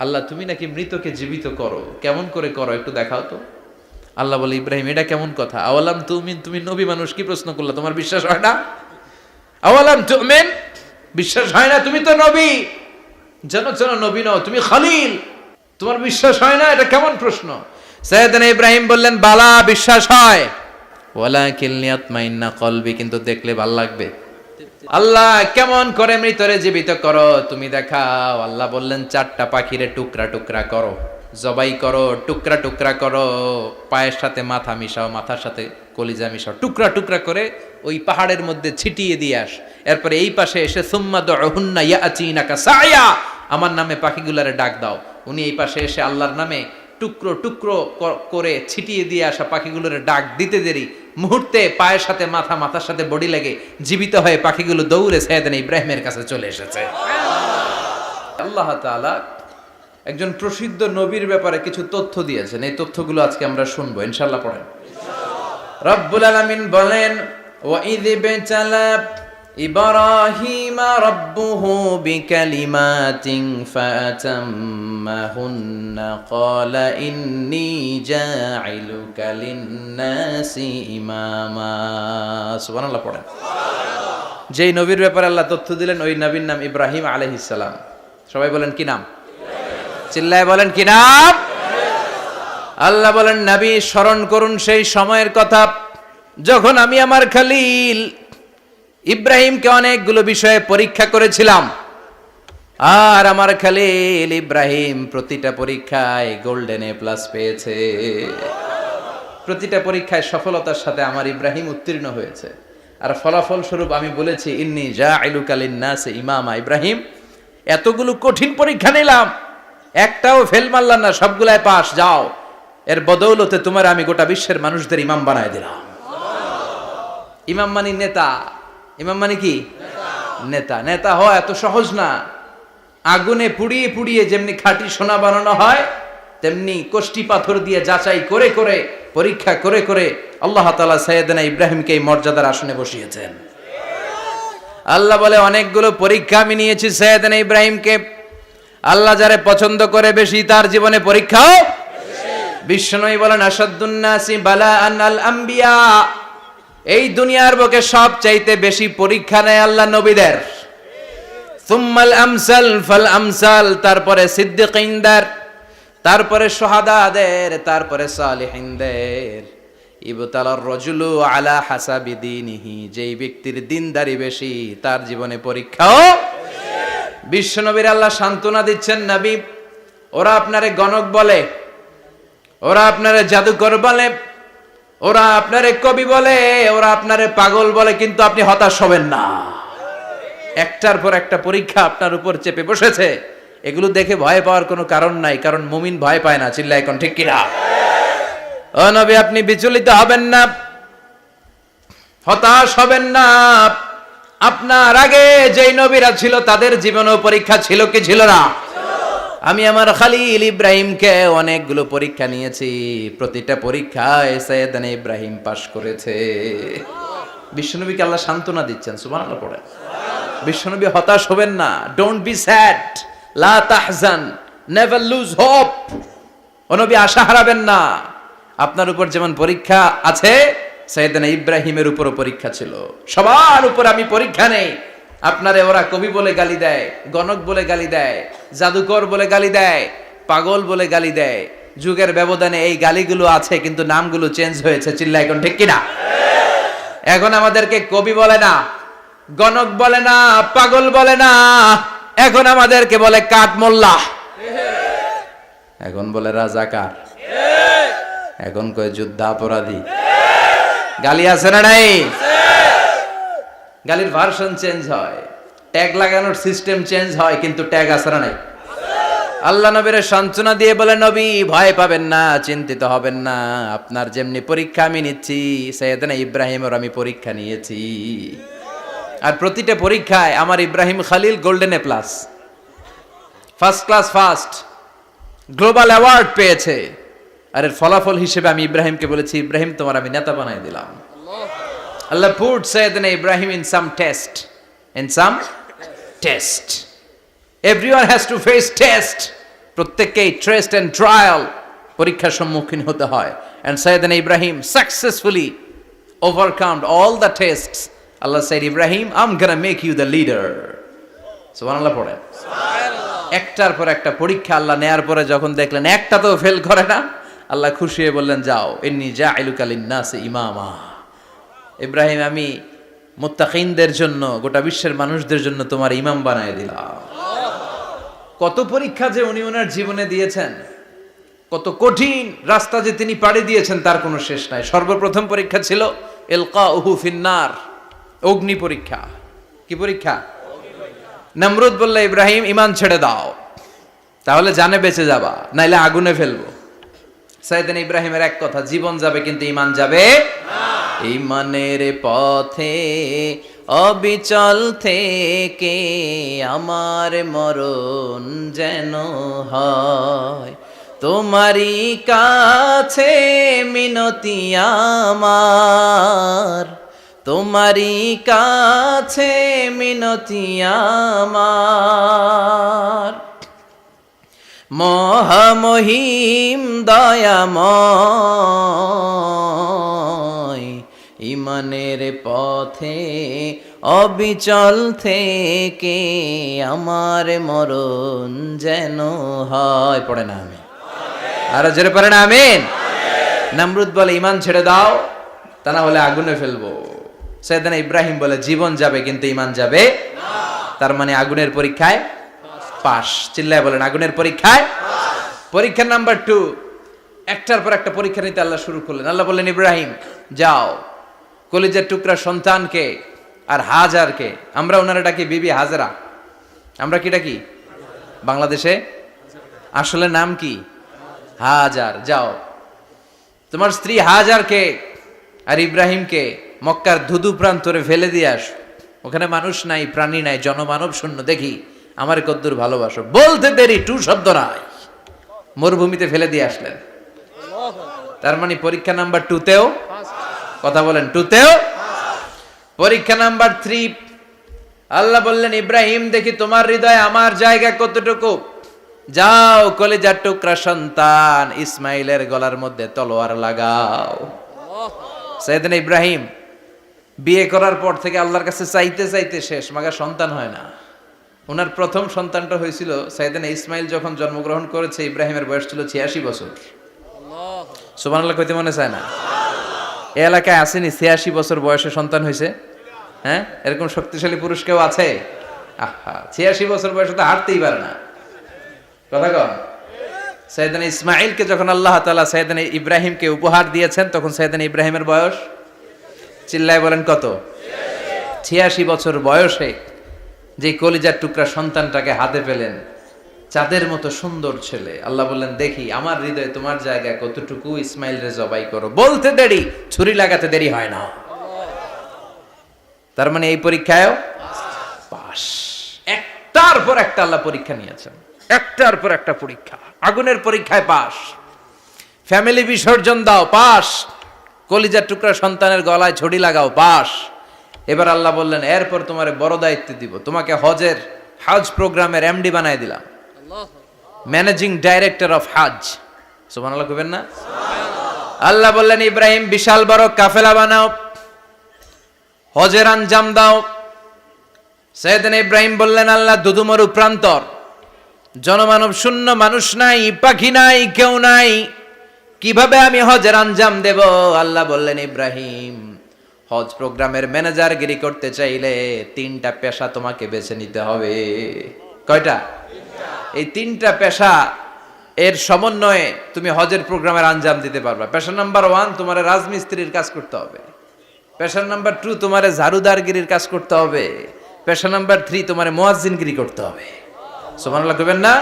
আল্লাহ তুমি নাকি মৃতকে জীবিত করো, কেমন করে করো একটু দেখাও তো। আল্লাহ বলে, ইব্রাহিম এটা কেমন কথা? আওয়ালাম তুমিন, তুমি নবী মানুষ কি প্রশ্ন করলা, তোমার বিশ্বাস হয় না? আওয়ালাম তুমিন, বিশ্বাস হয় না? তুমি তো নবী, জানো নবী নও, তুমি খলিল, তোমার বিশ্বাস হয় না? এটা কেমন প্রশ্ন? সাইয়েদনা ইব্রাহিম বললেন, বালা বিশ্বাস হয়, ওয়ালাকিন লিয়াতমাইন্না কলবি, কিন্তু দেখলে ভাল লাগবে। আল্লাহ কেমন করে মৃতরে জীবিত করো তুমি দেখাও। আল্লাহ বললেন, 4টা পাখিরে টুকরা টুকরা করো, জবাই করো, টুকরা টুকরা করো, পায়ের সাথে মাথা মিশাও, মাথার সাথে কলিজা মিশাও, টুকরা টুকরা করে ওই পাহাড়ের মধ্যে ছিটিয়ে দিয়ে আস। এরপরে এই পাশে এসে সুম্মা দুহুন্না ইয়াতিনাকা সায়া, আমার নামে পাখিগুলারে ডাক দাও। উনি এই পাশে এসে আল্লাহর নামে টুকরো টুকরো করে ছিটিয়ে দিয়ে আসা পাখিগুলোর ডাক দিতে দেরি, মুহূর্তে পায়ের সাথে মাথা, মাথার সাথে বডি লেগে জীবিত হয়ে পাখিগুলো দৌড়ে সাইয়েদনা ইব্রাহিমের কাছে চলে এসেছে। আল্লাহ তাআলা একজন প্রসিদ্ধ নবীর ব্যাপারে কিছু তথ্য দিয়েছেন, এই তথ্যগুলো আজকে আমরা শুনবো ইনশাআল্লাহ। পড়েন। রব্বুল আলামিন বলেন, ওয়া ইয বিতালা ইব্রাহিমা রাব্বুহু বিকালিমাতিন ফাতাম্মাহুন্না ক্বালা ইন্নী জাঈলুকা লিন-নাসি ইমামা। সুবহানাল্লাহ পড়েন। যেই নবীর ব্যাপারে আল্লাহ তথ্য দিলেন ওই নবীর নাম ইব্রাহিম আলাইহিস সালাম। সবাই বলেন কি নাম? চিল্লায় বলেন কি নাম? আল্লাহ বলেন, নবী স্মরণ করুন সেই সময়ের কথা যখন আমি আমার খলিল ইব্রাহিমকে অনেকগুলো বিষয়ে পরীক্ষা করেছিলাম, আর আমার খলিল ইব্রাহিম প্রতিটা পরীক্ষায় গোল্ডেন এ প্লাস পেয়েছে। প্রতিটা পরীক্ষায় সফলতার সাথে আমার ইব্রাহিম উত্তীর্ণ হয়েছে। আর ফলাফল স্বরূপ আমি বলেছি, ইন্নী জাঈলুকা লিন-নাসি ইমামা। ইব্রাহিম, এতগুলো কঠিন পরীক্ষা নিলাম, একটাও ফেল মারলাম না, সবগুলাই পাস। যাও, এর বদৌলতে তোমার আমি গোটা বিশ্বের মানুষদের ইমাম বানায় দিলাম। ইমাম মানে নেতা। ইমাম মানে কি? নেতা। নেতা হওয়া এত সহজ না। আগুনে পুড়িয়ে পুড়িয়ে যেমনি খাঁটি সোনা বানানো হয়, তেমনি কষ্টি পাথর দিয়ে যাচাই করে করে, পরীক্ষা করে করে আল্লাহ তাআলা সাইয়েদনা ইব্রাহিমকে এই মর্যাদার আসনে বসিয়েছেন। আল্লাহ বলে, অনেকগুলো পরীক্ষা আমি নিয়েছি সাইয়েদনা ইব্রাহিমকে। আল্লাহ যারে পছন্দ করে বেশি, তার জীবনে পরীক্ষাও বিশ্বনবী বলেন, আসাদ্দুন নাসি বালাআন আল আম্বিয়া। এই দুনিয়ার বুকে সবচাইতে বেশি পরীক্ষা নেয় আল্লাহ নবীদের। সুম্মাল আমসাল ফাল আমসাল, তারপরে সিদ্দিকিনদের, তারপরে শুহাদাদের, তারপরে সালিহিনদের। ইবতালার রাজুলু আলা হাসাবি দীনিহি, যেই ব্যক্তির দিনদারি বেশি তার জীবনে পরীক্ষাও। বিশ্বনবীর আল্লাহ সান্ত্বনা দিচ্ছেন, নবী ওরা আপনারে গণক বলে, ওরা আপনারে জাদুকর বলে, ওরা আপনারে কবি বলে, ওরা আপনারে পাগল বলে, কিন্তু আপনি হতাশ হবেন না। একটার পর একটা পরীক্ষা আপনার উপর চেপে বসেছে, এগুলো দেখে ভয় পাওয়ার কোনো কারণ নাই, কারণ মুমিন ভয় পায় না। চিল্লায় এখন ঠিক কিনা? ও নবী, আপনি বিচলিত হবেন না, হতাশ হবেন না। আপনার আগে যেই নবীরা ছিল তাদের জীবনেও পরীক্ষা ছিল কি ছিল না? আমি আমার খলিল ইব্রাহিমকে অনেকগুলো পরীক্ষা নিয়েছি, প্রতিটা পরীক্ষায় সাইয়েদনা ইব্রাহিম পাশ করেছে। বিশ্বনবীকে আল্লাহ সান্ত্বনা দিচ্ছেন। সুবহানাল্লাহ পড়ে। বিশ্বনবী হতাশ হবেন না। ডোন্ট বি স্যাড, লা তাহজান, নেভার লুজ হোপ। ও নবী, আশা হারাবেন না। আপনার উপর যেমন পরীক্ষা আছে, সাইয়েদনা ইব্রাহিমের উপরও পরীক্ষা ছিল। সবার উপর আমি পরীক্ষা নেই। আপনারে ওরা কবি বলে গালি দেয়, গণক বলে গালি দেয়, জাদুকর বলে গালি দেয়, পাগল বলে গালি দেয়। যুগের ব্যবধানে এই গালিগুলো আছে, কিন্তু নামগুলো চেঞ্জ হয়েছে। চিল্লা এখন ঠিক কিনা? এখন আমাদেরকে কবি বলে না, গণক বলে না, পাগল বলে না, এখন আমাদেরকে বলে কাঠ মোল্লা, এখন বলে রাজাকার, এখন কয় যুদ্ধাপরাধী। গালি আছে না নাই? গালির ভার্সন চেঞ্জ হয়, ট্যাগ লাগানোর সিস্টেম চেঞ্জ হয়, কিন্তু ট্যাগ আছে না নাই? আল্লাহ নবীর সান্ত্বনা দিয়ে বলে, নবী ভয় পাবেন না, চিন্তিত হবেন না। আপনার যেমনি পরীক্ষা আমি নিচ্ছি, সাইয়েদনা ইব্রাহিমের আমি পরীক্ষা নিয়েছি। আর প্রতিটা পরীক্ষায় আমার Ibrahim Khalil golden A plus, first class first, global award পেয়েছে। আর এর ফলাফল হিসেবে আমি ইব্রাহিমকে বলেছি, ইব্রাহিম তোমার আমি নেতা বানাই দিলাম। Allah put Sayyidina Ibrahim in some test. In some test. Everyone has to face test. প্রত্যেককেই টেস্ট এন্ড ট্রায়াল, পরীক্ষার সম্মুখীন হতে হয়। এন্ড সাইয়েদনা Ibrahim successfully overcome all the tests. Allah said, Ibrahim, I'm gonna make you the leader. সুবহানাল্লাহ পড়েন। একটার পর একটা পরীক্ষা আল্লাহ নেয়ার পরে যখন দেখলেন একটা তো ফেল করে না, আল্লাহ খুশি হয়ে বললেন, যাও, ইন্নী জাইলুকা লিন-নাসি ইমামা। ইব্রাহিম, আমি মুত্তাকিনদের জন্য, গোটা বিশ্বের মানুষদের জন্য তোমার ইমাম বানায় দিলাম। কত পরীক্ষা যে উনি ওনার জীবনে দিয়েছেন, কত কঠিন রাস্তা যে তিনি পাড়ি দিয়েছেন তার কোনো শেষ নাই। সর্বপ্রথম পরীক্ষা ছিল ইলকাউহু ফিন্নার, অগ্নি পরীক্ষা। কি পরীক্ষা? নমরুদ বলল, ইব্রাহিম ঈমান ছেড়ে দাও, তাহলে জানে বেঁচে যাবা, নাইলে আগুনে ফেলবো। সাইয়েদনা ইব্রাহিমের এক কথা, জীবন যাবে কিন্তু ঈমান যাবে না। ঈমানের পথে অবিচল থেকে আমার মরণ যেন হয়, তোমারই কাছে মিনতি আমার, তোমারই কাছে মিনতি আমার। মহামহিম দয়াময়, ঈমানের পথে অবিচল থেকে আমার মরণ যেন হয়। পড়ে না আমি আরো জোরে পড়ে না আমিন। নমরুদ বলে, ঈমান ছেড়ে দাও, তা না হলে আগুনে ফেলবো। সাইয়েদনা ইব্রাহিম বলে, জীবন যাবে কিন্তু ঈমান যাবে না। তার মানে আগুনের পরীক্ষায় পাস। চিল্লায় বলেন, আগুনের পরীক্ষায় পরীক্ষা নাম্বার 2। একটার পর একটা পরীক্ষা নিতে আল্লাহ শুরু করলেন। আল্লাহ বললেন, ইব্রাহিম যাও, কলিজার টুকরা সন্তানকে আর হাজারকে, আমরা ওনারা ডাকি বিবি হাজরা, আমরা কি ডাকি বাংলাদেশে, আসলে নাম কি হাজার, যাও তোমার স্ত্রী হাজারকে আর ইব্রাহিমকে মক্কার ধুধু প্রান্তরে ফেলে দিয়ে আস। ওখানে মানুষ নাই, প্রাণী নাই, জনমানব শূন্য, দেখি আমার কদ্দুর ভালোবাসো। বলতে দেরি, টু শব্দ নাই, মরুভূমিতে ফেলে দিয়ে আসলেন। তার মানে পরীক্ষা নাম্বার 2তেও, কথা বলেন, 2তেও। পরীক্ষা নাম্বার 3, আল্লাহ বললেন, ইব্রাহিম দেখি তোমার হৃদয়ে আমার জায়গা কতটুকু, যাও কলিজার টুকরা সন্তান ইসমাইলের গলার মধ্যে তলোয়ার লাগাও। সাইয়েদনা ইব্রাহিম বিয়ে করার পর থেকে আল্লাহর কাছে চাইতে চাইতে শেষ, মাগা সন্তান হয় না। ওনার প্রথম সন্তানটা হয়েছিল সাইয়েদনা ইসমাইল যখন জন্মগ্রহণ করেছে, ইব্রাহিমের বয়স ছিল 86 বছর। সুবহানাল্লাহ কইতে মনে চায় না? এই এলাকায় আসেনি 86 বছর বয়সে সন্তান হয়েছে? হ্যাঁ, এরকম শক্তিশালী পুরুষ কেউ আছে? আহা, 86 বছর বয়সে তো হাঁটতেই পারে না। কথা কন। সাইয়েদনা ইসমাইলকে যখন আল্লাহ তাআলা সাইয়েদনা ইব্রাহিমকে উপহার দিয়েছেন, তখন সাইয়েদনা ইব্রাহিমের বয়স, চিল্লায় বলেন কত? 86 বছর বয়সে যে কলিজার টুকরা সন্তানটাকে হাতে পেলেন, চাঁদের মতো সুন্দর ছেলে। আল্লাহ বললেন, দেখি আমার হৃদয়ে তোমার জায়গা কতটুকু, ইসমাইল রে জবাই করো। বলতে দেরি, ছুরি লাগাতে দেরি হয় না। তার মানে এই পরীক্ষায়ও পাস। একটার পর একটা আল্লাহ পরীক্ষা নিয়েছেন, একটার পর একটা পরীক্ষা। আগুনের পরীক্ষায় পাস, ফ্যামিলি বিসর্জন দাও, পাস, কলিজার টুকরা সন্তানের গলায় ছড়ি লাগাও, পাস। এবার আল্লাহ বললেন, এরপর তোমার বড় দায়িত্ব দিব, তোমাকে হজ প্রোগ্রামের এমডি বানায় দিলাম, ম্যানেজিং ডাইরেক্টর অফ হজ। সুবহানাল্লাহ কইবেন না? আল্লাহ বললেন, ইব্রাহিম বিশাল বড় কাফেলা বানাও, হজের আঞ্জাম দাও। সাইয়েদনা ইব্রাহিম বললেন, আল্লাহ দুদুমরু প্রান্তর, জনমানব শূন্য, মানুষ নাই, পাখি নাই, কেউ নাই, কিভাবে আমি হজের আঞ্জাম দেব? আল্লাহ বললেন, ইব্রাহিম হজ প্রোগ্রামের ম্যানেজারগিরি করতে চাইলে 3টা পেশা তোমাকে বেছে নিতে হবে। কয়টা? এই 3টা পেশা এর সমন্বয়ে তুমি হজের প্রোগ্রামের আঞ্জাম দিতে পারবা। পেশা নাম্বার 1, তোমার রাজমিস্ত্রির কাজ করতে হবে। পেশা নাম্বার 2, তোমার ঝাড়ুদারগিরির কাজ করতে হবে। পেশা নাম্বার 3, তোমার মুয়াজ্জিনগিরি করতে হবে। সুবহানাল্লাহ কইবেন না?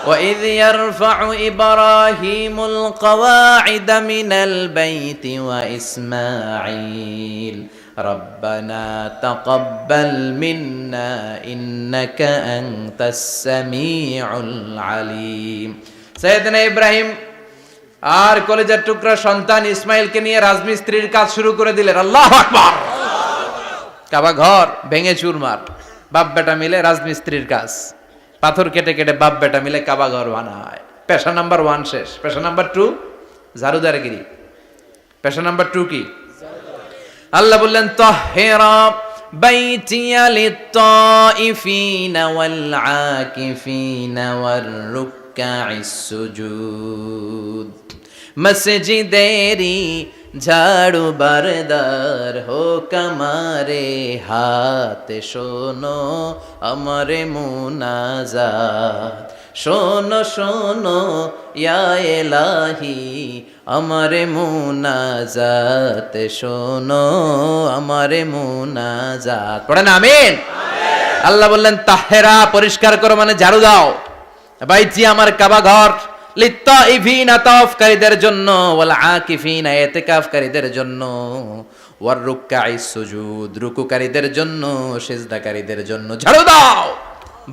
وَإِذْ يَرْفَعُ إِبْرَاهِيمُ الْقَوَاعِدَ مِنَ الْبَيْتِ وَإِسْمَاعِيلُ رَبَّنَا تَقَبَّلْ مِنَّا إِنَّكَ أَنْتَ السَّمِيعُ الْعَلِيمُ। সাইয়েদনা ইব্রাহিম আর কলিজার টুকরা সন্তান ইসমাইলকে নিয়ে রাজমিস্ত্রির কাজ শুরু করে দিলেন। আল্লাহু আকবার! কাবা ঘর ভেঙে চুরমার, বাপ বেটা মিলে রাজমিস্ত্রির কাজ। পাথর কেটে কেটে বাপ বেটা মিলে কাবা ঘর বানায়। পেশা নাম্বার 1 শেষ। পেশা নাম্বার 2 ঝাড়ুদারগিরি। পেশা নাম্বার 2 কি? আল্লাহ বললেন তাহহিরা বাইতিয়া লিত-তাইফিনা ওয়াল আকিফিনা ওয়ার রুকআইস সুজুদ। মসজিদেরি ঝাড়ু বারদার হোক আমারে হাত, শোনো আমারে মুনাজাত। শোনো শোনো ইয়া ইলাহি আমারে মুনাজাত, শোনো আমারে মুনাজাত। পড়েন আমিন। আল্লাহ বললেন তাহেরা পরিষ্কার করো মানে ঝাড়ু দাও, বাইতি আমার কাবা ঘর, লিত্তাইফিনা তাওয়াফকারীদের জন্য, ওয়াল আকিফিনা ইতিকাফকারীদের জন্য, ওয়ার রুকআইস সুজুদ রুকুকারীদের জন্য, সিজদাকারীদের জন্য ঝাড়ু দাও।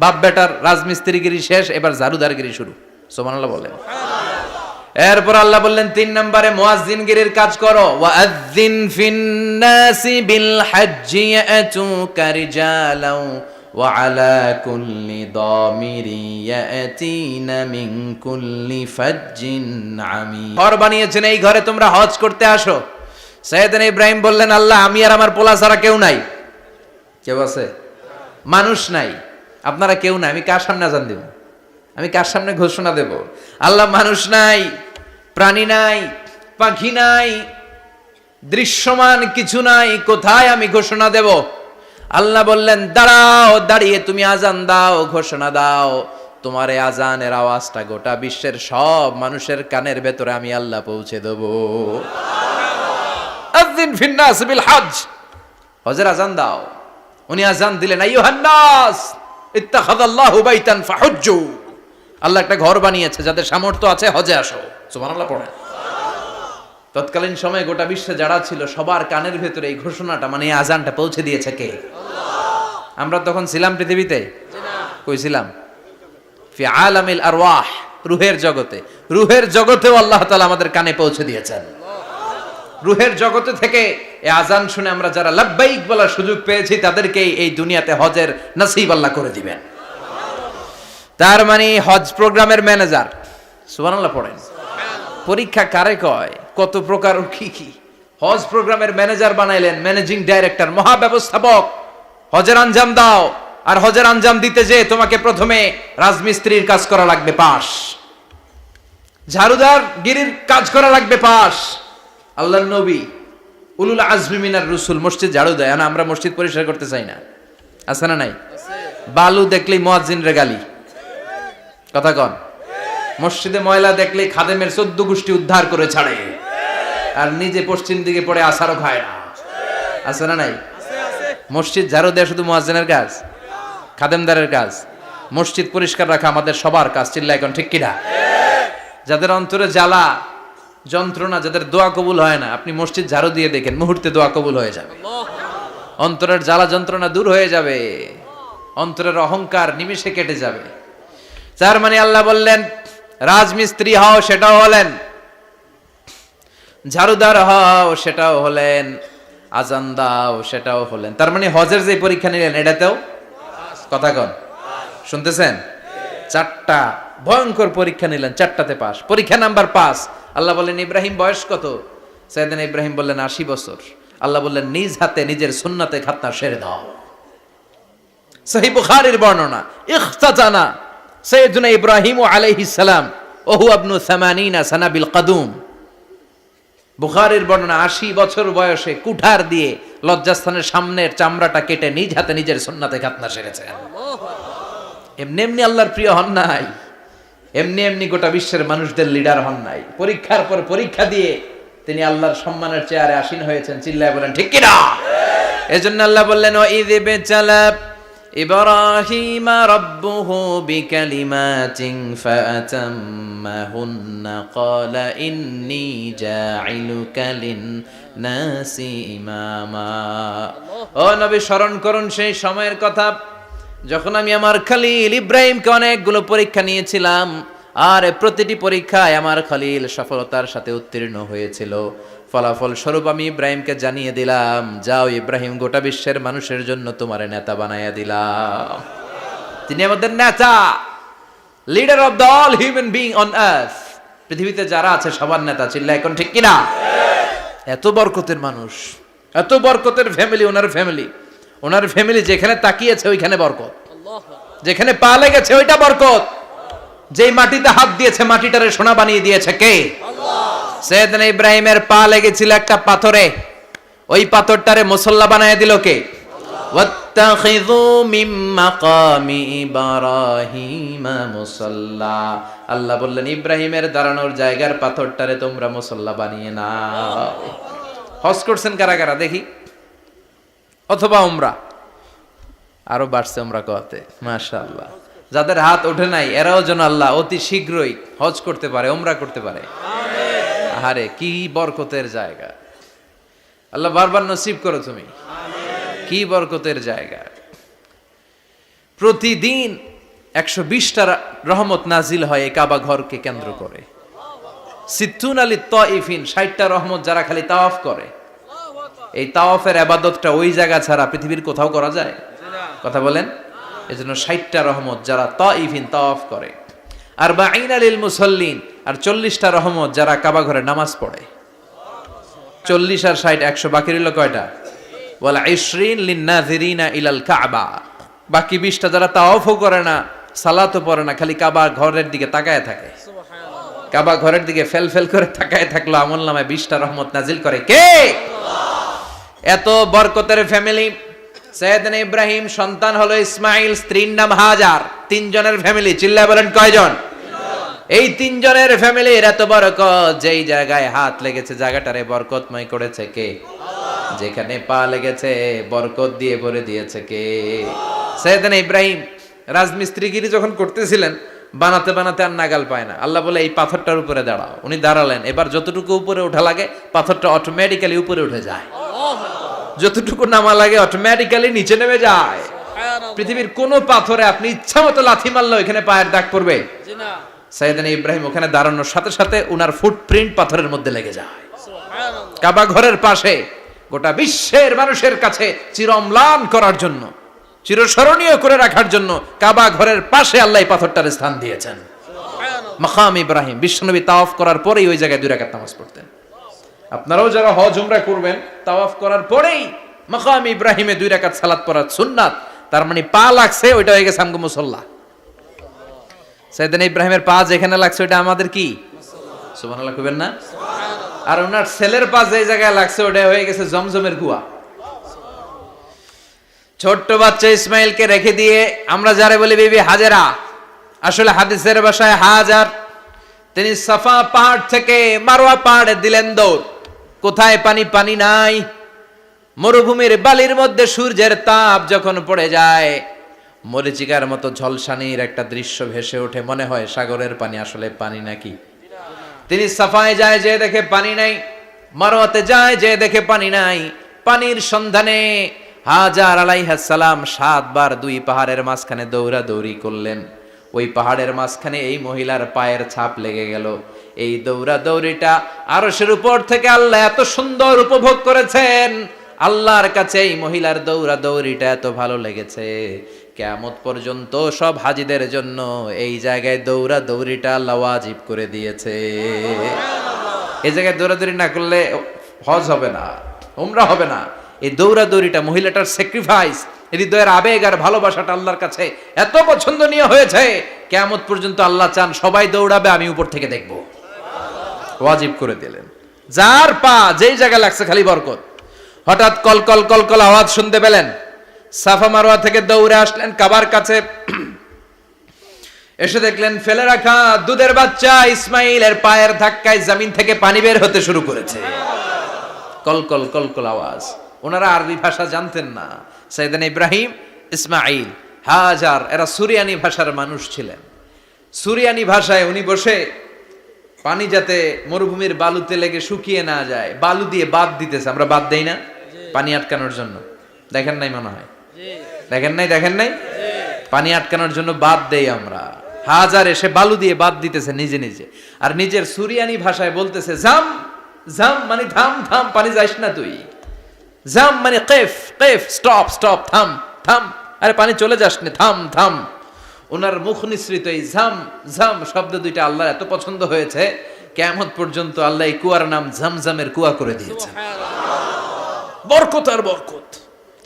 বাপ বেটার রাজমিস্ত্রিগিরি শেষ, এবার ঝাড়ুদারগিরি শুরু। সুবহানাল্লাহ বলেন। এরপর আল্লাহ বললেন 3 নম্বরে মুয়াজ্জিনগিরির কাজ করো। ওয়াআযিন ফিন-নাসি বিল হজ্জি ইয়াতুকা রিজালাও ওয়া আলা কুল্লি দামিরি ইয়াতিনা মিন কুল্লি ফাজ্জিন আমিক। ঘর বানিয়েছেন, এই ঘরে তোমরা হজ করতে আসো। সাইয়েদনা ইব্রাহিম বললেন আল্লাহ আমি আর আমার পোলা ছাড়া কেউ নাই। কেউ আছে? মানুষ নাই, আপনারা কেউ নাই, আমি কার সামনে আযান দেব? আমি কার সামনে ঘোষণা দেব? আল্লাহ মানুষ নাই, প্রাণী নাই, পাখি নাই, দৃশ্যমান কিছু নাই, কোথায় আমি ঘোষণা দেব? আল্লাহ বললেন দাঁড়াও, দাঁড়িয়ে তুমি আজান দাও, ঘোষণা দাও। তোমার এই আজানের আওয়াজটা গোটা বিশ্বের সব মানুষের কানের ভেতরে আমি আল্লাহ পৌঁছে দেব। আযিন ফিন-নাস বিল হজ, হজের আজান দাও। উনি আজান দিলেন আইয়ুহান নাস ইত্তাখাযাল্লাহু বাইতান ফাহুজ্জু। আল্লাহ একটা ঘর বানিয়েছে, যাদের সামর্থ্য আছে হজে আসো। সুবহানাল্লাহ পড়েন। তৎকালীন সময়ে গোটা বিশ্বে যারা ছিল সবার কানের ভেতরে এই ঘোষণাটা মানে এই আজানটা পৌঁছে দিয়েছে কে? আল্লাহ। আমরা তখন ছিলাম পৃথিবীতে? কই ছিলাম? ফি আলামিল আরওয়াহ, রূহের জগতে। রূহের জগতেও আল্লাহ তাআলা আমাদের কানে পৌঁছে দিয়েছেন। রূহের জগতে থেকে এই আজান শুনে আমরা যারা লাব্বাইক বলার সুযোগ পেয়েছি তাদেরকে এই দুনিয়াতে হজের নসিব আল্লাহ করে দিবেন। তার মানে হজ প্রোগ্রামের ম্যানেজার। সুবহানাল্লাহ পড়েন। পরীক্ষা কারে কয়? কত প্রকার কি কি। হজ প্রোগ্রামের ম্যানেজার বানাইলেন, ম্যানেজিং ডাইরেক্টর, মহাব্যবস্থাপক। হজের আঞ্জাম দাও, আর হজের আঞ্জাম দিতে যে তোমাকে প্রথমে রাজমিস্ত্রির কাজ করা লাগবে পাস, ঝাড়ুদার গিরির কাজ করা লাগবে পাস। আল্লাহর নবী উলুল আজমি মিনার রসুল মসজিদ ঝাড়ু দেয় না, আমরা মসজিদ পরিষ্কার করতে চাই না, আছে না নাই? বালু দেখলেই মুয়াজ্জিনরে গালি, কথা কন। মসজিদে ময়লা দেখলেই খাদেমের 14 গোষ্ঠী উদ্ধার করে ছাড়ে, আর নিজে পশ্চিম দিকে পড়ে আসারও খায় না, আছে না নাই? মসজিদ ঝাড়ু দেয়া শুধু মুয়াজ্জিনের কাজ? খাদেমদারের কাজ? মসজিদ পরিষ্কার রাখা আমাদের সবার কাজ। চিল্লা এখন ঠিক কিনা? যাদের অন্তরে জ্বালা যন্ত্রণা, যাদের দোয়া কবুল হয় না, আপনি মসজিদ ঝাড়ু দিয়ে দেখেন মুহূর্তে দোয়া কবুল হয়ে যাবে। অন্তরের জ্বালা যন্ত্রণা দূর হয়ে যাবে, অন্তরের অহংকার নিমিষে কেটে যাবে। তার মানে আল্লাহ বললেন রাজমিস্ত্রি হও, সেটাও হলেন, ঝাড়ুদার হও, সেটাও হলেন, আজান দাও, সেটাও হলেন। তার মানে হজের যে পরীক্ষা নিলেন এটাতেও, কথা কন, শুনতেছেন? 4টা ভয়ঙ্কর পরীক্ষা নিলেন, 4টাতে পাস। পরীক্ষা নাম্বার 5। আল্লাহ বললেন ইব্রাহিম বয়স কত? সাইয়েদনা ইব্রাহিম বললেন 80 বছর। আল্লাহ বললেন নিজ হাতে নিজের সুন্নাতে খাতনা সেরে দাও। সহিহ বুখারীর বর্ণনা, ইখতাতানা সাইয়েদনা ইব্রাহিম আলাইহিস সালাম ওহু ইবনু 80 সানা বিল কদুম। বুখারীর বর্ণনা 80 বছর বয়সে কুঠার দিয়ে লজ্জাস্থানের সামনের চামড়াটা কেটে নিজ হাতে নিজের সুন্নাতে খাতনা সেরেছেন। এমনি এমনি আল্লাহর প্রিয় হন নাই, এমনি এমনি গোটা বিশ্বের মানুষদের লিডার হন নাই। পরীক্ষার পর পরীক্ষা দিয়ে তিনি আল্লাহর সম্মানের চেয়ারে আসীন হয়েছেন। চিল্লায় বলেন ঠিক কিনা? এজন্য আল্লাহ বললেন ওয়াইয ইবতালা ইব্রাহিমা রাব্বুহু বিকালিমাতিন ফাআতাম্মাহুন্না ক্বালা ইন্নী জাঈলুকা লিন-নাসি ইমামা। ও নবী, স্মরণ করুন সেই সময়ের কথা যখন আমি আমার খলিল ইব্রাহিমকে অনেকগুলো পরীক্ষা নিয়েছিলাম, আর প্রতিটি পরীক্ষায় আমার খলিল সফলতার সাথে উত্তীর্ণ হয়েছিল। ফলাফল স্বরূপ আমি ইব্রাহিমকে জানিয়ে দিলাম, যাও ইব্রাহিম, গোটা বিশ্বের মানুষের জন্য তোমার নেতা বানাইয়া দিলাম। তিনি আমাদের নেতা, leader of the all human being on earth. পৃথিবীতে যারা আছে সবার নেতা, চিল্লা এখন ঠিক কিনা? এত বরকতের মানুষ, এত বরকতের ফ্যামিলি, ওনার ফ্যামিলি যেখানে তাকিয়েছে ওইখানে বরকত, যেখানে পা লেগেছে ওইটা বরকত। যেই মাটিতে হাত দিয়েছে মাটিটারে সোনা বানিয়ে দিয়েছে কে? সৈয়দনা ইব্রাহিমের পা লেগেছিল একটা পাথরে, ওই পাথরটারে মুসল্লা বানায় দিল কে? ওয়াত্তাখিযু মিন মাকামি ইব্রাহিমা মুসাল্লা। আল্লাহ বললেন ইব্রাহিমের দাঁড়ানোর জায়গার পাথরটারে তোমরা মুসল্লা বানিয়ে নাও। হজ করছেন কারা কারা দেখি, অথবা উমরা? আরো বাড়ছে উমরা করতে, মাশাআল্লাহ। যাদের হাত ওঠে নাই এরাও যেন আল্লাহ অতি শীঘ্রই হজ করতে পারে, উমরা করতে পারে। আহারে কি বরকতের জায়গা, আল্লাহ বারবার নসিব করো তুমি। কি বরকতের জায়গা। প্রতিদিন 120টা রহমত নাজিল হয় এই কাবা ঘরকে কেন্দ্র করে। সিত্তুন আলী তাইফিন, 60টা রহমত যারা খালি তাওয়াফ করে। এই তাওয়াফের ইবাদতটা ওই জায়গা ছাড়া পৃথিবীর কোথাও করা যায়? কথা বলেন। এজন্য 60টা রহমত যারা তাইফিন তাওয়াফ করে। আর বাঈনা লিল মুসাল্লিন, আর 40টা রহমত যারা কাবা ঘরে নামাজ পড়ে। 40 আর 60 100, বাকি রইল কয়টা? ওয়াল 20 লিন-নাযিরিনা ইলাল কাবা। বাকি 20টা যারা তাওয়াফও করে না, সালাতও পড়ে না, খালি কাবা ঘরের দিকে তাকায় থাকে। কাবা ঘরের দিকে ফেল ফেল করে তাকায় থাকলো, আমলনামায় 20টা রহমত নাজিল করে কে? এত বরকতের ফ্যামিলি। সৈয়দনা ইব্রাহিম সন্তান হলো ইসমাইল, স্ত্রীর নাম হাজার। 3 জনের ফ্যামিলি, চিল্লায় বলেন কয়জন? এই 3 জনের ফ্যামিলির এত বরকত, যেই জায়গায় হাত লেগেছে জায়গাটারে বরকতময় করেছে কে? যেখানে পা লেগেছে বরকত দিয়ে ভরে দিয়েছে কে? সৈয়দনা ইব্রাহিম রাজমিস্ত্রিগিরি যখন করতেছিলেন, বানাতে বানাতে আর নাগাল পায় না। আল্লাহ বলে এই পাথরটার উপরে দাঁড়াও। উনি দাঁড়ালেন, এবার যতটুকু উপরে ওঠা লাগে পাথরটা অটোমেটিক্যালি উপরে উঠে যায়, যতটুকু নামা লাগে অটোমেটিক্যালি নিচে নেমে যায়। পৃথিবীর কোন পাথরে আপনি ইচ্ছা মতো লাথি মারলে এখানে পায়ের দাগ পড়বে? সৈয়দনা ইব্রাহিম ওখানে দাঁড়ানোর সাথে সাথে উনার ফুটপ্রিন্ট পাথরের মধ্যে লেগে যায়। কাবা ঘরের পাশে গোটা বিশ্বের মানুষের কাছে চিরম্লান করার জন্য, চিরস্মরণীয় করে রাখার জন্য কাবা ঘরের পাশে আল্লাহ এই পাথরটার স্থান দিয়েছেন। মাকাম ইব্রাহিম। বিশ্বনবী তাওয়াফ করার পরেই ওই জায়গায় 2 রাকাত নামাজ পড়তেন। আপনারাও যারা হজ উমরা করবেন, তাওয়াফ করার পরেই মাকাম ইব্রাহিমে 2 রাকাত সালাত পড়া সুন্নাত। তার মানে পা লাগছে, ওইটা হয়ে গেছে আমগো মুসাল্লা। সৈয়দনা ইব্রাহিমের পা যেখানে লাগছে ওইটা আমাদের কি? সুবহানাল্লাহ কইবেন না? আর ওনার ছেলের পা যে জায়গায় লাগছে ওটা হয়ে গেছে জমজমের কুয়া। ছোট্ট বাচ্চা ইসমাইলকে রেখে দিয়ে আমরা যারে বলি বিবি হাজেরা, আসলে হাদিসের ভাষায় হাজার, তিনি সাফা পাহাড় থেকে মারওয়া পাহাড়ে দিলেন দৌড়। কোথায় পানি? পানি নাই। মরুভূমির বালির মধ্যে সূর্যের তাপ যখন পড়ে যায়, মরিচিকার মতো ঝলসানির একটা দৃশ্য ভেসে ওঠে, মনে হয় সাগরের পানি, আসলে পানি নাকি। তিনি সাফায় যায়, যে দেখে পানি নাই। মারওয়াতে যায়, যে দেখে পানি নাই। পানির সন্ধানে হাজার আলাইহিস সালাম 7 বার 2 পাহাড়ের মাঝখানে দৌড়াদৌড়ি করলেন। ওই পাহাড়ের মাঝখানে এই মহিলার পায়ের ছাপ লেগে গেল। এই দৌড়াদৌড়িটা আরশের উপর থেকে আল্লাহ এত সুন্দর উপভোগ করেছেন। আল্লাহর কাছে এই মহিলার দৌড়াদৌড়িটা এত ভালো লেগেছে, কিয়ামত পর্যন্ত সব হাজীদের জন্য এই জায়গায় দৌড়াদৌড়িটা আল্লাহ ওয়াজিব করে দিয়েছে। এই জায়গায় দৌড়াদৌড়ি না করলে হজ হবে না, উমরা হবে না। এই দৌড়াদৌড়িটা, মহিলাটার স্যাক্রিফাইস, হৃদয়ের আবেগ আর ভালোবাসাটা আল্লাহর কাছে এত পছন্দনীয় হয়েছে, কিয়ামত পর্যন্ত আল্লাহ চান সবাই দৌড়াবে, আমি উপর থেকে দেখব। ওয়াজিব করে দিলেন। যার পা যেই জায়গায় লাগছে খালি বরকত। হঠাৎ কল কল কল কল আওয়াজ শুনতে পেলেন। সাফা মারওয়া থেকে দৌড়ে আসলেন কাবার কাছে। এসে দেখলেন ফেলে রাখা দুধের বাচ্চা ইসমাইলের পায়ের ধাক্কায় জমিন থেকে পানি বের হতে শুরু করেছে। কল কল কল কল আওয়াজ। ওনারা আরবি ভাষা জানতেন না। সৈয়দনা ইব্রাহিম, ইসমাইল, হাজার এরা সুরিয়ানি ভাষার মানুষ ছিলেন। সুরিয়ানি ভাষায় উনি বসে পানি যাতে মরুভূমির বালুতে লেগে শুকিয়ে না যায়, বালু দিয়ে বাঁধ দিতেছে। আমরা বাঁধ দেই না পানি আটকানোর জন্য? দেখেন নাই মনে হয়? দেখেন নাই? পানি আটকানোর জন্য বাঁধ দেই আমরা। হাজার এসে বালু দিয়ে বাঁধ দিতেছে নিজে নিজে, আর নিজের সুরিয়ানি ভাষায় বলতেছে জাম জাম, মানে থাম থাম, পানি যাইস না তুই। জাম মানে কেফ কেফ, স্টপ স্টপ, থাম থাম, আরে পানি চলে যাস না, থাম থাম। ওনার মুখ নিঃসৃত এই ঝাম ঝাম শব্দ দুইটা আল্লাহর এত পছন্দ হয়েছে, কিয়ামত পর্যন্ত আল্লাহ এই কুয়ার নাম ঝমঝমের কুয়া করে দিয়েছে। বরকত আর বরকত।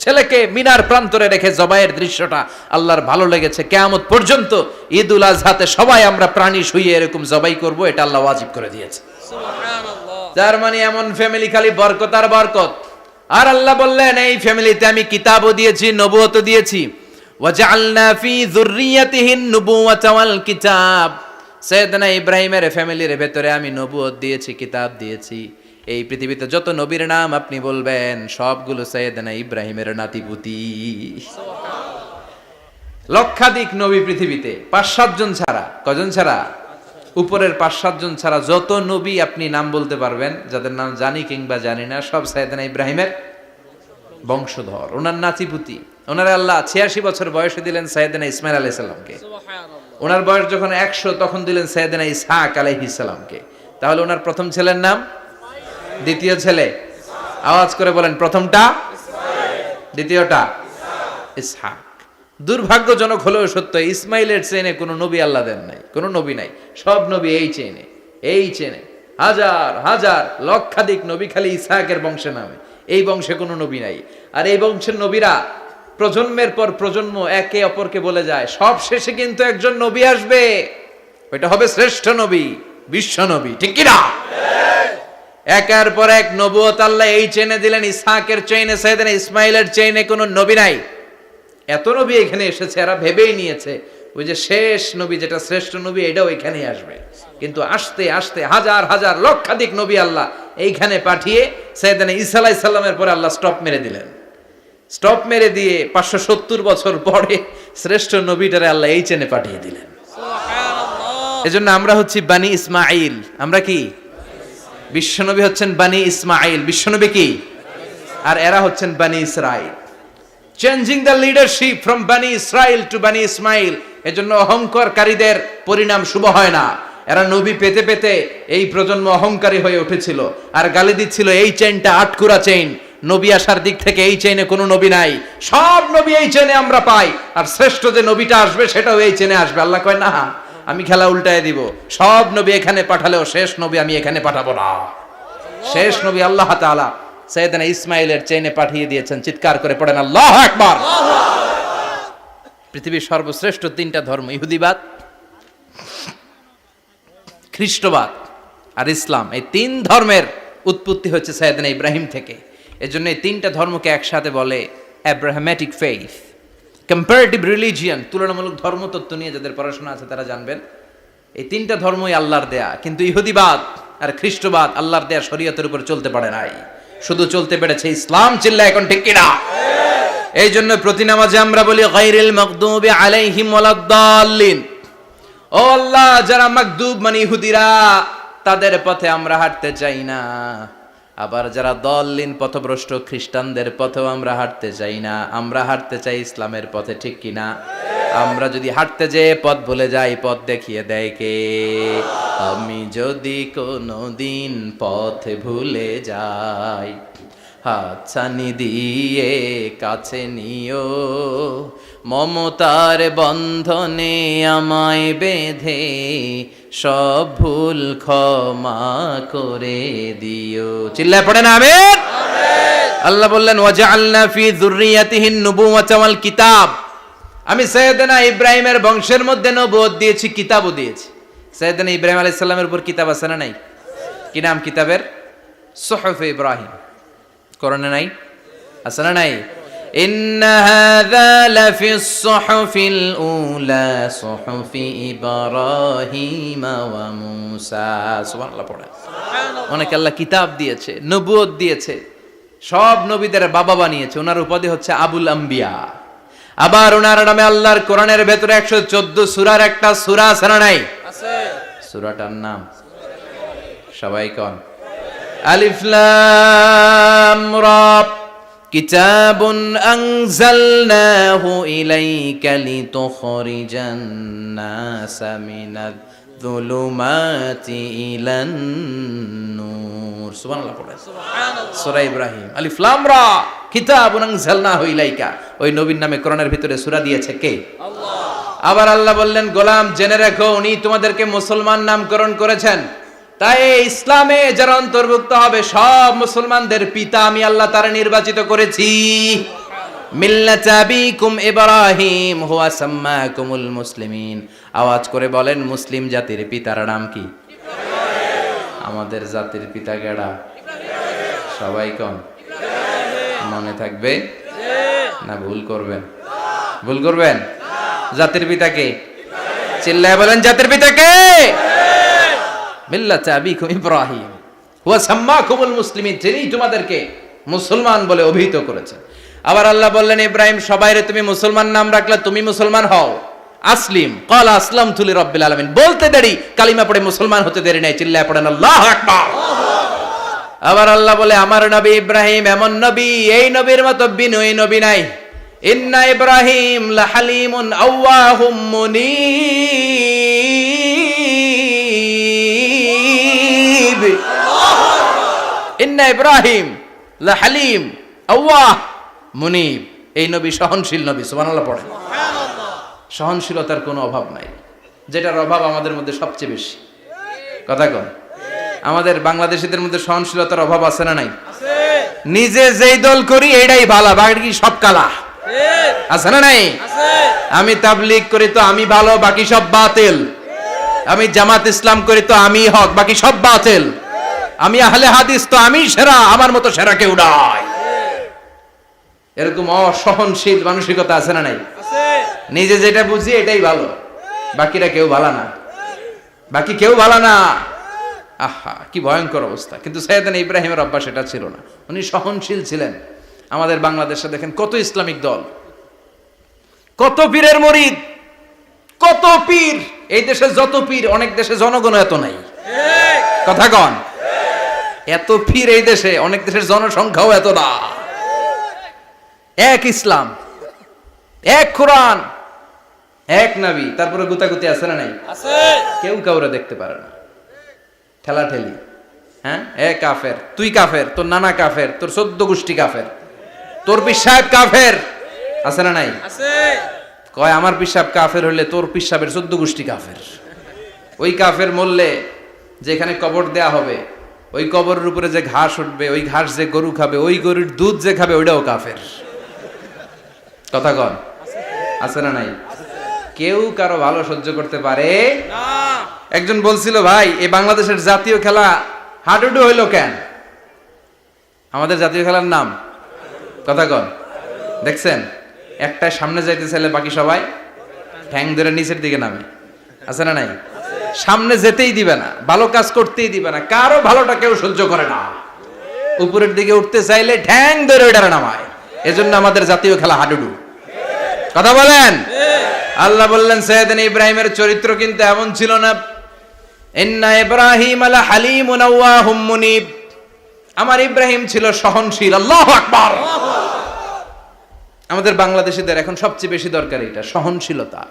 ছেলেকে মিনার প্রান্তরে রেখে জবাইয়ের দৃশ্যটা আল্লাহর ভালো লেগেছে। কিয়ামত পর্যন্ত ঈদুল আজহাতে সবাই আমরা প্রাণী শুইয়ে এরকম জবাই করব, এটা আল্লাহ ওয়াজিব করে দিয়েছে। তার মানে এমন ফ্যামিলি খালি বরকত আর বরকত। আর আল্লাহ বললেন এই ফ্যামিলিতে আমি কিতাবও দিয়েছি, নবুয়তও দিয়েছি। ওয়াজআলনা ফি যুররিয়াতিহিন নুবুওয়াতা ওয়াল কিতাব। সাইয়েদনা ইব্রাহিমের ফ্যামিলির ভেতরে আমি নবুয়ত দিয়েছি, কিতাব দিয়েছি। এই পৃথিবীতে যত নবীর নাম আপনি বলবেন সবগুলো সাইয়েদনা ইব্রাহিমের নাতিপুতি। লক্ষাধিক নবী পৃথিবীতে, 5-7 জন ছাড়া। কজন ছাড়া? উপরের 5-7 জন ছাড়া যত নবী আপনি নাম বলতে পারবেন, যাদের নাম জানি কিংবা জানি না, সব সাইয়েদনা ইব্রাহিমের বংশধর, ওনার নাতিপুতি। ওনারা আল্লাহ 86 বছর বয়সে দিলেন সাইয়েদনা ইসমাইল আলাইহিস সালামকে। ওনার বয়স যখন 100 তখন দিলেন সাইয়েদনা ইসহাক আলাইহিস সালামকে। তাহলে ওনার প্রথম ছেলের নাম, দ্বিতীয় ছেলে, আওয়াজ করে বলেন, প্রথমটা দ্বিতীয়টা ইসহাক। দুর্ভাগ্যজনক হলেও সত্য, ইসমাইলের চেনে কোনো নবী আল্লাহ দেন নাই, কোনো নবী নাই। সব নবী এই চেনে, এই চেনে। হাজার হাজার লক্ষাধিক নবী খালি ইসহাকের বংশে নামে, এই বংশে কোনো নবী নাই। আর এই বংশের নবীরা প্রজন্মের পর প্রজন্ম একে অপরকে বলে যায়, সব শেষে কিন্তু একজন নবী আসবে, ওইটা হবে শ্রেষ্ঠ নবী, বিশ্ব নবী। ঠিক কি না? একের পর এক নবুয়ত আল্লাহ এই চেনে দিলেন। ইসহাকের চেইনে, সাইয়েদনা ইসমাইলের চেইনে কোনো নবী নাই। এত নবী এখানে এসেছে, এরা ভেবেই নিয়েছে ওই যে শেষ নবী যেটা শ্রেষ্ঠ নবী এটাও এখানেই আসবে। কিন্তু আস্তে আস্তে হাজার হাজার লক্ষাধিক নবী আল্লাহ এইখানে পাঠিয়ে সাইয়েদনা ঈসা আলাইহিস সালামের পরে আল্লাহ স্টপ মেরে দিলেন। স্টপ মেরে দিয়ে 570 বছর পরে শ্রেষ্ঠ নবীটারে আল্লাহ এই চেনে পাঠিয়ে দিলেন। এজন্য আমরা হচ্ছি বানি ইসমাইল। আমরা কি? বিশ্বনবী হচ্ছেন বানি ইসমাইল। বিশ্বনবী কি? আর এরা হচ্ছেন বানি Israil. Changing the leadership from বানি ইসরাইল টু বানি ইসমাইল। এজন্য অহংকারকারীদের পরিণাম শুভ হয় না। এরা নবী পেতে পেতে এই প্রজন্ম অহংকারী হয়ে উঠেছিল আর গালি দিচ্ছিল এই চেইনটা আটকুরা চেইন, নবী আসার দিক থেকে এই চেইনে কোনো নবী নাই, সব নবী এই চেইনে আমরা পাই, আর শ্রেষ্ঠ যে নবীটা আসবে সেটাও এই চেইনে আসবে। আল্লাহ কয় না, আমি খেলা উল্টায় দিব, সব নবী এখানে পাঠালেও শেষ নবী আমি এখানে পাঠাবো না। শেষ নবী আল্লাহ তাআলা সাইয়েদনা ইসমাইলের চেইনে পাঠিয়ে দিয়েছেন। চিৎকার করে পড়েন আল্লাহু আকবার। পৃথিবীর সর্বশ্রেষ্ঠ 3টা ধর্ম, ইহুদিবাদ, খ্রিস্টবাদ আর ইসলাম, এই 3 ধর্মের উৎপত্তি হচ্ছে সাইয়েদনা ইব্রাহিম থেকে। এজন্য এই 3টা ধর্মকে একসাথে বলে অ্যাব্রাহামেটিক ফেইথ, কম্পারেটিভ রিলিজিয়ান। তুলনামূলক ধর্মতত্ত্ব নিয়ে যাদের পড়াশোনা আছে তারা জানবেন এই 3টা ধর্মই আল্লাহর দেয়া। কিন্তু ইহুদিবাদ আর খ্রিস্টবাদ আল্লাহর দেয়া শরীয়তের উপর চলতে পারে নাই, শুধু চলতে পেরেছে ইসলাম। চিল্লা এখন ঠিক কিনা? এই জন্য প্রতি নামাজে আমরা বলি গায়রিল মাগদুবি আলাইহিম ওয়ালাদ-দাল্লিন। ও আল্লাহ, যারা মাগদুব মানে ইহুদিরা, তাদের পথে আমরা হাঁটতে চাই না। আবার যারা দল্লিন পথভ্রষ্ট খ্রিস্টানদের পথেও আমরা হাঁটতে চাই না, আমরা হাঁটতে চাই ইসলামের পথে। ঠিক কিনা? আমরা যদি হাঁটতে যেয়ে পথ ভুলে যাই, পথ দেখিয়ে দেয় কে? আমি যদি কোনোদিন পথ ভুলে যাই, হাতছানি দিয়ে কাছে নিও, মমতার বন্ধনে আমায় বেঁধে সব ভুল ক্ষমা করে দিও। চিল্লায় পড়েন আমিন। আল্লাহ বললেন ওয়াজআলনা ফি যুররিয়াতিহিন নুবুওয়াতা ওয়াল কিতাব। আমি সাইয়েদনা ইব্রাহিমের বংশের মধ্যে নবুয়ত দিয়েছি, কিতাবও দিয়েছি। সাইয়েদনা ইব্রাহিম আলাইহিস সালামের উপর কিতাব আছে না নাই? কি নাম কিতাবের? সুহুফ ইব্রাহিম। কোরআনে নাই? আছে না নাই? ইন্না হাযা লাফিস সুহুফিল উলা সুহুফি ইব্রাহিম ওয়া মূসা। সুবহানাল্লাহ পড়ে। অনেক আল্লাহ কিতাব দিয়েছে, নবুয়ত দিয়েছে, সব নবীদের বাবা বানিয়েছে। ওনার উপাধি হচ্ছে আবুল আম্বিয়া। আবার ওনার নামে আল্লাহর কোরআনের ভেতরে 114 সূরার একটা সূরা আছে না নাই? আছে। সূরাটার নাম সবাই কোন? আলিফ লাম রা। কিতাবুন আনজালনাহু ইলাইকা লিতুখরিজান নাসা মিনাজ যুলুমাতি ইলান নূর। সুবহানাল্লাহ পড়ে। সুবহানাল্লাহ। সূরা ইব্রাহিম। আলিফ লাম রা। কিতাবুন আনজালনাহু ইলাইকা। ওই নবীর নামে কোরআনের ভিতরে সূরা দিয়েছে কে? আল্লাহ। আবার আল্লাহ বললেন, গোলাম জেনে রাখো উনি তোমাদেরকে মুসলমান নামকরণ করেছেন, তাই ইসলামে যারা অন্তর্ভুক্ত হবে সব মুসলমানদের পিতা আমি আল্লাহ তারা নির্বাচিত করেছি। মিল্লাতা আবিকুম ইব্রাহিম হুয়া সাম্মাকুমুল মুসলিমিন। আওয়াজ করে বলেন, মুসলিম জাতির পিতার নাম কি? আমাদের জাতির পিতা কেডা? সবাই কোন? মনে থাকবে না ভুল করবেন? ভুল করবেন? জাতির পিতা কে? চিল্লায় বলেন, জাতির পিতা কে? মিল্লাতা আবিকুম ইব্রাহিম হুয়া সাম্মাকুমুল মুসলিমিন, যিনি তোমাদেরকে মুসলমান বলে অভিহিত করেছেন। আবার আল্লাহ বললেন, ইব্রাহিম সবাইরে তুমি মুসলমান নাম রাখলে, তুমি মুসলমান হও। আসলিম ক্বালা আসলামতু লিরাব্বিল আলামিন, বলতে দেরি, কালিমা পড়ে মুসলমান হতে দেরি নাই। চিল্লায় পড়েন আল্লাহু আকবার। আবার আল্লাহ বলে, আমার নবী ইব্রাহিম এমন নবী, এই নবীর মতো বিনয়ী নবী নাই। ইন্না ইব্রাহিম লাহালিমুন আওয়াহুম মুনীব। ইন্না ইব্রাহিম লাহালিম আওয়াহ মুনীব, এই নবী সহনশীল নবী। সুবহানাল্লাহ পড়েন। সহনশীলতার কোনো অভাব নাই, যেটার অভাব আমাদের মধ্যে সবচেয়ে বেশি। কথা কন, আমাদের বাংলাদেশিদের মধ্যে সহনশীলতার অভাব আছে না নাই? নিজে যেই দল করি এটাই ভালো, বাকি সব কালা। আছে না নাই? আমি তাবলীগ করি তো আমি ভালো, বাকি সব বাতিল। আমি জামাত ইসলাম করি তো আমি হক, বাকি সব বাতিল। আমি আহলে হাদিস তো আমি সেরা, আমার মতো সেরা কেউ নাই। এরকম অসহনশীল মানসিকতা আছে না নাই? নিজে যেটা বুঝি এটাই ভালো, বাকিরা কেউ ভালো না, বাকি কেউ ভালো না। আহা, কি ভয়ঙ্কর অবস্থা। কিন্তু সাইয়েদনা ইব্রাহিমের অভ্যাস এটা ছিল না, উনি সহনশীল ছিলেন। আমাদের বাংলাদেশে দেখেন কত ইসলামিক দল, কত পীরের মুরিদ, কত পীর। এই দেশে যত পীর, অনেক দেশে জনগণ এত নাই। কথা কন, এত পীর এই দেশে, অনেক দেশের জনসংখ্যাও এত না। এক ইসলাম, এক কোরআন, এক নবী, তারপরে গুতাগুতি আছে না নাই? কেউ কাউরে দেখতে পারে না, ঠেলা ঠেলি। হ্যাঁ, এ কাফের, তুই কাফের, তোর নানা কাফের, তোর 14 গোষ্ঠী কাফের, তোর পীর সাহেব কাফের, আছে না নাই? কয় আমার পীর সাহেব কাফের হইলে তোর পীর সাহেবের 14 গোষ্ঠী কাফের। ওই কাফের মরলে যেখানে কবর দেয়া হবে, ওই কবরের উপরে যে ঘাস উঠবে, ওই ঘাস যে গরু খাবে, ওই গরুর দুধ যে খাবে, ওইটাও কাফের। কথা কন, আছে না নাই? কেউ কারো ভালো সহ্য করতে পারে না। একজন বলছিল, ভাই এই বাংলাদেশের জাতীয় খেলা হাডুডু হইলো কেন? আমাদের জাতীয় খেলার নাম, কথা কন, দেখছেন? একটা সামনে যাইতে চাইলে বাকি সবাই ঠ্যাং ধরে নিচের দিকে নামে, আছে না নাই? সামনে যেতেই দিবে না, ভালো কাজ করতেই দিবে না, কারো ভালোটা কেউ সহ্য করে না। উপরের দিকে উঠতে চাইলে ঠ্যাং ধরে ওইটারে নামায়। এজন্য আমাদের জাতীয় খেলা হাডুডু। কথা বলেন। আল্লাহ বললেন, সাইয়েদনা ইব্রাহিমের চরিত্র কিন্তু এমন ছিল না। ইন্না ইব্রাহিম লা হালিমুন আওয়াহুম মুনীব, আমার ইব্রাহিম ছিল সহনশীল। আল্লাহু আকবার। আমাদের বাংলাদেশিদের এখন সবচেয়ে বেশি দরকার এটা, সহনশীলতা।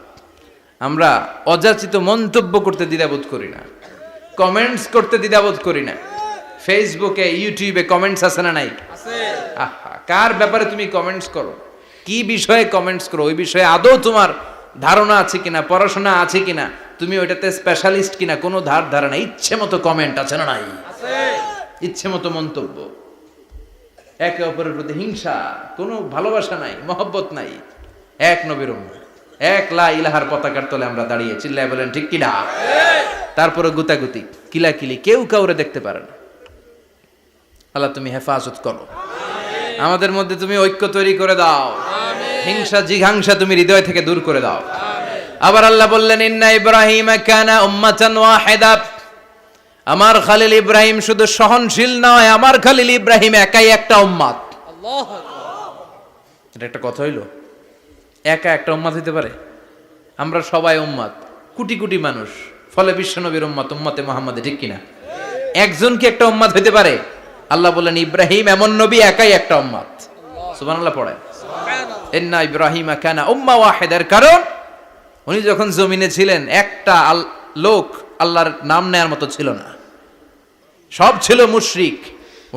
আমরা অযাচিত মন্তব্য করতে দ্বিধাবোধ করি না, কমেন্টস করতে দ্বিধাবোধ করি না। ফেসবুকে, ইউটিউবে কমেন্টস আছে না নাই? আহা, কার ব্যাপারে তুমি কমেন্টস করো, কি বিষয়ে কমেন্টস করো, ওই বিষয়ে আদৌ তোমার ধারণা আছে কিনা, পড়াশোনা আছে কিনা, তুমি ওইটাতে স্পেশালিস্ট কিনা, কোনো ধারণা। ইচ্ছে মতো কমেন্ট আছে না নাই? ইচ্ছে মতো মন্তব্য, একে অপরের প্রতি হিংসা, কোনো ভালোবাসা নাই, মহব্বত নাই। এক নবীর উম্মত, এক লা ইলাহার পতাকার তলে আমরা দাঁড়িয়ে, চিল্লায় বলেন ঠিক কিনা? তারপরে গুতাগুতি, কিলাকিলি, কেউ কাউরে দেখতে পারে না। আল্লাহ তুমি হেফাজত করো, আমাদের মধ্যে তুমি ঐক্য তৈরি করে দাও, হিংসা জিঘাংসা তুমি হৃদয় থেকে দূর করে দাও। আবার আল্লাহ বললেন, ইন্না ইব্রাহিম কানা উম্মাতান ওয়াহিদা, আমার খলিল ইব্রাহিম শুধু সহনশীল নয়, আমার খলিল ইব্রাহিম একাই একটা উম্মত। আল্লাহু আকবার। এটা একটা কথা হইলো? একা একটা উম্মত হইতে পারে? আমরা সবাই উম্মত, কোটি কোটি মানুষ, ফলে বিশ্বনবীর উম্মত, উম্মতে মুহাম্মাদে, ঠিক কিনা? একজন কি একটা উম্মত হইতে পারে? আল্লাহ বললেন, ইব্রাহিম এমন নবী, একাই একটা উম্মত। সুবহানাল্লাহ পড়ে। ইন্না ইব্রাহিম কানা উম্মাহ ওয়াহিদার, কারণ উনি যখন জমিনে ছিলেন একটা লোক আল্লাহর নাম নেয়ার মতো ছিল না, সব ছিল মুশরিক,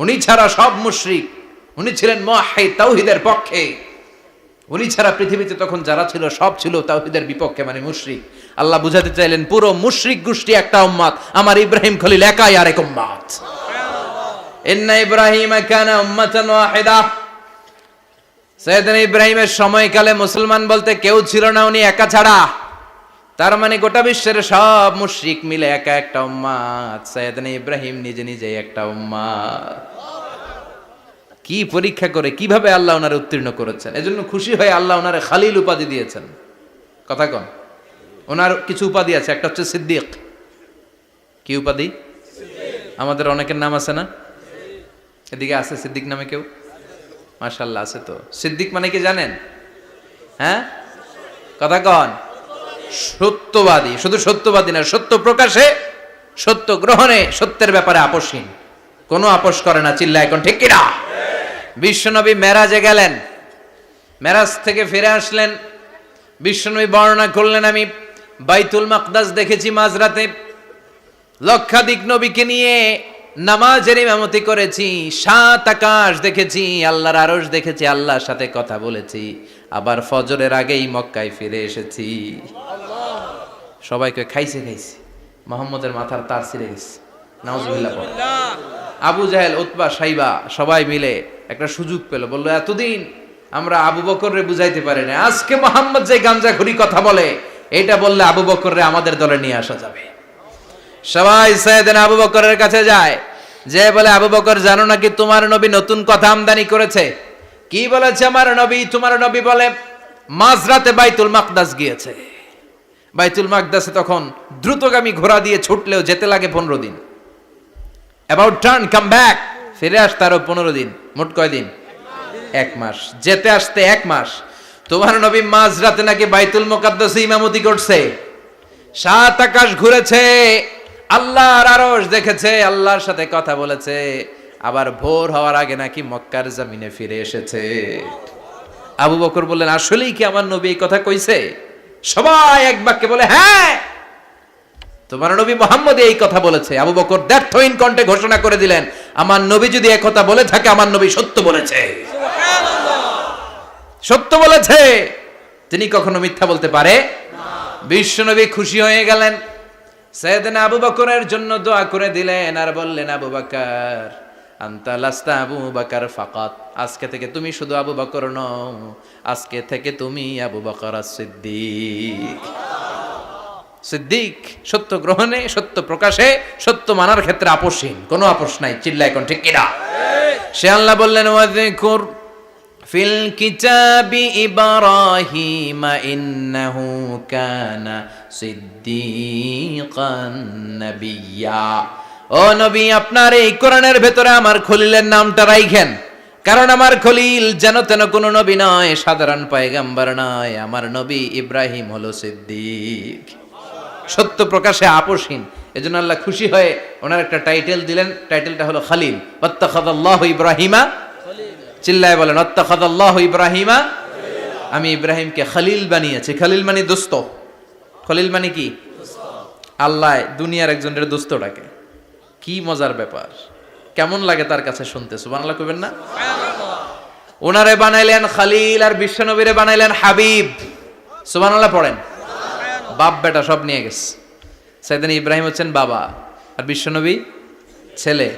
উনি ছাড়া সব মুশরিক। উনি ছিলেন মুওয়াহহিদ, তাওহীদের পক্ষে। উনি ছাড়া পৃথিবীতে তখন যারা ছিল সব ছিল তাওহীদের বিপক্ষে, মানে মুশরিক। আল্লাহ বুঝাতে চাইলেন পুরো মুশরিক গোষ্ঠী একটা উম্মত, আমার ইব্রাহিম খলিল একাই আরেক উম্মত। ইন্না ইব্রাহিমা কানা উম্মাতান ওয়াহিদা। সাইয়েদনা ইব্রাহিমের সময়কালে মুসলমান বলতে কেউ ছিল না, উনি একা ছাড়া। তার মানে গোটা বিশ্বের সব মুশরিক মিলে একা একটা উম্মত, সাইয়েদনা ইব্রাহিম নিজে নিজে একটা উম্মত। কি পরীক্ষা করে কিভাবে আল্লাহ ওনারে উত্তীর্ণ করেছেন, এজন্য খুশি হয়ে আল্লাহ ওনারে খালিল উপাধি দিয়েছেন। কথা কন, ওনার কিছু উপাধি আছে, একটা হচ্ছে সিদ্দিক। কি উপাধি? আমাদের অনেকের নাম আছে না, এদিকে আছে সিদ্দিক নামে কেউ? মাশাআল্লাহ আছে তো। সিদ্দিক মানে কি জানেন? হ্যাঁ কথা কন। সত্যবাদী, শুধু সত্যবাদী না, সত্য প্রকাশে, সত্য গ্রহণে, সত্যের ব্যাপারে আপোষহীন, কোনো আপোষ করে না। চিল্লা এখন ঠিক কিনা? বিশ্বনবী মেরাজে গেলেন, মেরাজ থেকে ফিরে আসলেন, বিশ্বনবী বর্ণনা করলেন আমি বাইতুল মাকদাস দেখেছি মাঝরাতে, লক্ষাধিক নবীকে নিয়ে নামাজের ইমামতি করেছি, 7 আকাশ দেখেছি, আল্লাহর আরশ দেখেছি, আল্লাহর সাথে কথা বলেছি, আবার ফজরের আগেই মক্কায় ফিরে এসেছি। সবাইকে খাইছে খাইছে, মুহাম্মদের মাথার তার ছিঁড়ে গেছে, নাউজুবিল্লাহ। আবু জাহেল, উতবা, সাইবা সবাই মিলে একটা সুযোগ পেল, বললো এতদিন আমরা আবু বকররে বুঝাইতে পারি না, আজকে মুহাম্মদ যে গাঞ্জাখুরি কথা বলে এটা বললে আবু বকররে আমাদের দলে নিয়ে আসা যাবে। সবাই সাইয়েদনা আবু বকরের কাছে যায়, যে বলে আবু বকর জানো নাকি তোমার নবী নতুন কথা আমদানি করেছে? কি বলেছে আমার নবী? তোমার নবী বলে মাঝরাতে বাইতুল মাকদাস গিয়েছে। বাইতুল মাকদাসে তখন দ্রুতগামী ঘোড়া দিয়ে ছুটলেও যেতে লাগে 15 দিন। অ্যাবাউট টার্ন কাম ব্যাক, ফিরে আসতে আরো 15 দিন, মোট কয় দিন? 1 মাস, যেতে আসতে 1 মাস। তোমার নবী মাঝরাতে নাকি বাইতুল মুকাদ্দাসে ইমামতি করছে, 7 আকাশ ঘুরেছে, আল্লাহর আরশ দেখেছে, আল্লাহর সাথে কথা বলেছে, আবার ভোর হওয়ার আগে নাকি মক্কার জমিনে ফিরে এসেছে। আবু বকর বললেন আসলেই কি আমার নবী এই কথা কইছে? সবাই এক বাক্যে বলে হ্যাঁ, তোমার নবী মুহাম্মদ এই কথা বলেছে। আবু বকর দ্ব্যর্থহীন কণ্ঠে ঘোষণা করে দিলেন, আমার নবী যদি এই কথা বলে থাকে, আমার নবী সত্য বলেছে। সুবহানাল্লাহ, সত্য বলেছে, তিনি কখনো মিথ্যা বলতে পারে না। বিশ্বনবী খুশি হয়ে গেলেন, সাইয়েদনা আবু বকরের জন্য দোয়া করে দিলেন, আর বললেন আবু বকর আনতা লাস্তা আবু বকর ফাকাত, আজকে থেকে তুমি শুধু আবু বকর নও, আজকে থেকে তুমি আবু বকর as-সিদ্দিক। সিদ্দিক সত্য গ্রহণে, সত্য প্রকাশে, সত্য মানার ক্ষেত্রে আপোষহীন, কোনো আপোষ নাই। চিল্লা এখন ঠিক কিনা? সে আল্লাহ বললেন ওয়াযকুর ফিল কিতাবি ইব্রাহিম ইন্নাহু কানা সিদ্দিকান নাবিয়্যা। ও নবী, আপনার এই কোরআনের ভেতরে আমার খলিলের নামটা রাখেন, কারণ আমার খলিল যেন তেন কোনো নবী নয়, সাধারণ পয়গম্বর নয়, আমার নবী ইব্রাহিম হলো সিদ্দিক, সত্য প্রকাশে আপোষহীন। এজন্য আল্লাহ খুশি হয়ে ওনার একটা টাইটেল দিলেন, টাইটেলটা হলো খালিল। ওয়াত্তাখাযাল্লাহু ইব্রাহিমা, চিল্লায় বলেন ওয়াত্তাখাযাল্লাহু ইব্রাহিমা, আমি ইব্রাহিমকে খালিল বানিয়েছি। খালিল মানে দোস্ত, খলিল মানে কি? আল্লাহ দুনিয়ার একজনের দোস্ত ডাকে, কি মজার ব্যাপার, কেমন লাগে তার কাছে শুনতে? সুবহানাল্লাহ কইবেন না? ওনারে বানাইলেন খালিল, আর বিশ্বনবীরে বানাইলেন হাবিব। সুবহানাল্লাহ পড়েন। বাপ বেটা সব নিয়ে গেছে। সাইয়েদনা ইব্রাহিম হচ্ছেন বাবা, আর বিশ্বনবী ছেলে।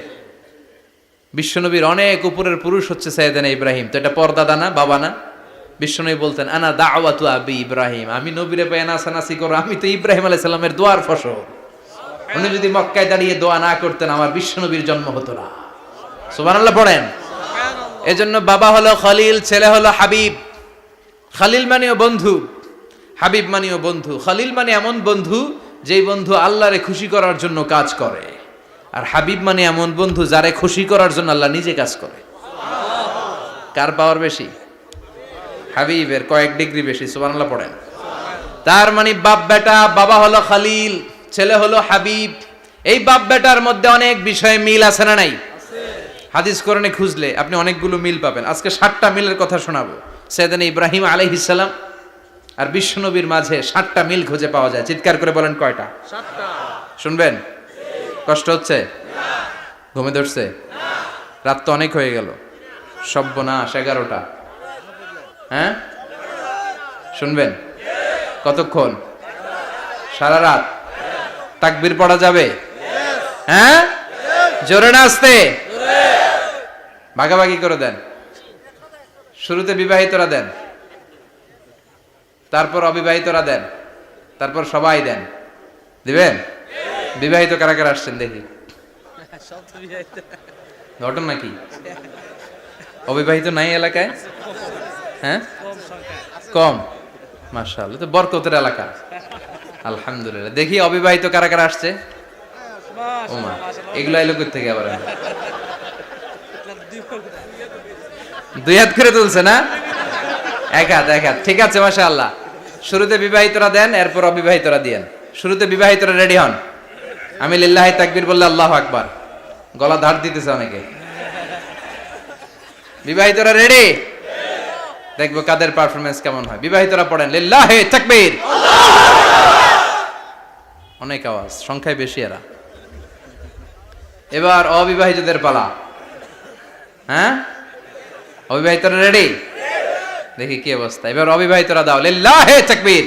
বিশ্বনবীর অনেক উপরের পুরুষ হচ্ছে সাইয়েদনা ইব্রাহিম, তো এটা পরদাদা না, বাবা না? বিশ্বনবী বলতেন আনা দাওয়াতু আবি ইব্রাহিম, আমি নবীরে পেয়ে নাসানাসি করো, আমি তো ইব্রাহিম আলাইহিস সালামের দোয়ার ফসল। উনি যদি মক্কায় দাঁড়িয়ে দোয়া না করতেন, আমার বিশ্বনবীর জন্ম হতো না। সুবহানাল্লাহ পড়েন। এজন্য বাবা হলো খলিল, ছেলে হলো হাবিব। খালিল মানেও বন্ধু, হাবিব মানেও বন্ধু। খালিল মানে এমন বন্ধু যেই বন্ধু আল্লাহরে খুশি করার জন্য কাজ করে, আর হাবিব মানে এমন বন্ধু যারে খুশি করার জন্য আল্লাহ নিজে কাজ করে। কার পাওয়ার বেশি? হাবিবের কয়েক ডিগ্রি বেশি। সুবহানাল্লাহ পড়েন। তার মানে বাপ বেটা, বাবা হলো খালিল, ছেলে হলো হাবিব। এই বাপ বেটার মধ্যে অনেক বিষয়ে মিল আছে না নাই? হাদিস কোরআনে খুঁজলে আপনি অনেকগুলো মিল পাবেন। আজকে 7টা মিলের কথা শোনাবো। সাইয়েদনা ইব্রাহিম আলাইহিস সালাম আর বিশ্বনবীর মাঝে 7টা মিল খুঁজে পাওয়া যায়। চিৎকার করে বলেন কয়টা? 7টা। শুনবেন? কষ্ট হচ্ছে? না। ঘুমে ধরছে? না। রাত তো অনেক হয়ে গেল। সর্বনাশ, 11টা। হ্যাঁ শুনবেন? কতক্ষণ? সারা রাত? তাকবীর পড়া যাবে? হ্যাঁ, জোরে না আস্তে? ভাগাভাগি করে দেন। শুরুতে বিবাহিতরা দেন, তারপর অবিবাহিতরা দেন, তারপর সবাই দেন। দিবেন? বিবাহিত কারা কারা আসছেন দেখি? ঘটনা কি? অবিবাহিত নাই এলাকায়? হ্যাঁ, কম। মাশাআল্লাহ, তো বরকতের এলাকা। আলহামদুলিল্লাহ। দেখি অবিবাহিত কারা কারা আসছে? ওমা, এগুলো এলো কই থেকে আবার? দুই হাত করে তুলছে না? এক হাত, এক হাত। ঠিক আছে, মাশাআল্লাহ। শুরুতে বিবাহিতরা দেন, এরপর অবিবাহিতরা দিয়েন। শুরুতে বিবাহিতরা রেডি হন। আমি লিল্লাহি তাকবীর বললে আল্লাহু আকবার। গলা ধার দিতেছে অনেকে। বিবাহিতরা রেডি? দেখবো কাদের পারফরমেন্স কেমন হয়। বিবাহিতরা পড়েন লিল্লাহি তাকবীর। অনেক আওয়াজ, সংখ্যায় বেশি এরা। এবার অবিবাহিতদের পালা। হ্যাঁ, অবিবাহিতরা রেডি? দেখি কি অবস্থা। এবার অবিবাহিতরা দাও লিল্লাহি তাকবীর।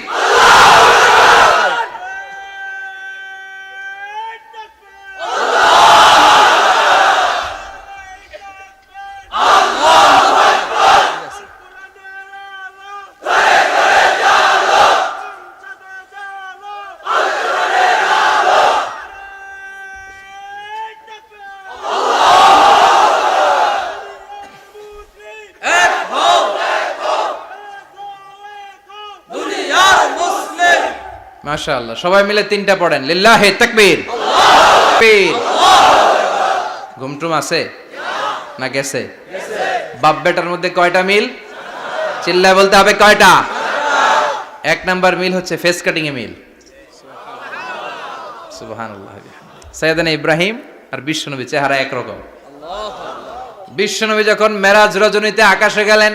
মাশাআল্লাহ, সবাই মিলে তিনটা পড়েন লিল্লাহি তাকবীর। ঘুমটুম আছে না গেছে? বাপ বেটার মধ্যে কয়টা মিল? চিল্লায় বলতে হবে কয়টা? এক নাম্বার মিল হচ্ছে ফেস কাটিং এ মিল। সুবহানাল্লাহ। সাইয়েদনা ইব্রাহিম আর বিশ্বনবী চেহারা একরকম। বিশ্বনবী যখন মেরাজ রজনীতে আকাশে গেলেন,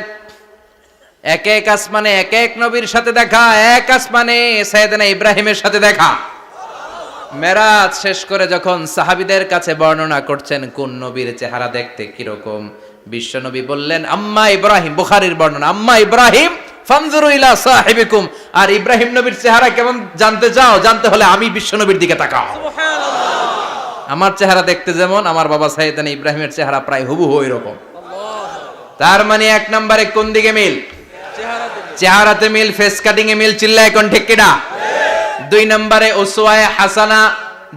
এক এক আসমানে এক এক নবীর সাথে দেখা, এক আসমানে সাইয়েদনা ইব্রাহিমের সাথে দেখা। মেরাজ শেষ করে যখন সাহাবীদের কাছে বর্ণনা করছেন কোন নবীর চেহারা দেখতে কিরকম, বিশ্বনবী বললেন আম্মা ইব্রাহিম। বুখারীর বর্ণনা, আম্মা ইব্রাহিম ফানজুরু ইলা সাহিবিকুম। আর ইব্রাহিম নবীর চেহারা কেমন জানতে চাও? জানতে হলে আমি বিশ্বনবীর দিকে তাকাও। সুবহানাল্লাহ। আমার চেহারা দেখতে যেমন, আমার বাবা সাইয়েদনা ইব্রাহিমের চেহারা প্রায় হুবহু এরকম। তার মানে এক নম্বরে কোন দিকে মিল? চেহারাতে মিল, ফেস কাটিং এ মিল। চিল্লায় কোন ঠিক কিনা? দুই নম্বরে উসওয়ায়ে হাসানা।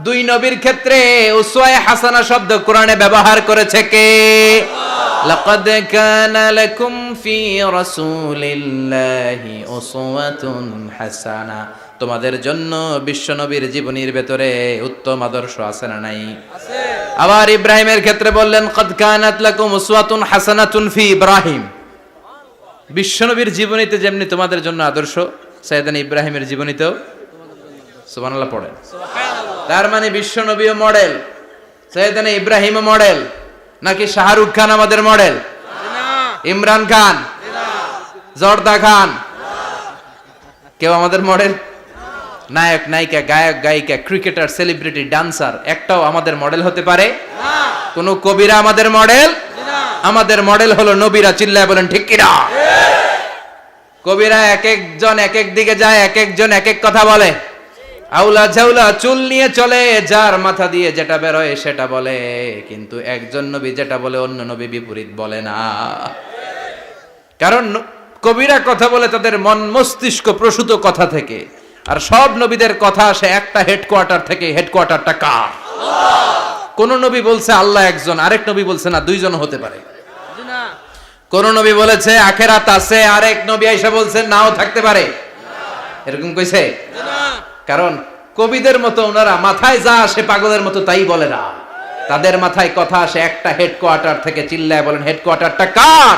দুই নবীর ক্ষেত্রে উসওয়ায়ে হাসানা শব্দ কোরআনে ব্যবহার করেছে কে? লাকাদ কানা লাকুম ফি রাসূলিল্লাহি উসওয়াতুন হাসানা। তোমাদের জন্য বিশ্বনবীর জীবনীর ভেতরে উত্তম আদর্শ আছে না নাই? আছে। আবার ইব্রাহিমের ক্ষেত্রে বললেন কাদ কানাত লাকুম উসওয়াতুন হাসানাতুন ফি ইব্রাহিম। বিশ্বনবীর জীবনীতে যেমনি তোমাদের জন্য আদর্শ, সাইয়েদনা ইব্রাহিমের জীবনীতেও। সুবহানাল্লাহ পড়েন। সুবহানাল্লাহ। তার মানে বিশ্বনবীও মডেল, সাইয়েদনা ইব্রাহিমও মডেল। নাকি শাহরুখ খান আমাদের মডেল? না। ইমরান খান? না। জর্দা খান? না। কেউ আমাদের মডেল? নায়ক নায়িকা, গায়ক গায়িকা, ক্রিকেটার, সেলিব্রিটি, ডান্সার একটাও আমাদের মডেল হতে পারে না। কোন কবিরা আমাদের মডেল? আমাদের মডেল হলো নবীরা। চিল্লায় বলেন ঠিক কিনা? কবিরা এক একজন এক এক দিকে যায়, এক একজন এক এক কথা বলে। আউলা ঝাউলা চুল নিয়ে চলে, যার মাথা দিয়ে যেটা বের হয় সেটা বলে। কিন্তু একজন নবী যেটা বলে অন্য নবী বিপরীত বলে না। কারণ কবিরা কথা বলে তাদের মন মস্তিষ্ক প্রসূত কথা থেকে, আর সব নবীদের কথা আসে একটা হেডকোয়ার্টার থেকে। হেডকোয়ার্টারটা কার? কোন নবী বলছে আল্লাহ একজন, আরেক নবী বলছে না দুইজন হতে পারে। কোন নবী বলেছে আখিরাত আছে, আরেক নবী আয়েশা বলছেন নাও থাকতে পারে। এরকম কইছে? কারণ কবিদের মতো ওনারা মাথায় যা আসে পাগলের মতো তাই বলে না। তাদের মাথায় কথা আসে একটা হেডকোয়ার্টার থেকে। চিল্লায় বলেন হেডকোয়ার্টারটা কার?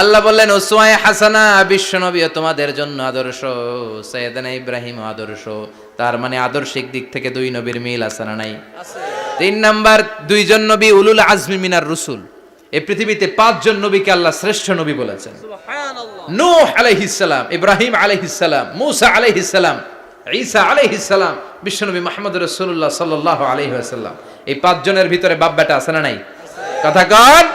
আল্লাহ বললেন উসওয়ায়ে হাসানা। বিশ্বনবী তোমাদের জন্য আদর্শ, সাইয়েদনা ইব্রাহিম আদর্শ। তার মানে আদর্শিক দিক থেকে দুই নবীর মিল আছে না নাই? আছে। তিন নাম্বার, দুইজন নবী উলুল আজমি মিনার রুসুল। এই পৃথিবীতে পাঁচজন নবীকে আল্লাহ শ্রেষ্ঠ নবী বলেছেন। সুবহানাল্লাহ। নূহ আলাইহিস সালাম, ইব্রাহিম আলাইহিস সালাম, মূসা আলাইহিস সালাম, ঈসা আলাইহিস সালাম, বিশ্বনবী মুহাম্মদ রাসূলুল্লাহ সাল্লাল্লাহু আলাইহি ওয়াসাল্লাম। এই পাঁচজনের ভিতরে বাপ বেটা আছে না নাই? কথা কন।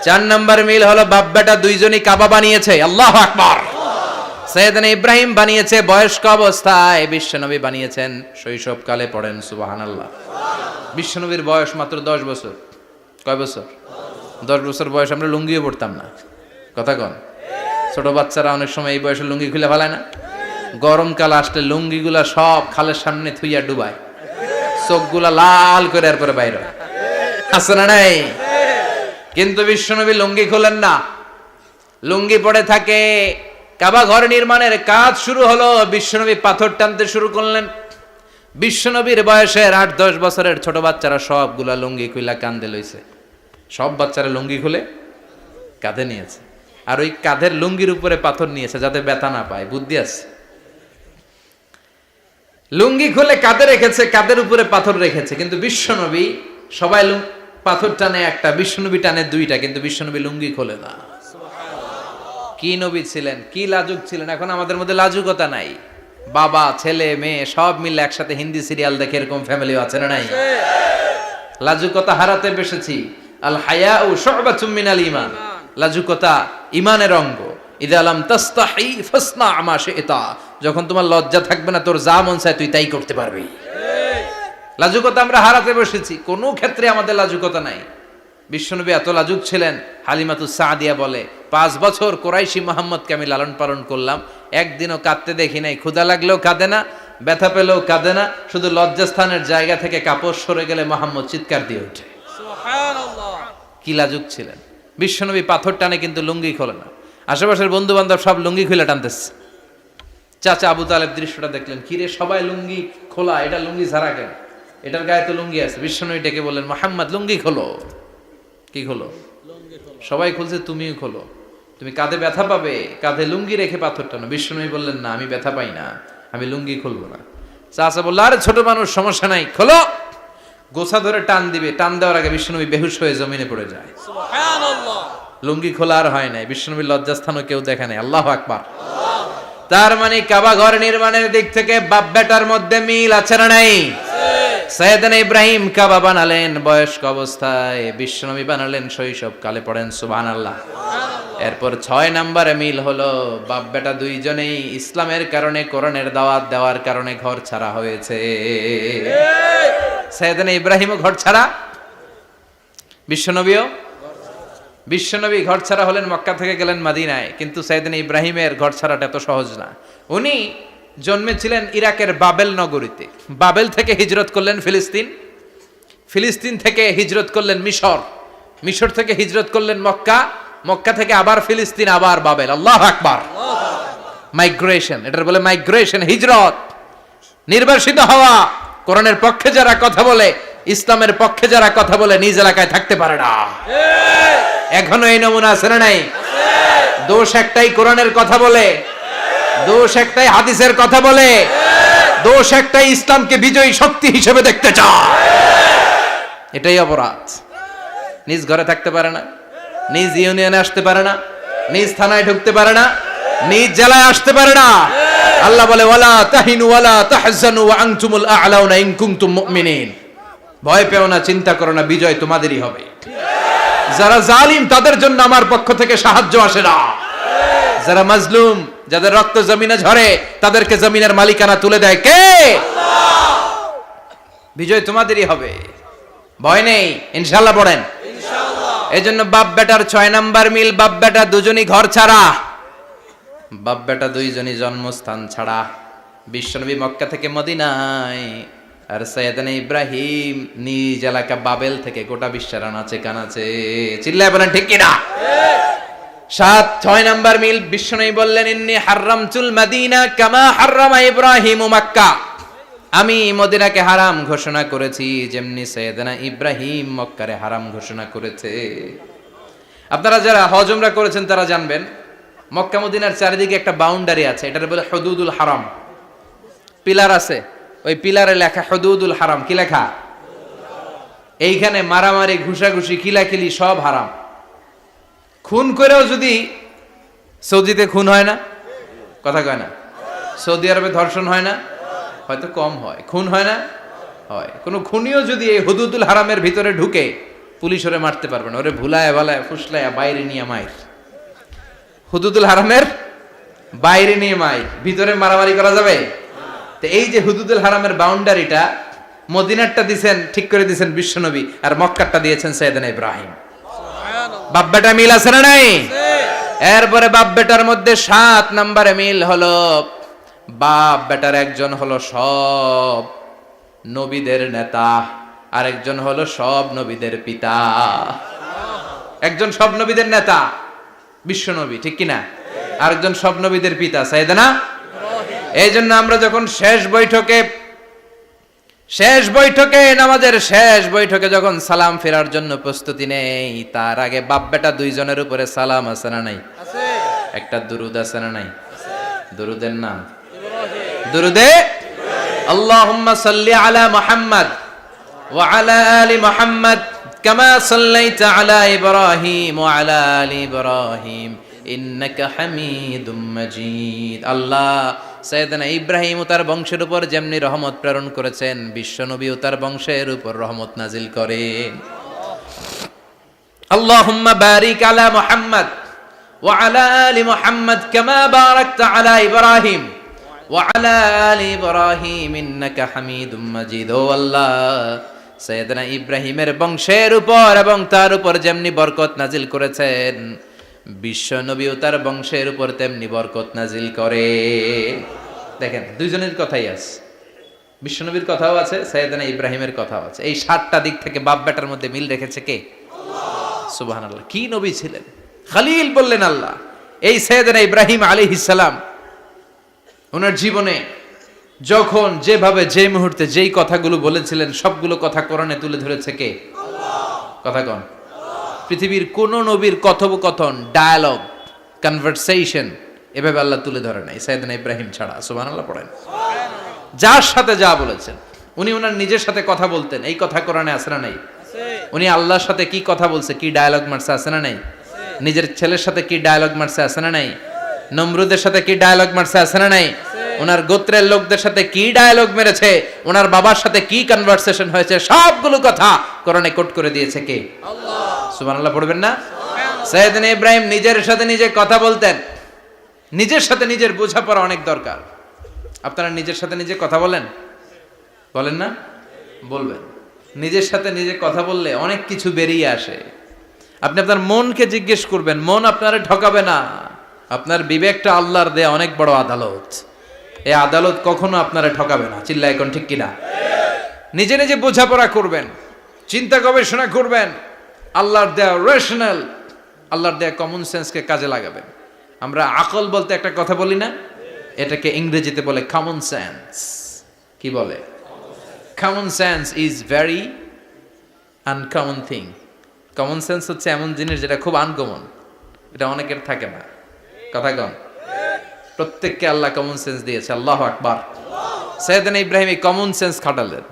চার নাম্বার মিল হলো বাপ বেটা দুইজনই কাবা বানিয়েছে। আল্লাহু আকবার। সাইয়েদনা ইব্রাহিম বানিয়েছে বয়স্ক অবস্থায়, বিশ্বনবী বানিয়েছেন শৈশবকালে। পড়েন সুবহানাল্লাহ। বিশ্বনবীর বয়স মাত্র 10 বছর। কয় বছর? 10 বছর বয়স আমরা লুঙ্গিও পড়তাম না। কথা কন। ছোট বাচ্চারা অনেক সময় এই বয়সে লুঙ্গি খুলে ফেলায় না? গরমকাল আসলে লুঙ্গিগুলা সব খালের সামনে থুইয়া ডুবায়, চোখগুলা লাল করে এরপরে বাইরে আছে না নাই? কিন্তু বিশ্বনবী লুঙ্গি খোলেন না, লুঙ্গি পড়ে থাকে। কাবা ঘর নির্মাণের কাজ শুরু হলো, বিশ্বনবী পাথর টানতে শুরু করলেন। বিশ্বনবীর বয়সের 8-10 বছরের ছোট বাচ্চারা সবগুলা লুঙ্গি খুইলা কাঁধে লইছে। সব বাচ্চারা লুঙ্গি খুলে কাঁধে নিয়েছে, আর ওই কাঁধের লুঙ্গির উপরে পাথর নিয়েছে যাতে ব্যথা না পায়। বুদ্ধি আছে। লুঙ্গি খুলে কাঁধে রেখেছে, কাঁধের উপরে পাথর রেখেছে। কিন্তু বিশ্বনবী, সবাই পাথর টানে একটা, বিশ্বনবী টানে 2টা, কিন্তু বিশ্বনবী লুঙ্গি খোলে না। কি নবী ছিলেন, কি লাজুক ছিলেন। এখন আমাদের মধ্যে লাজুকতা নাই। বাবা ছেলে মেয়ে সব মিলে একসাথে হিন্দি সিরিয়াল দেখে, এরকম ফ্যামিলিও আছে না নাই? লাজুকতা হারাতে বসেছি। আল হায়াউ শু'বাতুম মিনাল ঈমান। লাজুকতা ঈমানের অঙ্গ। ইযা লাম তাস্তাহি ফাসনা মা শি'তা। যখন তোমার লজ্জা থাকবে না, তোর যা মন চায় তুই তাই করতে পারবি। লাজুকতা আমরা হারাতে বসেছি, কোনো ক্ষেত্রে আমাদের লাজুকতা নাই। বিশ্বনবী এত লাজুক ছিলেন, হালিমাতুস সাদিয়া বলে 5 বছর কুরাইশি মুহাম্মদকে আমি লালন পালন করলাম, একদিনও কাঁদতে দেখি নাই। ক্ষুধা লাগলেও কাঁদে না, ব্যথা পেলেও কাঁদে না, শুধু লজ্জাস্থানের জায়গা থেকে কাপড় সরে গেলে মুহাম্মদ চিৎকার দিয়ে ওঠে। সুবহানাল্লাহ। কি লাজুক ছিলেন বিশ্বনবী। পাথর টানে কিন্তু লুঙ্গি খোলে না। আশেপাশের বন্ধু বান্ধব সব লুঙ্গি খুলে টানতেছে। চাচা আবু তালেব দৃশ্যটা দেখলেন, কিরে সবাই লুঙ্গি খোলা, এটা লুঙ্গি ছাড়া কেন? এটার গায়ে তো লুঙ্গি আছে। বিশ্বনবী ডেকে বললেন, মুহাম্মদ লুঙ্গি খোলো। কি খোলো? সবাই খুলছে, তুমিও খোলো। তুমি কাঁধে ব্যথা পাবে, কাঁধে লুঙ্গি রেখে পাথর টানো। বিশ্বনবী বললেন, না আমি ব্যথা পাই না, আমি লুঙ্গি খুলবো না। চাচা বলল, আরে ছোট মানুষ, সমস্যা নাই, খোলো। গোছা ধরে টান দিবে, টান দেওয়ার আগে বিশ্বনবী বেহুশ হয়ে জমিনে পড়ে যায়। সুবহানাল্লাহ। লুঙ্গি খোলা আর হয় নাই। বিশ্বনবীর লজ্জাস্থানও কেউ দেখে নাই। আল্লাহু আকবার। তার মানে কাবা ঘর নির্মাণের দিক থেকে বাপ বেটার মধ্যে মিল আছে না নাই? সাইয়েদনা ইব্রাহিম কাবা বানালেন বয়স্ক অবস্থায়, বিশ্বনবী বানালেন শৈশবকালে। পড়েন সুবহানাল্লাহ। এরপর 6 নম্বরে মিল হলো, বাপ বেটা দুইজনেই ইসলামের কারণে, কোরআনের দাওয়াত দেওয়ার কারণে ঘর ছাড়া হয়েছে। সাইয়েদনা ইব্রাহিমও ঘর ছাড়া, বিশ্বনবীও। বিশ্বনবী ঘর ছাড়া হলেন, মক্কা থেকে গেলেন মদিনায়। কিন্তু সাইয়েদনা ইব্রাহিমের ঘর ছাড়াটা এত সহজ না। উনি জন্মেছিলেন ইরাকের বাবেল নগরীতে। বাবেল থেকে হিজরত করলেন ফিলিস্তিন, ফিলিস্তিন থেকে হিজরত করলেন মিশর, মিশর থেকে হিজরত করলেন মক্কা, মক্কা থেকে আবার ফিলিস্তিন, আবার বাবেল। আল্লাহু আকবার। মাইগ্রেশন, এটার বলে মাইগ্রেশন, হিজরত। নির্বাসিত হওয়া। কোরআনের পক্ষে যারা কথা বলে, ইসলামের পক্ষে যারা কথা বলে, নিজ এলাকায় থাকতে পারে না। এখনো এই নমুনা আছে না নাই? দোষ একটাই, কোরআনের কথা বলে। দোষ একটাই, হাদিসের কথা বলে। দোষ একটাই, ইসলামকে বিজয়ী শক্তি হিসেবে দেখতে চায়। এটাই অপরাধ। নিজ ঘরে থাকতে পারে না, নিজ ইউনিয়নে আসতে পারে না, নিজ থানায় ঢুকতে পারে না, নিজ জেলায় আসতে পারে না। আল্লাহ বলে, ওয়ালা তাহিনু ওয়ালা তাহজানু ওয়া আনতুমুল আ'লাউনা ইন কুনতুম মুমিনিন। ভয় পেও না, চিন্তা করো না, বিজয় তোমাদেরই হবে। যারা জালিম তাদের জন্য আমার পক্ষ থেকে সাহায্য আসে না। যারা মাজলুম, যাদের রক্ত জমিনে ঝরে, তাদেরকে জমিনের মালিকানা তুলে দেয় কে? আল্লাহ। বিজয় তোমাদেরই হবে, ভয় নেই, ইনশাআল্লাহ। পড়েন ইনশাআল্লাহ। এজন্য বাপ বেটার 6 নাম্বার মিল, বাপ বেটা দুজনই ঘর ছাড়া, বাপ বেটা দুইজনই জন্মস্থান ছাড়া। বিশ্বনবী মক্কা থেকে মদিনায়, আর সাইয়েদনা ইব্রাহিম নিজ এলাকা বাবেল থেকে গোটা বিশ্বের আনাচে কানাচে। চিল্লায় বলেন ঠিক কিনা? 6 নাম্বার মিল, বিশ্বনবী বললেন, ইন্নী হারামতুল মাদিনা কামা হারামা ইব্রাহিম মক্কা। আমি মদিনাকে হারাম ঘোষণা করেছি, যেমনি সাইয়েদনা ইব্রাহিম মক্কারে হারাম ঘোষণা করেছে। আপনারা যারা হজ উমরা করেছেন তারা জানবেন, মক্কা মদিনার চারিদিকে একটা বাউন্ডারি আছে, এটার বলে হুদুদুল হারাম। পিলার আছে, ওই পিলারে লেখা হুদুদুল হারাম। কি লেখা? এইখানে মারামারি, ঘুষাঘুষি, কিলাকিলি সব হারাম। খুন করেও যদি, সৌদিতে খুন হয় না, কথা কয় না? সৌদি আরবে ধর্ষণ হয় না? হয়তো কম হয়, খুন হয় না? হয়। কোনো খুনিও যদি এই হুদুদুল হারামের ভিতরে ঢুকে, পুলিশ ওরে মারতে পারবে না। ওরে ভুলায় ভালায় ফুসলায় বাইরে নিয়ে মায়ের। হুদুদুল হারামের বাইরে নিয়ে মাইক, ভিতরে মারামারি করা যাবে? তো এই যে হুদুদুল হারামের বাউন্ডারিটা, মদিনারটা দিছেন, ঠিক করে দিছেন বিশ্বনবী, আর মক্কারটা দিয়েছেন সাইয়েদনা ইব্রাহিম। বাপ বেটা মিল আছে না নাই? এরপরে বাপ বেটার মধ্যে 7 নম্বরে মিল হলো, বাপ বেটার একজন হলো সব নবীদের নেতা, আরেকজন হলো সব নবীদের পিতা। একজন সব নবীদের নেতা বিশ্বনবী, ঠিক কিনা? আরেকজন সব নবীদের পিতা সাইয়েদনা ইব্রাহিম। এই জন্য আমরা যখন শেষ বৈঠকে নামাজের শেষ বৈঠকে যখন সালাম ফেরার জন্য প্রস্তুতি নেই, তার আগে বাপ বেটা দুইজনের উপরে সালাম আছে না নাই? একটা দুরুদ আছে না নাই? দুরুদের নাম দুরুদে আল্লাহুম্মা সাল্লি আলা মুহাম্মদ ওয়া আলা আলি মুহাম্মদ কামা সাল্লাইতা আলা ইব্রাহিম ওয়া আলা আলি ইব্রাহিম ইন্নাকা হামিদুম মাজিদ। আল্লাহ সাইয়েদনা ইব্রাহিম ও তার বংশের উপর যেমনি রহমত প্রেরণ করেছেন, বিশ্বনবী ও তার বংশের উপর রহমত নাজিল করেন। আল্লাহুম্মা বারিক আলা মুহাম্মদ ওয়া আলা আলি মুহাম্মদ কামা বারাকতা আলা ইব্রাহিম ওয়া আলা আলি ইব্রাহিম ইন্নাকা হামিদুম মাজিদ। ও আল্লাহ, সাইয়েদনা ইব্রাহিমের বংশের উপর এবং তার উপর যেমনি বরকত নাজিল করেছেন, বিশ্বনবী ও তার বংশের উপর তেমনি বরকত নাজিল করে। দেখেন, দুইজনের কথাই আছে, বিশ্বনবীর কথাও আছে, সাইয়েদনা ইব্রাহিমের কথাও আছে। এই 7টা দিক থেকে বাপ বেটার মধ্যে মিল রেখেছে কে? আল্লাহ। সুবহানাল্লাহ। কি নবী ছিলেন! খলিল বললেন আল্লাহ। এই সাইয়েদনা ইব্রাহিম আলাইহিস সালাম ওনার জীবনে যখন যেভাবে যে মুহূর্তে যেই কথাগুলো বলেছিলেন, সবগুলো কথা কোরআনে তুলে ধরেছে কে? আল্লাহ। কথা কোন? পৃথিবীর কোন নবীর কথোপকথন, ডায়ালগ, কনভারসেশন এভাবে আল্লাহ তুলে ধরে নাই সাইয়েদনা ইব্রাহিম ছাড়া। সুবহানাল্লাহ পড়েন। যার সাথে যা বলেছেন, উনি ওনার নিজের সাথে কথা বলতেন, এই কথা কোরআনে আছে না নাই? উনি আল্লাহর সাথে কি কথা বলছে, কি ডায়ালগ মারছে, আছে না নাই? নিজের ছেলের সাথে কি ডায়ালগ মারছে, আছে না নাই? নমরুদের সাথে কি ডায়ালগ মারছে, আছে না নাই? ওনার গোত্রের লোকদের সাথে কি ডায়ালগ মেরেছে, ওনার বাবার সাথে কি কনভারসেশন হয়েছে, সবগুলো কথা কোরআনে কোট করে দিয়েছে কে? আল্লাহ। সুবহানাল্লাহ পড়বেন না? সাইয়েদনা ইব্রাহিম নিজের সাথে নিজে কথা বলতেন। নিজের সাথে নিজের বোঝাপড়া অনেক দরকার। আপনারা নিজের সাথে নিজে কথা বলেন? বলেন না? বলবেন। নিজের সাথে নিজে কথা বললে অনেক কিছু বেরিয়ে আসে। আপনি আপনার মনকে জিজ্ঞেস করবেন, মন আপনারে ঠকাবে না। আপনার বিবেকটা আল্লাহর দেয়া অনেক বড় আদালত। এই আদালত কখনো আপনারে ঠকাবে না। চিল্লায় এখন ঠিক কিনা? নিজে নিজে বোঝাপড়া করবেন, চিন্তা গবেষণা করবেন, আল্লাহর দেয়া রেশনাল, আল্লাহর দেয়া কমন সেন্সকে কাজে লাগাবেন। আমরা আকল বলতে একটা কথা বলি না, এটাকে ইংরেজিতে বলে কমন সেন্স। কি বলে? Common sense is very uncommon thing. Common sense হচ্ছে এমন জিনিস যেটা খুব আনকমন, এটা অনেকের থাকে না। কথা কন? প্রত্যেককে আল্লাহ কমন সেন্স দিয়েছে। আল্লাহু আকবার। সাইয়েদনা ইব্রাহিম এই কমন সেন্স খাটালেন,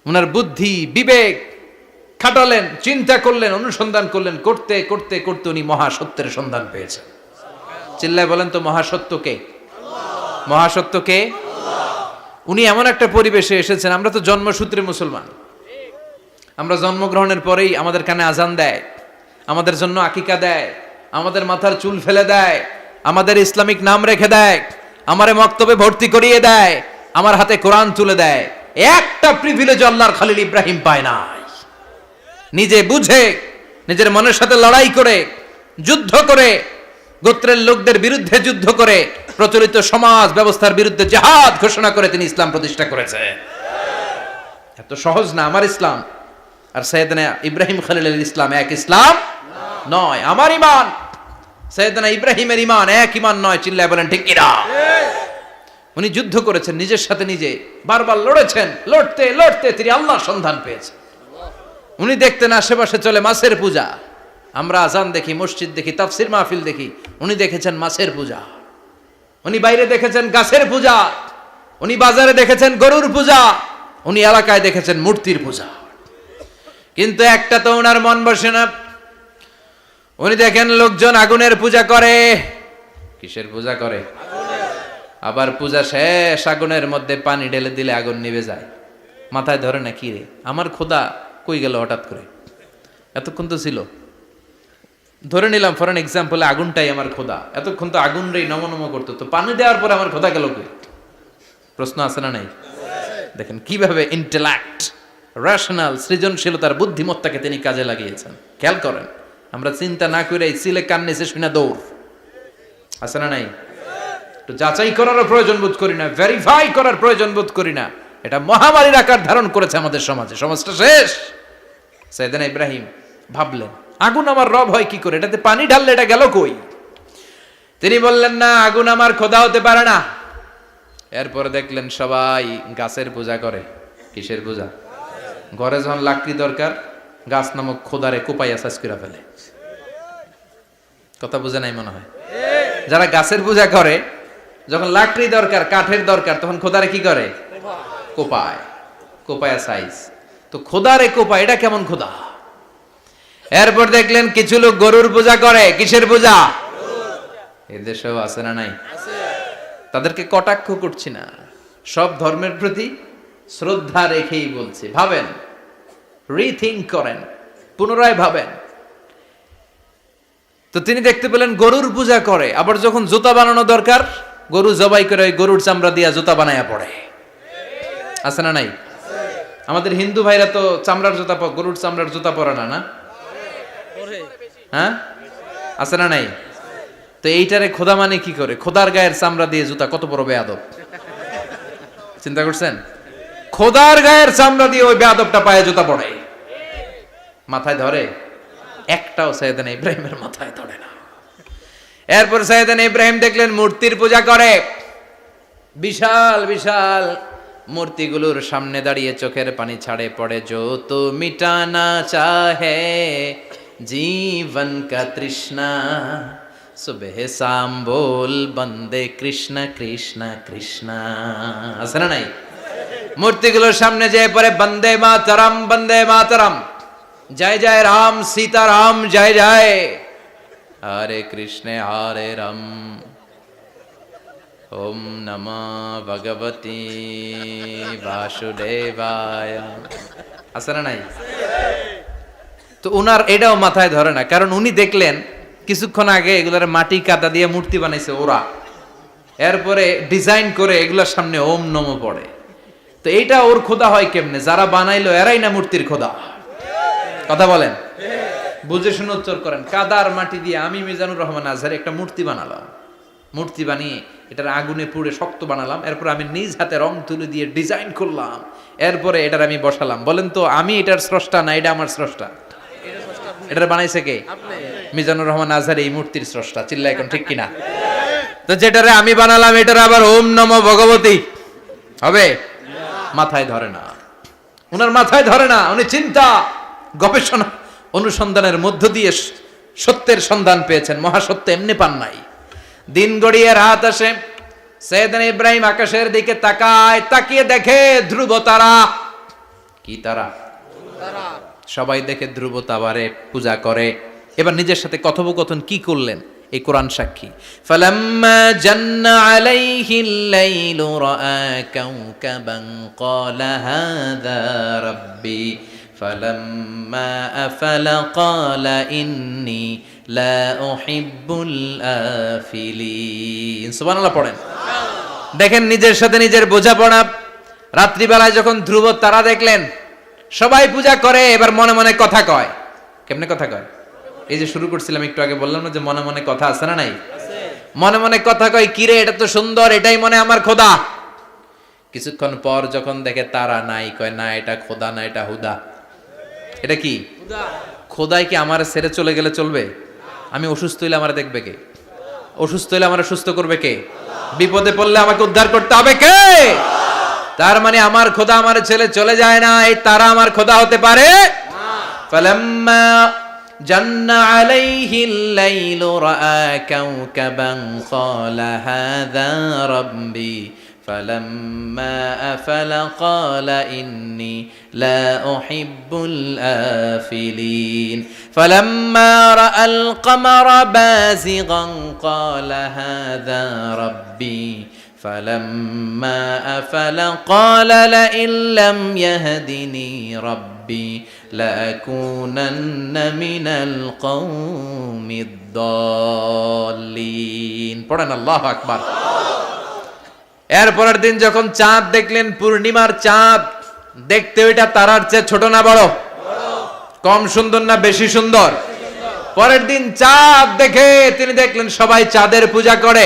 ওনার বুদ্ধি বিবেক খাটালেন, চিন্তা করলেন, অনুসন্ধান করলেন, করতে করতে করতে উনি মহাসত্যের সন্ধান পেয়েছেন। চিল্লায় বলেন তো, মহাসত্য কে? মহাসত্য কে? উনি এমন একটা পরিবেশে এসেছেন, আমরা তো জন্মসূত্রে মুসলমান। আমরা জন্মগ্রহণের পরেই আমাদের কানে আজান দেয়, আমাদের জন্য আকিকা দেয়, আমাদের মাথার চুল ফেলে দেয়, আমাদের ইসলামিক নাম রেখে দেয়, আমারে মক্তবে ভর্তি করিয়ে দেয়, আমার হাতে কোরআন তুলে দেয়। একটা প্রিভিলেজ আল্লাহর খলিল ইব্রাহিম পায় নাই। নিজে বুঝে, নিজের মনের সাথে লড়াই করে, যুদ্ধ করে, গোত্রের লোকদের বিরুদ্ধে যুদ্ধ করে, প্রচলিত সমাজ ব্যবস্থার বিরুদ্ধে জিহাদ ঘোষণা করে তিনি ইসলাম প্রতিষ্ঠা করেছে। এত সহজ না আমার ইসলাম আর সাইয়েদনা ইব্রাহিম খলিলের ইসলাম এক ইসলাম নয়। আমার ঈমান সাইয়েদনা ইব্রাহিমের ঈমান এক ঈমান নয়। চিল্লায় বলেন ঠিক কিনা? উনি যুদ্ধ করেছেন নিজের সাথে নিজে, বারবার লড়েছেন, লড়তে লড়তে তিনি আল্লাহর সন্ধান পেয়েছেন। উনি দেখতেন আশেপাশে চলে মাছের পূজা। আমরা আজান দেখি, মসজিদ দেখি, তাফসির মাহফিল দেখি। উনি দেখেছেন মাছের পূজা। উনি বাইরে দেখেছেন গাছের পূজা। উনি বাজারে দেখেছেন গরুর পূজা। উনি এলাকায় দেখেছেন মূর্তির পূজা। কিন্তু একটা তো ওনার মন বসে না। উনি দেখেন লোকজন আগুনের পূজা করে। কিসের পূজা করে? আবার পূজা শেষ, আগুনের মধ্যে পানি ঢেলে দিলে আগুন নিভে যায়। মাথায় ধরে না, কি রে আমার খোদা কই গেল হঠাৎ করে, এতক্ষণ তো ছিল। ধরে নিলাম ফর এন এক্সাম্পল আগুনটাই আমার খোদা, এতক্ষণ তো আগুন রে নম করতো, তো পানি দেওয়ার পরে আমার খোদা গেল কই? প্রশ্ন আছে না নাই? দেখেন কিভাবে ইন্টেলেক্ট, রেশনাল, সৃজনশীলতার বুদ্ধিমত্তাকে তিনি কাজে লাগিয়েছেন। খেয়াল করেন, আমরা চিন্তা না করে সিলে কান্নেছে শুনে দৌড়, আছে না নাই? তো যাচাই করারও প্রয়োজন বোধ করি না, ভেরিফাই করার প্রয়োজন বোধ করি না। এটা মহামারীর আকার ধারণ করেছে আমাদের সমাজে, সমাজটা শেষ। সাইয়েদনা ইব্রাহিম ভাবলেন আগুন আমার রব হয় কি করে, এটাতে পানি ঢাললে এটা গেল কই? তিনি বললেন না, আগুন আমার খোদা হতে পারে না। এরপরে দেখলেন সবাই গাছের পূজা করে। কিসের পূজা? ঘরে যখন লাকড়ি দরকার, গাছ নামক খোদারে কোপাইয়া সাজ করে ফেলে। কথা বুঝে নাই মনে হয়? যারা গাছের পূজা করে, যখন লাকড়ি দরকার, কাঠের দরকার, তখন খোদারে কি করে? কোপায়, কোপায়া সাইজ। তো খোদারে কোপায়, এটা কেমন খোদা? এরপর দেখলেন কিছু লোক গরুর পূজা করে। কিসের পূজা? এদেশেও আছে না নাই? তাদেরকে কটাক্ষ করছি না, সব ধর্মের প্রতি শ্রদ্ধা রেখেই বলছি। ভাবেন, রিথিঙ্ক করেন, পুনরায় ভাবেন। তো তিনি দেখতে পেলেন গরুর পূজা করে, আবার যখন জুতা বানানো দরকার, গরু জবাই করে ওই গরুর চামড়া দিয়া জুতা বানায়া পড়ে। আছে না নাই? আমাদের হিন্দু ভাইরা তো চামড়ার জুতা, গরুর চামড়ার জুতা পরে না, না? হ্যাঁ, আছে না নাই? তো এইটারে খোদা মানে কি করে? খোদার গায়ের চামড়া দিয়ে জুতা, কত বড় বেয়াদব! চিন্তা করছেন? খোদার গায়ের চামড়া দিয়ে ওই বেয়াদবটা পায়ে জুতা পড়ে। মাথায় ধরে? একটাও সাইয়েদনা ইব্রাহিমের মাথায় ধরে না। এরপর সাইয়েদনা ইব্রাহিম দেখলেন মূর্তির পূজা করে। বিশাল বিশাল মূর্তিগুলোর সামনে দাঁড়িয়ে চোখের পানি ছাড়ে পড়ে। যো তো মিটানা চাহে জীবন কা তৃষ্ণা, সুবহ শাম বল বন্দে কৃষ্ণ কৃষ্ণ কৃষ্ণ। আছে না নাই? মূর্তিগুলোর সামনে যে পরে বন্দে মাতরম, বন্দে মাতরম, জয় জয় রাম সীতারাম, জয় জয় হরে কৃষ্ণ হরে রাম, ওম নমঃ ভগবতে বাসুদেবায়। আছে না নাই? তো উনার এটাও মাথায় ধরে না, কারণ উনি দেখলেন কিছুক্ষণ আগে এগুলার মাটি কাদা দিয়ে মূর্তি বানাইছে ওরা, এরপরে ডিজাইন করে এগুলার সামনে ওম নমঃ পড়ে। তো এইটা ওর খোদা হয় কেমনে? যারা বানাইলো এরাই না মূর্তির খোদা। কথা বলেন, বুঝে শুনে উত্তর করেন। কাদার মাটি দিয়ে আমি মিজানুর রহমান আজহারি একটা মূর্তি বানালাম, মূর্তি বানিয়ে এটার আগুনে পুড়ে শক্ত বানালাম, এরপর আমি নিজ হাতে রং তুলি দিয়ে ডিজাইন করলাম, এরপরে এটার আমি বসালাম। বলেন তো আমি এটার স্রষ্টা না এটা আমার স্রষ্টা? এটা বানাইছে কে? মিজানুর রহমান আজহারি এই মূর্তির স্রষ্টা। চিল্লা এখন ঠিক কিনা? তো যেটারে আমি বানালাম এটার আবার ওম নমঃ ভগবতী হবে? মাথায় ধরে না, উনার মাথায় ধরে না। উনি চিন্তা, গবেষণা, অনুসন্ধানের মধ্য দিয়ে সত্যের সন্ধান পেয়েছেন। মহাসত্য এমনি পান নাই। দিন গড়িয়ে রাত আসে, সাইয়েদনা ইব্রাহিম আকাশের দিকে তাকায়, তাকিয়ে দেখে ধ্রুব তারা। কি তারা? সবাই দেখে ধ্রুব তারারে পূজা করে। এবার নিজের সাথে কথোপকথন কি করলেন এই কোরআন সাক্ষী। ফালাম্মা জান্না আলাইহিল লাইলু রাআ কাওকাবান ক্বালা হাযা রাব্বি ফালাম্মা আফালা ক্বালা ইন্নী লা উহিব্বুল আফিলিন। সুবহানাল্লাহ পড়েন। দেখেন নিজের সাথে নিজের বোঝাপড়া। রাত্রিবেলায় যখন ধ্রুব তারা দেখলেন, সবাই পূজা করে, এবার মনে মনে কথা কয়। কেমনে কথা কয়? এই যে শুরু করছিলাম একটু আগে, বললাম না যে মনে মনে কথা আছে না নাই? মনে মনে কথা কয়, কিরে এটা তো সুন্দর, এটাই মনে আমার খোদা। কিছুক্ষণ পর যখন দেখে তারা নাই, কয় না এটা খোদা না, এটা হুদা। এটা কি? খোদাই কি আমার ছেড়ে চলে গেলে চলবে? আমি অসুস্থ হইলে আমার দেখবে কে? অসুস্থ হইলে আমার সুস্থ করবে কে? বিপদে পড়লে আমাকে উদ্ধার করতে হবে কে? তার মানে আমার খোদা আমার ছেলে চলে যায় না, এই তারা আমার খোদা হতে পারে না। ফালাম্মা জান্না আলাইহিল লাইলু রাআ কাওকাবান ক্বালা হাযা রাব্বি ফালাম্মা আফালা ক্বালা ইন্নী লা উহিব্বুল আফিলিন ফালাম্মা রাআল কমারা বাযিগান ক্বালা হাযা রাব্বি فلما أفل قال لئن لم يهدني ربي ربي لأكونن من القوم الضالين পড়েন আল্লাহু আকবার। এরপরের দিন যখন চাঁদ দেখলেন, পূর্ণিমার চাঁদ, দেখতে ওইটা তারার চেয়ে ছোট না বড়? কম সুন্দর না বেশি সুন্দর? পরের দিন চাঁদ দেখে তিনি দেখলেন সবাই চাঁদের পূজা করে।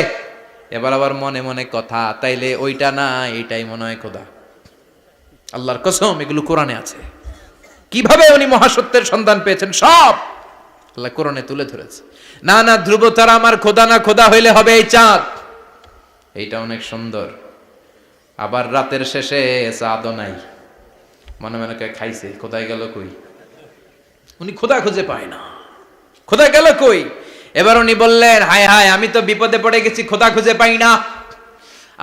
এবার আবার মনে মনে কথা, তাইলে ওইটা না এইটাই মনে হয় খোদা। আল্লাহর কসম, এগুলো কোরআনে আছে। কিভাবে উনি মহাসত্যের সন্ধান পেয়েছেন সব আল্লাহ কোরআনে তুলে ধরেছে। না না, ধ্রুব তারা আমার খোদা না, খোদা হইলে হবে এই চাঁদ। এইটা অনেক সুন্দর। আবার রাতের শেষে চাঁদও নাই, মনে মনে খাইছে, খোদাই গেল কই? উনি খোদা খুঁজে পায় না, খোদা গেল কই? এবার উনি বললেন, হায় হায়, আমি তো বিপদে পড়ে গেছি, খোদা খুঁজে পাই না।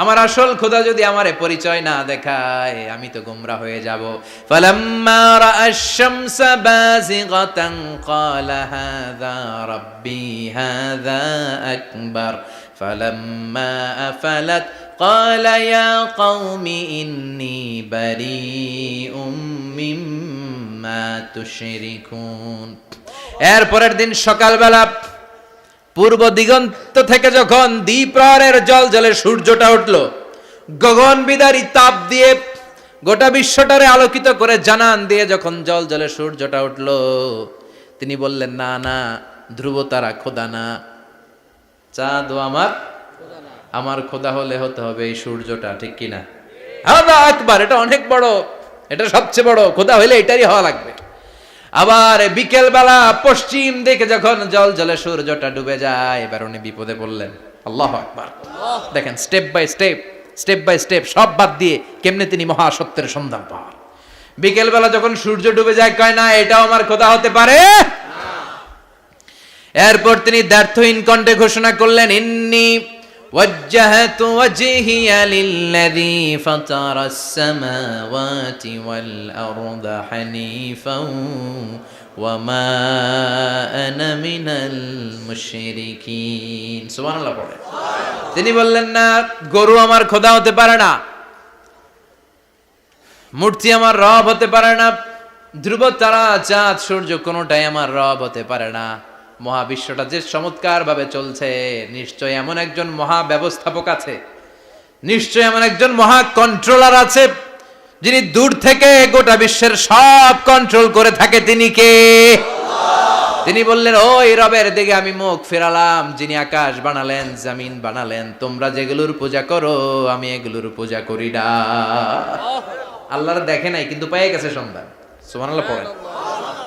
আমার আসল খোদা যদি আমারে পরিচয় না দেখায়, আমি তো গোমরা হয়ে যাব। ফালাম্মা রাআশ শামসা বাযিগাতান ক্বালা হাযা রাব্বি হাযা আকবার ফালাম্মা আফালাত ক্বালা ইয়া কওমি ইন্নী বারীউম মিম্মা তুশরিকুন। এরপরের দিন সকালবেলা পূর্ব দিগন্ত থেকে যখন দ্বিপ্রহরের জলে সূর্যটা উঠল, গগন বিদারী তাপ দিয়ে গোটা বিশ্বটারে আলোকিত করে জানান দিয়ে যখন জলে সূর্যটা উঠল, তিনি বললেন, না না, ধ্রুব তারা খোদা না, চাঁদও আমার খোদা হলে হতে হবে এই সূর্যটা, ঠিক কিনা? হাদা আকবার, এটা অনেক বড়, এটা সবচেয়ে বড়, খোদা হইলে এটারই হওয়া লাগবে। আবার বিকেল বেলা পশ্চিম দিকে যখন জলে সূর্যটা ডুবে যায়, এবার উনি বিপদে পড়লেন। আল্লাহু আকবার। দেখেন, স্টেপ বাই স্টেপ সব বাদ দিয়ে কেমনে তিনি মহাসত্যের সন্ধান পান। বিকেল বেলা যখন সূর্য ডুবে যায়, কয় না এটাও আমার খোদা হতে পারে। এরপর তিনি দ্ব্যর্থহীন কণ্ঠে ঘোষণা করলেন, ইন্নী ওয়াজ্জাহতু ওয়াজহিয়া লিল্লাযী ফাতারাস সামাওয়াতি ওয়াল আরদা হানিফাও ওয়া মা আনা মিনাল মুশরিকিন। সুবহানাল্লাহ পড়ে। তিনি বললেন, না, গরু আমার খোদা হতে পারে না, মূর্তি আমার রব হতে পারে না, ধ্রুব তারা চাঁদ সূর্য কোনোটাই আমার রব হতে পারে না। মহাবিশ্বটা যে চমৎকার ভাবে চলছে, নিশ্চয় এমন একজন মহা ব্যবস্থাপক আছে, নিশ্চয় এমন একজন মহা কন্ট্রোলার আছে, যিনি দূর থেকে গোটা বিশ্বের সব কন্ট্রোল করে থাকে। তিনি কে? তিনি বললেন, ওই রবের দিকে আমি মুখ ফেরালাম, যিনি আকাশ বানালেন, জমিন বানালেন। তোমরা যেগুলোর পূজা করো, আমি এগুলোর পূজা করি না। আল্লাহর দেখে নাই, কিন্তু পেয়ে গেছে সন্ধান। সুবহানাল্লাহ পড়েন।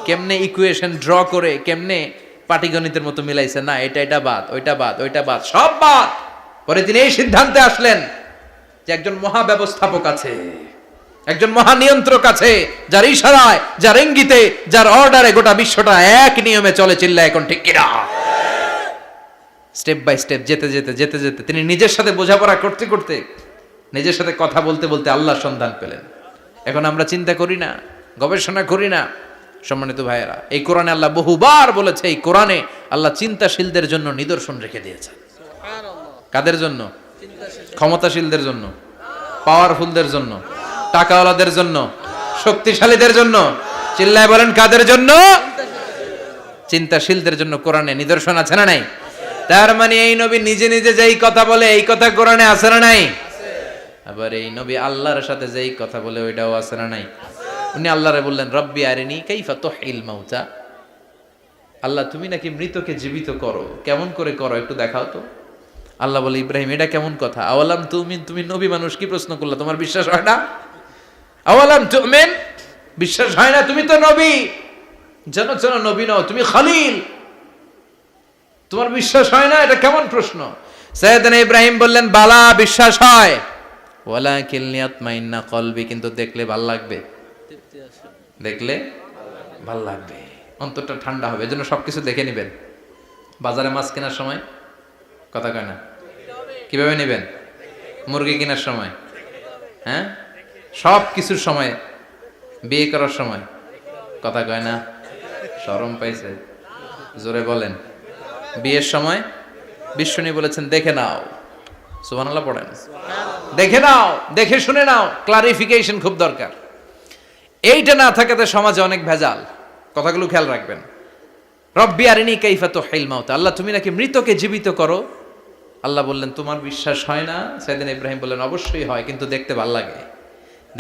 কেমনে ইকুয়েশন ড্র করে, কেমনে পাটিগণিতের মতো মিলাইছে, না এটা বাদ, ওইটা বাদ, সব বাদ। পরে তিনি এই সিদ্ধান্তে আসলেন যে একজন মহা ব্যবস্থাপক আছে, একজন মহা নিয়ন্ত্রক আছে, যার ইশারায়, যার ইঙ্গিতে, যার অর্ডারে গোটা বিশ্বটা এক নিয়মে চলে। চিল্লা এখন ঠিক কিনা? স্টেপ বাই স্টেপ যেতে যেতে তিনি নিজের সাথে বোঝাপড়া করতে করতে, নিজের সাথে কথা বলতে বলতে আল্লাহর সন্ধান পেলেন। এখন আমরা চিন্তা করি না, গবেষণা করি না। সম্মানিত ভাইয়েরা, এই কোরআনে আল্লাহ বহুবার বলেছে, এই কোরআনে আল্লাহ চিন্তাশীলদের জন্য নিদর্শন রেখে দিয়েছেন। কাদের জন্য? ক্ষমতাশীলদের জন্য, পাওয়ারফুলদের জন্য, টাকাওয়ালাদের জন্য, শক্তিশালীদের জন্য। চিল্লায় বলেন, কাদের জন্য? চিন্তাশীলদের জন্য কোরআনে নিদর্শন আছে না নাই? তার মানে এই নবী নিজে নিজে যেই কথা বলে, এই কথা কোরআনে আছে না নাই? আবার এই নবী আল্লাহর সাথে যেই কথা বলে, ওইটাও আছে না নাই? উনি আল্লাহরে বললেন, রব্বি আরিনি কাইফা তুহিল মাউতা। আল্লাহ, তুমি নাকি মৃতকে জীবিত করো, কেমন করে করো একটু দেখাও তো। আল্লাহ বলে, ইব্রাহিম, এটা কেমন কথা? আওয়ালাম তুমিন, তুমি নবী মানুষ, কি প্রশ্ন করলা? তোমার বিশ্বাস হয় না? আওয়ালাম তুমিন, বিশ্বাস হয় না? তুমি তো নবী, জানো নবী নও, তুমি খলিল, তোমার বিশ্বাস হয় না? এটা কেমন প্রশ্ন? সাইয়েদনা ইব্রাহিম বললেন, বালা, বিশ্বাস হয়, ওয়ালাকিন লিয়াতমাইন্না কলবি, কিন্তু দেখলে ভাল লাগবে, দেখলে ভাল লাগবে, অন্তরটা ঠান্ডা হবে। এজন্য সবকিছু দেখে নেবেন। বাজারে মাছ কেনার সময় কথা কয় না, কিভাবে নেবেন? মুরগি কেনার সময়, হ্যাঁ, সব কিছুর সময়, বিয়ে করার সময় কথা কয় না, শরম পাইছে, জোরে বলেন। বিয়ের সময় বিশ্বনী বলেছেন, দেখে নাও। সুবহানাল্লাহ পড়েন। দেখে নাও, দেখে শুনে নাও, ক্লারিফিকেশন খুব দরকার। এইটা না থাকাতে সমাজে অনেক ভেজাল। কথাগুলো খেয়াল রাখবেন। রব্বি আরিনি কাইফা তুহিল মাউত, আল্লাহ তুমি নাকি মৃতকে জীবিত করো। আল্লাহ বললেন তোমার বিশ্বাস হয় না? সাইয়েদনা ইব্রাহিম বললেন অবশ্যই হয়, কিন্তু দেখতে ভালো লাগে,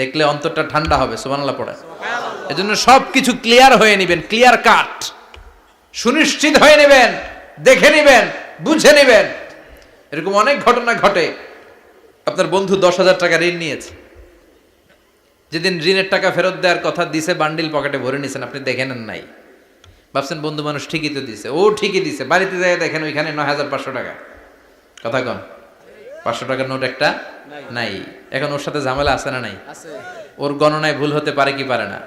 দেখলে অন্তরটা ঠান্ডা হবে। সুবহানাল্লাহ পড়ে। এজন্য সবকিছু ক্লিয়ার হয়ে নেবেন, ক্লিয়ার কাট, সুনিশ্চিত হয়ে নেবেন, দেখে নেবেন, বুঝে নেবেন। এরকম অনেক ঘটনা ঘটে। আপনার বন্ধু 10,000 টাকা ঋণ নিয়েছে, যেদিন ঋণের টাকা ফেরত দেওয়ার কথা দিছে বান্ডিল পকেটে ভরে নিয়েছেন, আপনি দেখে নেন নাই, ভাবছেন বন্ধু মানুষ ঠিকই তো দিছে। ও ঠিকই দিছে, বাড়িতে যায় দেখেন ওইখানে 9,500 টাকা। কথা কন, 500 টাকার নোট একটা নাই। এখন ওর সাথে ঝামেলা আছে না নাই? ওর গণনায় ভুল হতে পারে কি পারে না?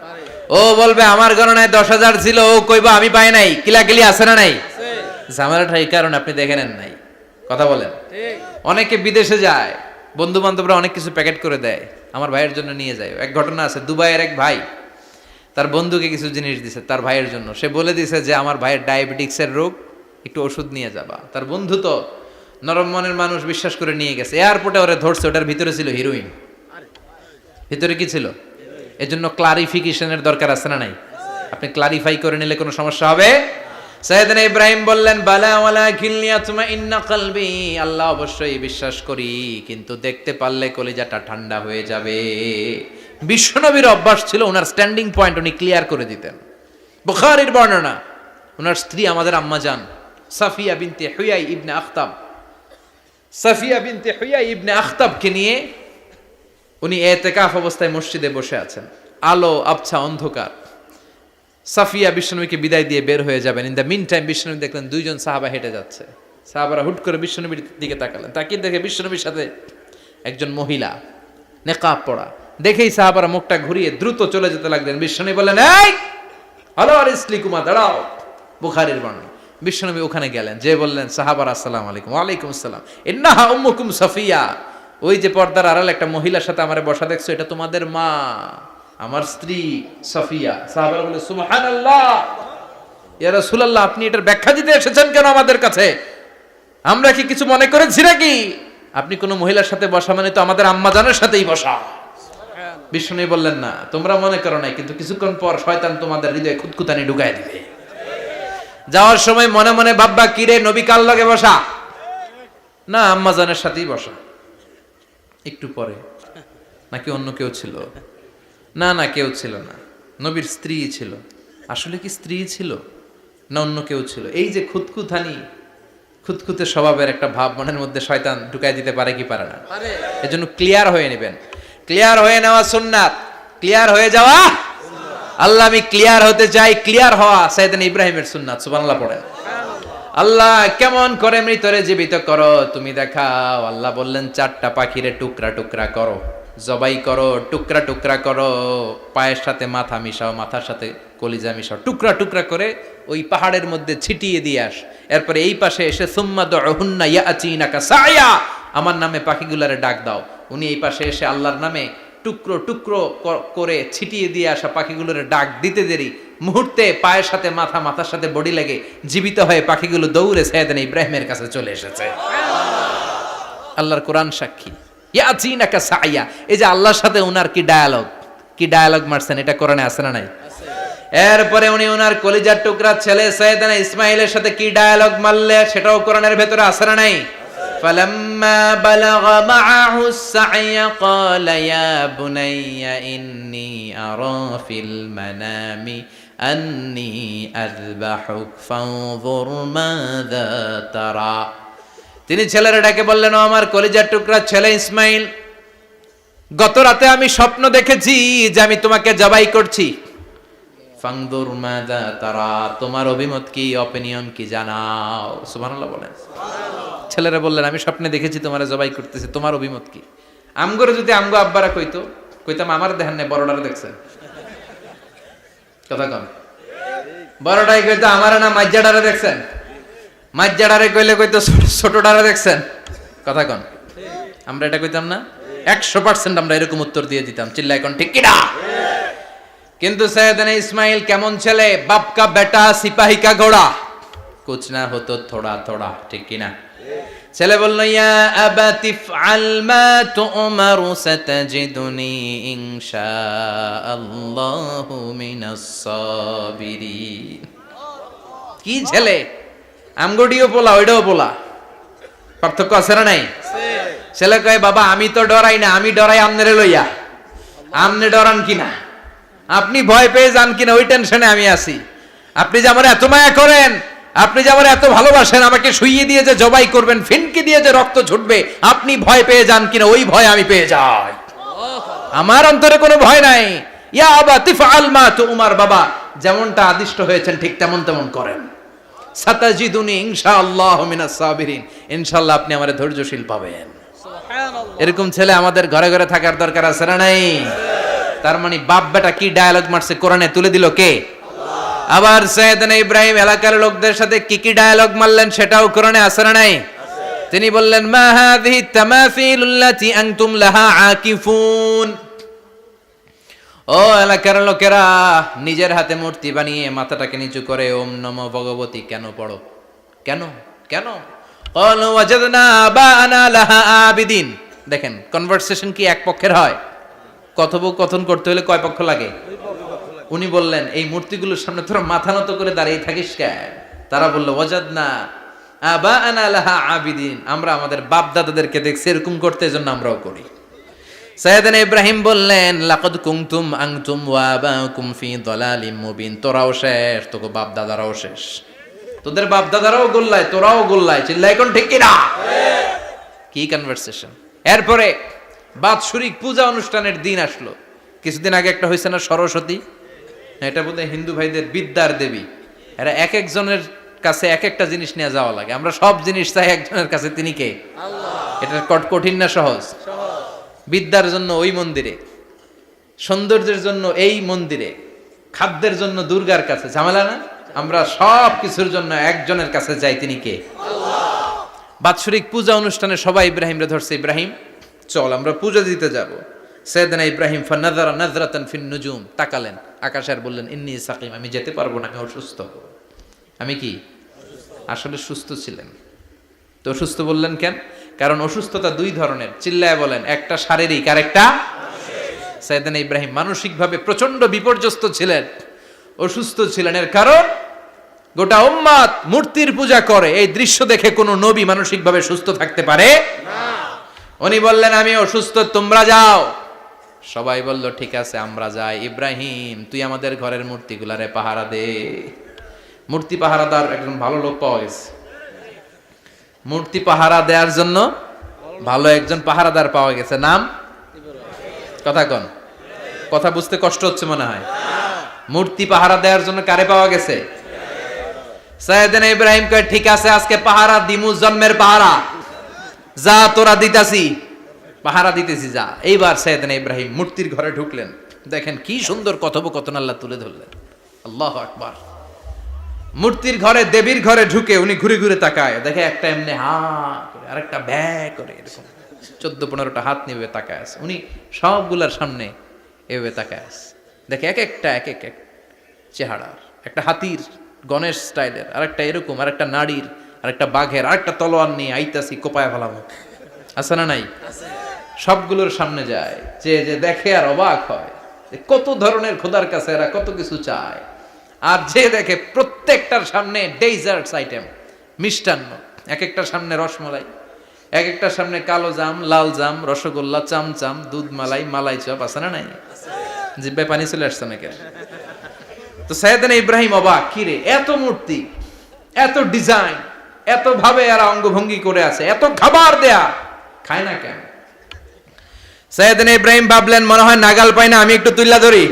ও বলবে আমার গণনায় 10,000 ছিল, ও কইবা আমি পাই নাই। কিলাকিলি আছে না নাই? ঝামেলাটা এই কারণে আপনি দেখে নেন নাই। কথা বলেন। অনেকে বিদেশে যায়, বন্ধু বান্ধবরা অনেক কিছু প্যাকেট করে দেয়, আমার ভাইয়ের জন্য নিয়ে যায়। এক ঘটনা আছে, দুবাইয়ের এক ভাই তার বন্ধুকে কিছু জিনিস দিছে তার ভাইয়ের জন্য। সে বলে দিছে যে আমার ভাইয়ের ডায়াবেটিক্সের রোগ, একটু ওষুধ নিয়ে যাবা। তার বন্ধু তো নরম মনের মানুষ, বিশ্বাস করে নিয়ে গেছে। এয়ারপোর্টে ওরে ধরছে, ওটার ভিতরে ছিল হিরোইন। ভিতরে কি ছিল? এজন্য ক্লারিফিকেশনের দরকার আছে না নাই? আপনি ক্লারিফাই করে নিলে কোনো সমস্যা হবে? সাইয়েদনা ইব্রাহিম বললেন বালা ওয়ালাকিন লিয়াতমাইন্না কলবি, আল্লাহ অবশ্যই বিশ্বাস করি, কিন্তু দেখতে পারলে কলিজাটা ঠান্ডা হয়ে যাবে। বিশ্বনবীর অভ্যাস ছিল ওনার স্ট্যান্ডিং পয়েন্ট উনি ক্লিয়ার করে দিতেন। বুখারীর বর্ণনা, ওনার স্ত্রী আমাদের আম্মা জান সাফিয়া বিনতে হুয়াই ইবনে আখতাব, সাফিয়া বিনতে হুয়াই ইবনে আখতাবকে নিয়ে উনি ইতিকাফ অবস্থায় মসজিদে বসে আছেন। আলো আবছা অন্ধকার। সাফিয়া বিশ্বনবীকে বিদায় দিয়ে বের হয়ে যাবেন। ইন দ্য মিন টাইম বিশ্বনবী দেখলেন 2 জন সাহাবা হেঁটে যাচ্ছে। সাহাবারা হুট করে বিশ্বনবীর দিকে তাকালেন, তাকিয়ে দেখে বিশ্বনবীর সাথে একজন মহিলা, নেকাব পরা। দেখেই সাহাবারা মুখটা ঘুরিয়ে দ্রুত চলে যেতে লাগলেন। বিশ্বনবী বললেন এই হ্যালো আরিসলিকুমা, দাঁড়াও। বুখারীর বর্ণনা। বিশ্বনবী ওখানে গেলেন, যে বললেন সাহাবারা আসসালামু আলাইকুম। ওয়ালাইকুম আসসালাম। ইন্নাহা উম্মুকুম সাফিয়া, ওই যে পর্দার আড়াল একটা মহিলার সাথে আমারে বসা দেখছো, এটা তোমাদের মা, আমার স্ত্রী সাফিয়া। সাহাবারা বলে সুবহানাল্লাহ, ইয়া রাসূলুল্লাহ আপনি এটার ব্যাখ্যা দিতে এসেছেন কেন আমাদের কাছে? আমরা কি কিছু মনে করেছি নাকি? আপনি কোন মহিলার সাথে বসা মানে তো আমাদের আম্মা জানের সাথেই বসা। বিষ্ণু বললেন না, তোমরা মনে করো নাই, কিন্তু কিছুক্ষণ পর শয়তান তোমাদের হৃদয়ে খুঁতখুঁতানি ঢুকায় দিবে। যাওয়ার সময় মনে মনে ভাববা কিরে নবী কার লগে বসা? না, আম্মা জানের সাথেই বসা। একটু পরে নাকি অন্য কেউ ছিল? না না, কেউ ছিল না, নবীর স্ত্রী ছিল। আসলে কি স্ত্রী ছিল না অন্য কেউ ছিল? এই যে খুঁতখুঁতে স্বভাবের একটা ভাব মনের মধ্যে শয়তান ঢুকাই দিতে পারে কি পারে না? এজন্য ক্লিয়ার হয়ে নেবেন। ক্লিয়ার হয়ে নেওয়া সুন্নাত, ক্লিয়ার হয়ে যাওয়া। আল্লাহ আমি ক্লিয়ার হতে চাই, ক্লিয়ার হওয়া সাইয়েদনা ইব্রাহিমের সুন্নাত। সুবহানাল্লাহ পড়েন। আল্লাহ কেমন করে মৃতরে জীবিত করো তুমি দেখাও। আল্লাহ বললেন 4টা পাখিরে টুকরা টুকরা করো, জবাই করো, টুকরা টুকরা করো, পায়ের সাথে মাথা মিশাও, মাথার সাথে কলিজা মিশাও, টুকরা টুকরা করে ওই পাহাড়ের মধ্যে ছিটিয়ে দিয়ে আস। এরপরে এই পাশে এসে সুম্মা দুহুন্না ইয়াতিনাকা সায়া, আমার নামে পাখিগুলারে ডাক দাও। উনি এই পাশে এসে আল্লাহর নামে টুকরো টুকরো করে ছিটিয়ে দিয়ে আসা পাখিগুলোর ডাক দিতে দেরি মুহূর্তে পায়ের সাথে মাথা, মাথার সাথে বডি লেগে জীবিত হয়ে পাখিগুলো দৌড়ে সাইয়েদনা ইব্রাহিমের কাছে চলে এসেছে। আল্লাহর কোরআন সাক্ষী। ইয়াতিনাকা সায়া, এই যে আল্লাহর সাথে উনার কি ডায়ালগ মারছেন, এটা কোরআনে আছে না নাই? এরপরে উনি ওনার কলিজার টুকরা ছেলে সাইয়েদনা ইসমাইলের সাথে কি ডায়ালগ মারলে, সেটাও কোরআনের ভেতরে আছে না নাই? فلما بلغ معه السعي قال يا بني إني أرى في المنام أني أذبحك فانظر ماذا ترى। তিনি ছেলেরা ডেকে বললেন, ও আমার কলিজার টুকরা ছেলে ইসমাইল, গত রাতে আমি স্বপ্ন দেখেছি যে আমি তোমাকে জবাই করছি। ফাংদুর মাযা তারা, তোমার অভিমত কি, অপিনিয়ন কি জানাও। সুবহানাল্লাহ বলেন। ছেলেরা বললেন আমি স্বপ্নে দেখেছি তোমারে জবাই করতেছি, তোমার অভিমত কি? আমগরে যদি আমগো আব্বারা কইতাম আমার দেখেন না, বড়ডারে দেখছেন। কথা কম। বড়টাই কইতো আমার না মাজ্জাডারে দেখছেন, মাজ্জাডারে কইতো ছোটডারে দেখছেন। কথা কন। আমরা এটা কইতাম না? 100% আমরা এরকম উত্তর দিয়ে দিতাম। চিল্লায় কোন ঠিক কিনা? কিন্তু সাইয়েদনা ইসমাইল কেমন ছেলে, বাপ কা বেটা সিপাহি কা ঘোড়া, কুছ না হতো থোড়া থোড়া, ঠিক কিনা? ছেলে বলল, ইয়া আবাতি ফআল মা তু'মারু সাতাজিদুনি ইনশাআল্লাহু মিনাস সাবিরিন। কি ছেলে, আমগডিও পোলা ওইটাও পোলা, পার্থক্য আছে না নাই? ছেলে কয়, বাবা আমি তো ডরাই না, আমি ডরাই আমনেরে লইয়া। আমনে ডরান কিনা, আপনি ভয় পেয়ে যান কিনা ওই টেনশনে আমি আছি। আপনি যে আমার এত মায়া করেন, আপনি যে আমার এত ভালোবাসেন, আমাকে শুইয়ে দিয়ে যে জবাই করবেন, ফিনকি দিয়ে যে রক্ত ছুটবে, আপনি ভয় পেয়ে যান কিনা ওই ভয় আমি পেয়ে যাই। আমার অন্তরে কোনো ভয় নাই। ইয়া আবাতি ফাআল মা তু'মার, বাবা যেমনটা আদিষ্ট হয়েছেন ঠিক তেমন তেমন করেন। সাতাজিদুনি ইনশাআল্লাহু মিনাস সাবিরিন, ইনশাআল্লাহ আপনি আমারে ধৈর্যশীল পাবেন। সুবহানাল্লাহ। এরকম ছেলে আমাদের ঘরে ঘরে থাকার দরকার আছে না নাই? তার মানে বাপ বেটা কি ডায়ালগ মারছে কোরআনে তুলে দিল কে? আবার সাইয়েদনা ইব্রাহিম এলাকার লোকদের সাথে কি কি ডায়ালগ মারলেন সেটাও কোরআনে আছে না নাই? তিনি বললেন, মা হাযিহি তামাসিলুল্লাতী আনতুম লাহা আকিফুন। ও এলাকার লোকেরা, নিজের হাতে মূর্তি বানিয়ে মাথাটাকে নিচু করে ওম নমো ভগবতী কেন পড়ো? কেন কেন? ক্বালু ওয়াজাদনা আবাআনা লাহা আবিদিন। দেখেন কনভারসেশন কি এক পক্ষের হয়? কথোপকথন করতে হলে কয় পক্ষ লাগে? উনি বললেন, এই মূর্তিগুলোর সামনে তোরা মাথা নত করে দাঁড়িয়ে থাকিস কেন? তারা বলল, ওয়াজাদনা আবাআনা লাহা আবিদিন, আমরা আমাদের বাপ দাদাদেরকে দেখছি এরকম করতে, এজন্য আমরাও করি। সাইয়েদনা ইব্রাহিম বললেন, লাকাদ কুনতুম আনতুম ওয়া আবাউকুম ফি দালালিম মুবিন। তোরাও শেষ, তোকে বাপ দাদারাও শেষ, তোদের বাপ দাদারাও গোল্লায়, তোরাও গোল্লায়। চিল্লাই কোন ঠিক কিনা? কি কনভারসেশন! এরপরে বাৎসরিক পূজা অনুষ্ঠানের দিন আসলো। কিছুদিন আগে একটা হয়েছে না, সরস্বতী? এটা বোধহয় হিন্দু ভাইদের বিদ্যার দেবী। এরা এক একজনের কাছে এক একটা জিনিস নিয়ে যাওয়া লাগে। আমরা সব জিনিস চাই একজনের কাছে, তিনি কে? আল্লাহ। এটা কঠিন না সহজ? বিদ্যার জন্য ওই মন্দিরে, সৌন্দর্যের জন্য এই মন্দিরে, খাদ্যের জন্য দুর্গার কাছে, ঝামেলা না? আমরা সব কিছুর জন্য একজনের কাছে যাই, তিনি কে? আল্লাহ। বাৎসরিক পূজা অনুষ্ঠানে সবাই ইব্রাহিমরে ধরছে, ইব্রাহিম চল আমরা পূজা দিতে যাব। সাইয়েদনা ইব্রাহিম ফানাযারা নাযরাতান ফিন নুজুম, তাকালেন আকাশে আর বললেন, ইন্নী সাকিম, আমি যেতে পারবো না, আমি অসুস্থ। আমি কি? আসলে সুস্থ ছিলেন তো। অসুস্থ বললেন কেন? কারণ অসুস্থতা দুই ধরনের, চিল্লায় বলেন। একটা শারীরিক আর একটা মানসিক। সাইয়েদনা ইব্রাহিম মানসিকভাবে প্রচন্ড বিপর্যস্ত ছিলেন, অসুস্থ ছিলেন। এর কারণ গোটা উম্মাত মূর্তির পূজা করে, এই দৃশ্য দেখে কোনো নবী মানসিকভাবে সুস্থ থাকতে পারে না। উনি বললেন, আমি অসুস্থ, তোমরা যাও। সবাই বলল, ঠিক আছে আমরা যাই। ইব্রাহিম তুই আমাদের ঘরের মূর্তিগুলারে পাহারা দে। মূর্তি পাহারাদার একজন ভালো লোক পাওয়া গেছে। মূর্তি পাহারা দেওয়ার জন্য ভালো একজন পাহারাদার পাওয়া গেছে, নাম? কথা কন, কথা বুঝতে কষ্ট হচ্ছে মনে হয়। মূর্তি পাহারা দেওয়ার জন্য কারে পাওয়া গেছে? সাইয়েদনা ইব্রাহিম কয়, ঠিক আছে আজকে পাহারা দিমু, জন্মের পাহারা। যা তোরা দিতাছি, পাহারা দিতেছি, যা। এইবার সাইয়েদনা ইব্রাহিম মূর্তির ঘরে ঢুকলেন। দেখেন কি সুন্দর কথোপকথন আল্লাহ তুলে ধরলেন। আল্লাহু আকবার। মূর্তির ঘরে, দেবীর ঘরে ঢুকে উনি ঘুরে ঘুরে তাকায়, দেখে একটা এমনি হা করে, আরেকটা ব্যা করে, এরকম 14-15টা হাত নিয়ে তাকায় আছে। উনি সবগুলার সামনে এভাবে তাকায় আছে, দেখে এক একটা এক এক চেহারা, একটা হাতির গণেশ স্টাইলের, আরেকটা এরকম, আরেকটা নারীর, আরেকটা বাঘের, আরেকটা তলোয়ার নিয়ে আইতাছি, কোপায় ফেলাবো। আছে না নাই? সবগুলোর সামনে যায়, যে যে দেখে আর অবাক হয়, কত ধরনের খোদার কাছে এরা কত কিছু চায়। আর যে দেখে প্রত্যেকটার সামনে ডেজার্টস আইটেম, মিষ্টান্ন, এক একটার সামনে রসমলাই, এক একটার সামনে কালো জাম, লাল জাম, রসগোল্লা, চামচাম, দুধ মালাই, মালাই চপ। আছে না নাই? জিব্বায় পানি চলে আসছে নাকি? তো সাইয়েদনা ইব্রাহিম অবাক, কি রে এত মূর্তি, এত ডিজাইন, এত ভাবে এরা অঙ্গভঙ্গি করে আছে, এত খাবার দেয়া, খায় না কেন? সাইয়েদনা ইব্রাহিম ভাবলেন, মনে হয় নাগাল পাই না, আমি একটু তুল্লা ধরি।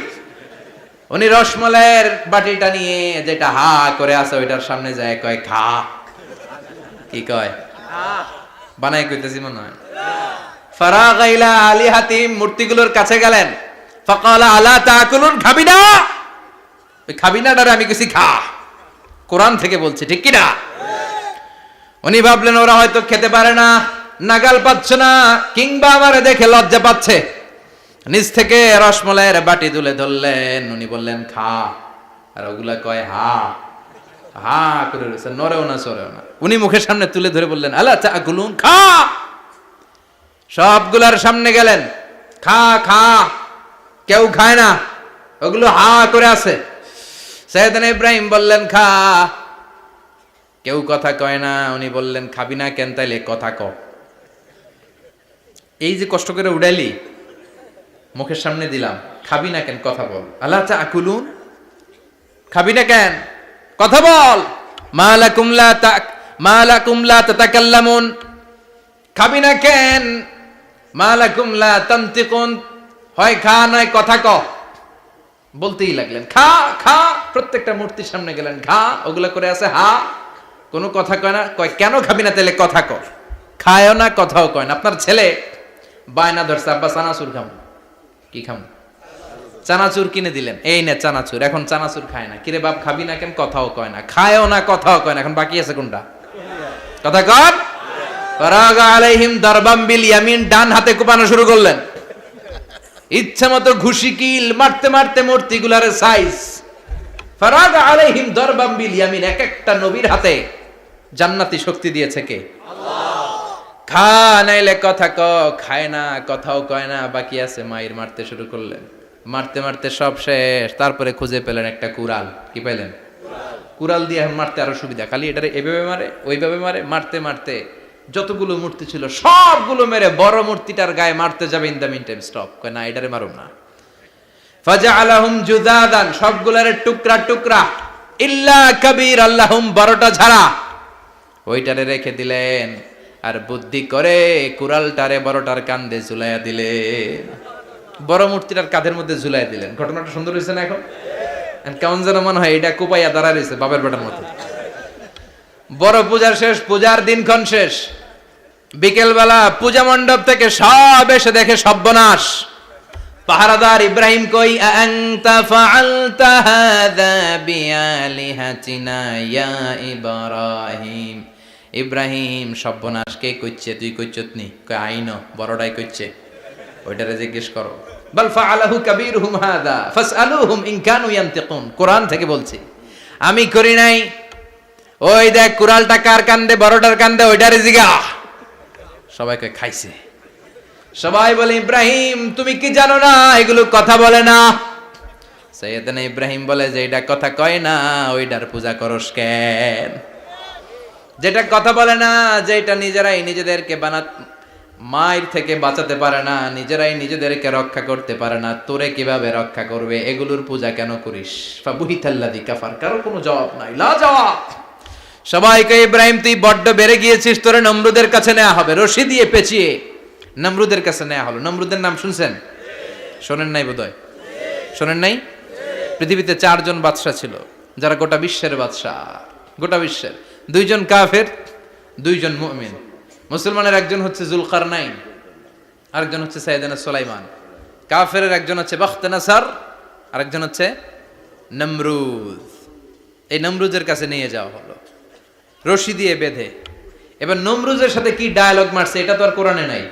উনি রসমলাইয়ের বাটিটা নিয়ে, যেটা হা করে আছে, ওইটার সামনে যায়, কয় খা। কি কয়? বানাই কইতেছি মনে হয়। ফারাগা ইলা আলিহাতিম, মূর্তিগুলোর কাছে গেলেন। ফাকালা আলা তাকুলুন, খাবি না? ওই খাবি না ডারে আমি কিছু খা, কোরআন থেকে বলছে, ঠিক কি না? উনি ভাবলেন ওরা হয়তো খেতে পারে না, নাগাল পাচ্ছে না, কিংবা আমারে দেখে লজ্জা পাচ্ছে। নিজ থেকে রসমলাইয়ের বাটি তুলে ধরলেন। উনি বললেন খা, আর ওগুলা কয় হা। হা করে রয়েছে, নড়েও না চড়েও না। উনি মুখের সামনে তুলে ধরে বললেন, আলা তাকুলুন, খা। সবগুলার সামনে গেলেন, খা খা। কেউ খায় না, ওগুলো হা করে আছে। সাইয়েদনা ইব্রাহিম বললেন, খা। কেউ কথা কয় না। উনি বললেন, খাবি না কেন? তাইলে কথা ক। এই যে কষ্ট করে উড়াইলি, মুখের সামনে দিলাম, খাবি না কেন? কথা বল। আলা তাকুলুন, খাবি না কেন? কথা বল। মালাকুম লা তাতাকাল্লামুন, খাবি না কেন? মালাকুম লা তানতিকুন, হয় খা নয় কথা ক। বলতেই লাগলেন, খা খা। প্রত্যেকটা মূর্তির সামনে গেলেন, খা। ওগুলা করে আছে হা, কোনো কথা কয় না। কয় কেন খাবি না? তাহলে কথা ক। খায়ও না, কথাও কয় না। আপনার ছেলে বায়না ধরছে, আব্বা চানাচুর খাম। কি খাম? চানাচুর কিনে দিলেন, এই নে চানাচুর। এখন চানাচুর খায় না। কিরে বাপ, খাবি না কেন? কথাও কয় না। খায়ও না, কথাও কয় না। এখন বাকি আছে কোনটা? কথা কন। ফারাগা আলাইহিম দারবাম বিল ইয়ামিন, ডান হাতে কোপানো শুরু করলেন। ইচ্ছা মতো ঘুষি কিল মারতে মারতে মূর্তিগুলার সাইজ। ফারাগা আলাইহিম দারবাম বিল ইয়ামিন, এক একটা নবীর হাতে জান্নাতি শক্তি দিয়েছে কে? আল্লাহ। খা নাইলে কথা ক। খায় না, কথাও কয় না, বাকি আছে। মায়ের মারতে শুরু করলেন। মারতে মারতে সব শেষ। তারপরে খুঁজে পেলেন একটা কুড়াল। কি পাইলেন? কুড়াল দিয়ে মারতে আরো সুবিধা। খালি এটারে এভাবে মারে, ওইভাবে মারে। মারতে মারতে যতগুলো মূর্তি ছিল সবগুলো মেরে বড় মূর্তিটার গায়ে মারতে যাবে, in the meantime stop. কয় না, এটারে মারুম না। ফাজআলাহুম জুদাদান, সবগুলারে টুকরা টুকরা। ইল্লা কাবীর আল্লাহুম, বড়টা ছাড়া। ওইটারে রেখে দিলেন। আর বুদ্ধি করে কুড়ালটারে বড়টার কাঁধে ঝুলাইয়া দিলেন। বড় মূর্তিটার কাঁধের মধ্যে ঝুলাই দিলেন। ঘটনাটা সুন্দর হয়েছে না? এখন কেমন যেন মনে হয় এটা কোপাইয়া দাঁড়া রয়েছে বাপের বেটার মতো। বড় পূজার শেষ, পূজার দিনক্ষণ শেষ। বিকেল বেলা পূজা মণ্ডপ থেকে সব এসে দেখে সর্বনাশ। পাহারাদার ইব্রাহিম কই? আনতা ফাআলতা হাযা বিআলিহাতিনা ইয়া ইব্রাহিম। ইব্রাহিম, সর্বনাশ কে কইছে? তুই কইছত নি? কই আইনো, বড়টাই কইছে। ওইটারে জিজ্ঞেস করো। বাল ফাআলাহু কাবীরুহুম হাযা ফাসআলুহুম ইন কানু ইয়ানতিকুন। কোরআন থেকে বলছি, আমি করি নাই। ওই দেখ কুড়ালটা কার কান্দে? বড়টার কান্দে, ওইটারে জিগা। সবাইকে খাইছে। সবাই বলে, ইব্রাহিম তুমি কি জানো না এগুলো কথা বলে না? সাইয়েদনা ইব্রাহিম বলে যে এটা কথা কয় না, ওইটার পূজা করস কেন? যেটা কথা বলে না, যেটা নিজেরাই নিজেদেরকে মায়ের থেকে বাঁচাতে পারে না, নিজেরাই নিজেদেরকে রক্ষা করতে পারে না, তোরে কিভাবে রক্ষা করবে? এগুলোর পূজা কেন করিস? ফাবুহিতাল্লাযী কাফার। কারো কোনো জবাব নাই, লা জবাব। সবাইকে, ইব্রাহিম তুই বড্ড বেড়ে গিয়েছিস, তোরে নমরুদের কাছে নেওয়া হবে। রশি দিয়ে পেঁচিয়ে নমরুদের কাছে নেওয়া হলো। নমরুদের নাম শুনছেন? শোনেন নাই বোধহয়। শোনেন নাই? পৃথিবীতে 4 জন বাদশা ছিল, যারা গোটা বিশ্বের বাদশা। গোটা বিশ্বের 2 জন কাফের, 2 জন মুমিন। মুসলমানের একজন হচ্ছে যুলকারনাইন, আরেকজন হচ্ছে সাইয়েদনা সুলাইমান। কাফেরের একজন হচ্ছে বখতনাসার, আরেকজন হচ্ছে নমরুদ। এই নমরুদের কাছে নিয়ে যাওয়া হলো রশি দিয়ে বেঁধে। এবার নমরুদের সাথে কি ডায়ালগ মারছে এটা তো আর কোরআনে নাই।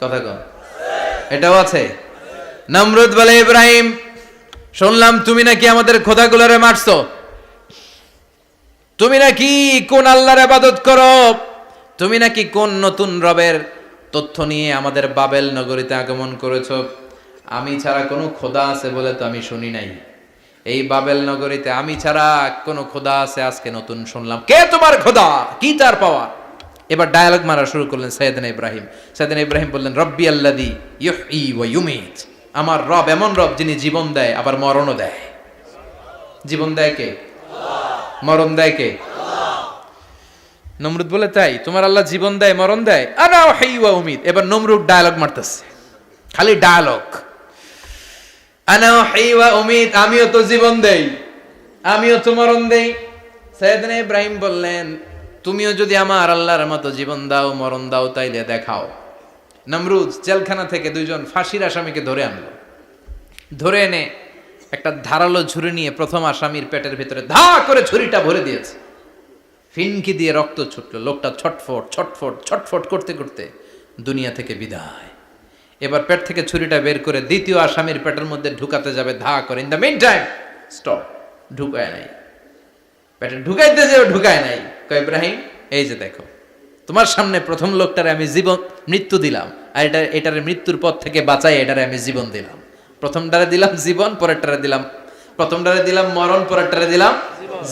কথা কম, এটাও আছে। নমরুদ বলে, ইব্রাহিম শুনলাম তুমি নাকি আমাদের খোদাগুলোরে মারছো। তুমি নাকি কোন আল্লাহর ইবাদত করো। তুমি নাকি কোন নতুন রবের তথ্য নিয়ে আমাদের বাবেল নগরীতে আগমন করেছো। আমি ছাড়া কোনো খোদা আছে বলে তো আমি শুনি নাই। এই বাবেল নগরীতে আমি ছাড়া কোনো খোদা আছে আজকে নতুন শুনলাম। কে তোমার খোদা? কি তার পাওয়া? এবার ডায়ালগ মারা শুরু করলেন সাইয়েদনা ইব্রাহিম। সাইয়েদনা ইব্রাহিম বললেন, রব্বি আল্লাযী ইউহয়ী ওয়া ইউমীত। আমার রব এমন রব যিনি জীবন দেয় আবার মরণও দেয়। জীবন দেয় কে? আল্লাহ। মরণ দেয় কে? আল্লাহ। নমরুদ বলে, তাই তোমার আল্লাহ জীবন দেয় মরণ দেয়? আনা উহয়ী ওয়া উমীত। এবার নমরুদ ডায়ালগ মারতেছে, খালি ডায়ালগ। আনা উহয়ী ওয়া উমীত, আমিও তো জীবন দেই, আমিও তো মরণ দেই। সাইয়েদনা ইব্রাহিম বললেন, তুমিও যদি আমার আল্লাহর মতো জীবন দাও মরণ দাও তাইলে দেখাও। নমরুদ জেলখানা থেকে 2 জন ফাঁসির আসামিকে ধরে আনলো। ধরে এনে একটা ধারালো ছুরি নিয়ে প্রথম আসামির পেটের ভিতরে ধা করে ছুরিটা ভরে দিয়েছে। ফিনকি দিয়ে রক্ত ছুটলো। লোকটা ছটফট ছটফট ছটফট করতে করতে দুনিয়া থেকে বিদায়। এবার পেট থেকে ছুরিটা বের করে দ্বিতীয় আসামির পেটের মধ্যে ঢুকাতে যাবে ধা করে। In the meantime stop, ঢুকায় নাই। পেটে ঢুকাইতে যেও ঢুকায় নাই। কয় ইব্রাহিম এই যে দেখো তোমার সামনে প্রথম লোকটারে আমি মৃত্যু দিলাম, আর এটারে মৃত্যুর পথ থেকে বাঁচাই এটারে আমি জীবন দিলাম। প্রথমটারে দিলাম জীবন, পরেরটারে দিলাম, প্রথমটারে দিলাম মরণ, পরেরটারে দিলাম